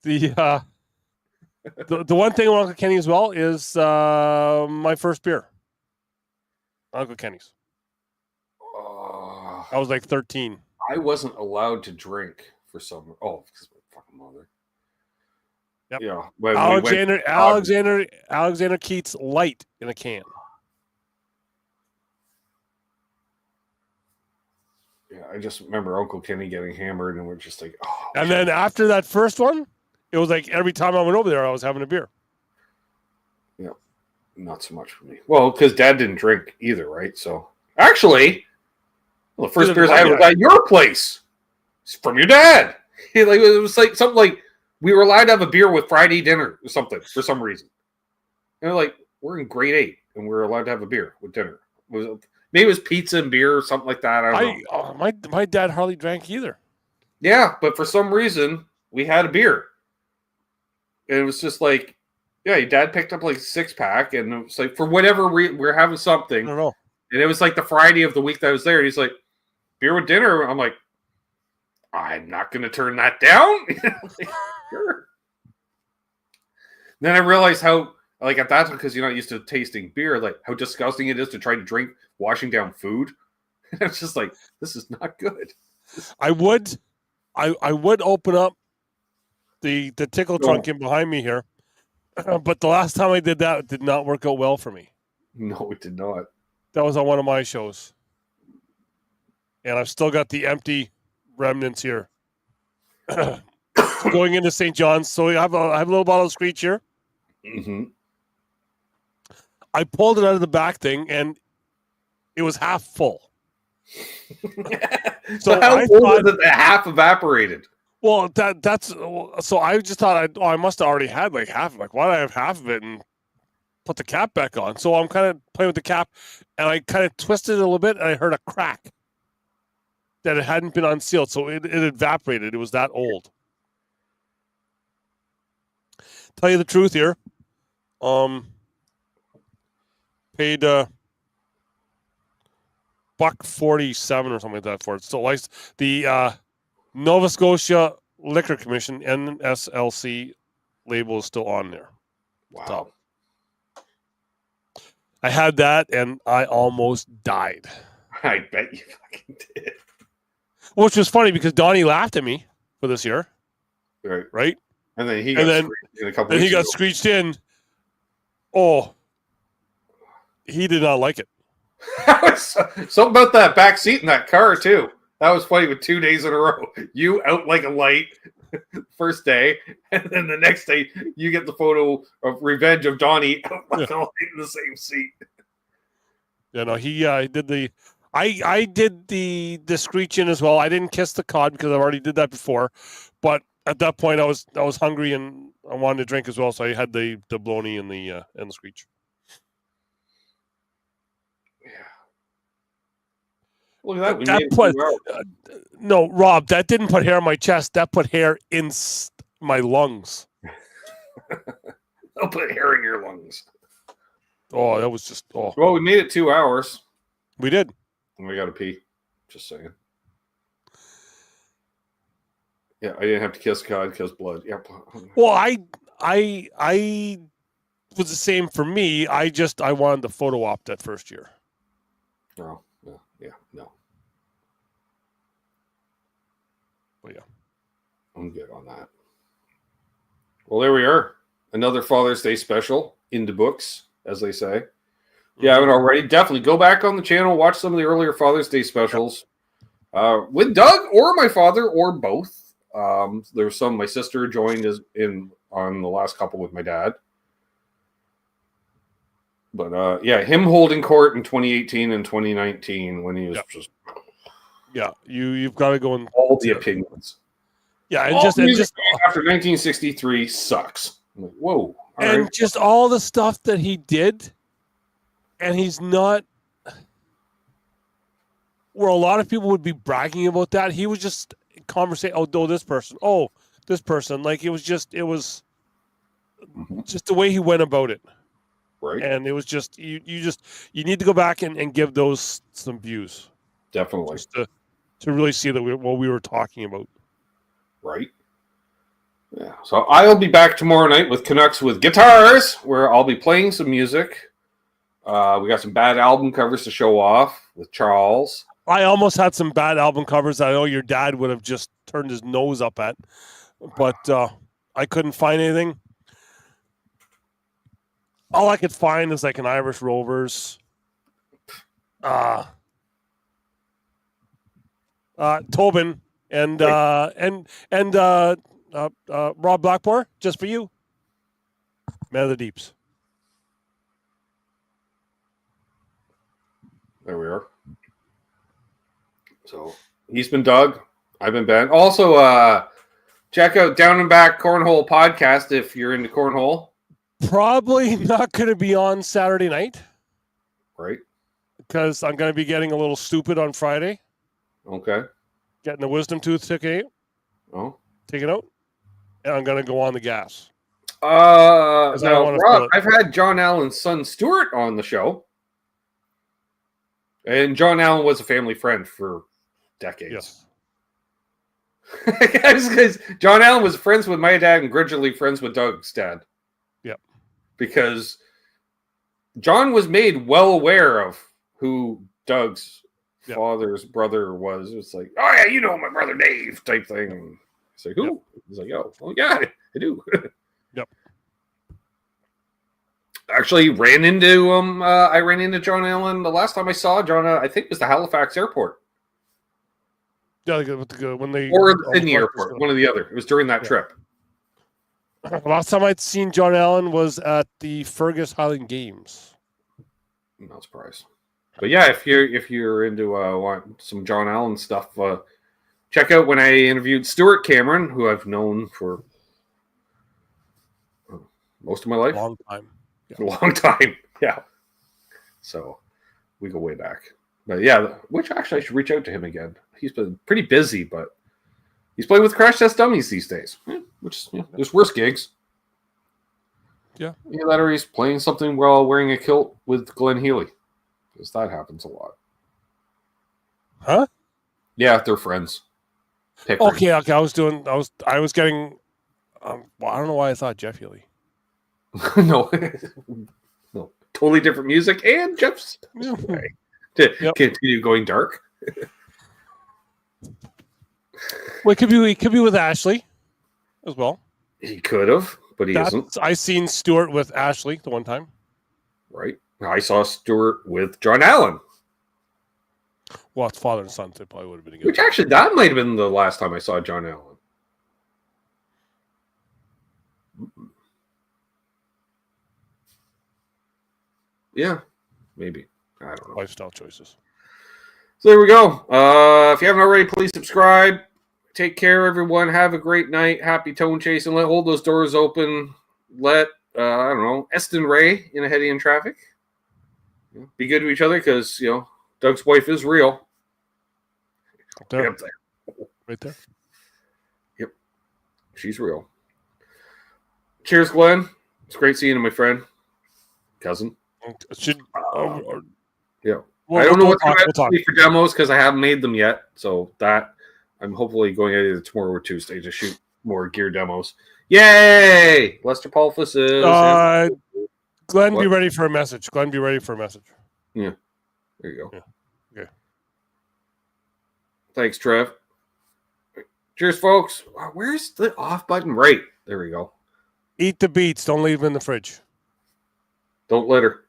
The The one thing about Uncle Kenny as well is my first beer. Uncle Kenny's. I was like 13. I wasn't allowed to drink for some. Oh, because my fucking mother. Yep. Yeah. Alexander Keats Light in a can. Yeah, I just remember Uncle Kenny getting hammered, and we're just like, oh. And then after that first one, it was like every time I went over there, I was having a beer. Yeah, not so much for me. Well, because Dad didn't drink either, right? So actually, the first beers I had was at your place. It's from your dad. It was like something like we were allowed to have a beer with Friday dinner or something for some reason. And they're like, we're in grade 8 and we're allowed to have a beer with dinner. Maybe it was pizza and beer or something like that. I don't know. My dad hardly drank either. Yeah, but for some reason we had a beer. And it was just like, yeah, your dad picked up like a 6-pack, and it was like for whatever reason we're having something. I don't know. And it was like the Friday of the week that I was there. And he's like, beer with dinner. I'm like, I'm not going to turn that down. Like, sure. Then I realized how, like at that time, because you're not used to tasting beer, like how disgusting it is to try to drink washing down food. It's just like, this is not good. I would open up the tickle trunk in behind me here, but the last time I did that, it did not work out well for me. No, it did not. That was on one of my shows, and I've still got the empty remnants here. Going into St. John's, so I have a little bottle of Screech here. Mm-hmm. I pulled it out of the back thing, and it was half full. So how full was it that half evaporated? Well, that's so I just thought I must have already had like half. Like, why did I have half of it and put the cap back on? So I'm kind of playing with the cap, and I kind of twisted it a little bit, and I heard a crack that it hadn't been unsealed, so it evaporated. It was that old. Tell you the truth here, paid $1.47 or something like that for it. So the Nova Scotia Liquor Commission NSLC label is still on there. Wow. So I had that and I almost died. I bet you fucking did. Which was funny because Donnie laughed at me for this year. Right? And then he got screeched in a couple weeks he got screeched in. Oh, he did not like it. Something about that back seat in that car too. That was funny with 2 days in a row. You out like a light first day, and then the next day you get the photo of revenge of Donnie out like a light in the same seat. Yeah, no, he did the. I did the screech in as well. I didn't kiss the cod because I already did that before, but at that point I was hungry and I wanted to drink as well, so I had the bloney and the screech. Look at that. No, Rob, that didn't put hair on my chest. That put hair in my lungs. I'll put hair in your lungs. Oh, that was just. Oh. Well, we made it 2 hours. We did. And we got to pee. Just saying. Yeah, I didn't have to kiss God because blood. Yeah. Well, I was the same for me. I wanted the photo op that first year. No. Yeah, no. Well, yeah. I'm good on that. Well, there we are. Another Father's Day special in the books, as they say. If you haven't already, definitely go back on the channel, watch some of the earlier Father's Day specials with Doug or my father or both. There was some my sister joined on the last couple with my dad. But yeah, him holding court in 2018 and 2019 when he was just you've got to go in all the opinions. Yeah, and just after 1963 sucks. I'm like, whoa! And just all the stuff that he did, and he's not where a lot of people would be bragging about that. He was just conversation. Oh, this person. Oh, this person. Like it was just the way he went about it. Right. And it was just you need to go back and give those some views. Definitely. Just to really see that what we were talking about. Right. Yeah. So I'll be back tomorrow night with Canucks with Guitars, where I'll be playing some music. We got some bad album covers to show off with Charles. I almost had some bad album covers that I know your dad would have just turned his nose up at, but I couldn't find anything. All I could find is like an Irish Rovers, Tobin, and Rob Blackmore, just for you. Man of the Deeps. There we are. So he's been Doug. I've been Ben. Also, check out Down and Back Cornhole podcast if you're into cornhole. Probably not going to be on Saturday night. Right. Because I'm going to be getting a little stupid on Friday. Okay. Getting the wisdom tooth taken out. And I'm going to go on the gas. Now, Rob, I've had John Allen's son Stuart on the show. And John Allen was a family friend for decades. Yes. Because John Allen was friends with my dad and gradually friends with Doug's dad. Yep. Because John was made well aware of who Doug's father's brother was. It's like, oh yeah, you know my brother Dave type thing. It's like, who? Yep. He's like, oh, well, yeah, I do. Yep. Actually, I ran into John Allen the last time I saw John. I think it was the Halifax airport. Yeah, when they or the Sydney airport, one or the other. It was during that trip. Last time I'd seen John Allen was at the Fergus Highland Games. I'm not surprised. But yeah, if you're into some John Allen stuff, check out when I interviewed Stuart Cameron, who I've known for most of my life. Long time. Yeah. A long time. Yeah. So we go way back. But yeah, which actually I should reach out to him again. He's been pretty busy, but he's playing with Crash Test Dummies these days. Which there's worse gigs. Yeah. Either that or he's playing something while wearing a kilt with Glenn Healy. Because that happens a lot. Huh? Yeah, they're friends. Okay. I was getting well, I don't know why I thought Jeff Healy. No. Totally different music and Jeff's way to continue going dark. Well, it could be with Ashley as well. He could have, but he isn't. I seen Stuart with Ashley the one time. Right. I saw Stuart with John Allen. Well, it's father and son, so it probably would have been a good. Which actually, that might have been the last time I saw John Allen. Yeah, maybe. I don't know. Lifestyle choices. So there we go. If you haven't already, please subscribe. Take care, everyone. Have a great night. Happy tone chasing. Hold those doors open. Let, I don't know, Eston Ray in ahead of you in traffic. Be good to each other because, Doug's wife is real. Up there. Up there. Right there. Yep. She's real. Cheers, Glenn. It's great seeing you, my friend. Cousin. Yeah. I don't know what time I have for demos because I haven't made them yet. So that I'm hopefully going either tomorrow or Tuesday to shoot more gear demos. Yay! Lester Paulfus is. Glenn, be ready for a message. Yeah. There you go. Yeah. Okay. Thanks, Trev. Cheers, folks. Where's the off button? Right. There we go. Eat the beets. Don't leave them in the fridge. Don't litter.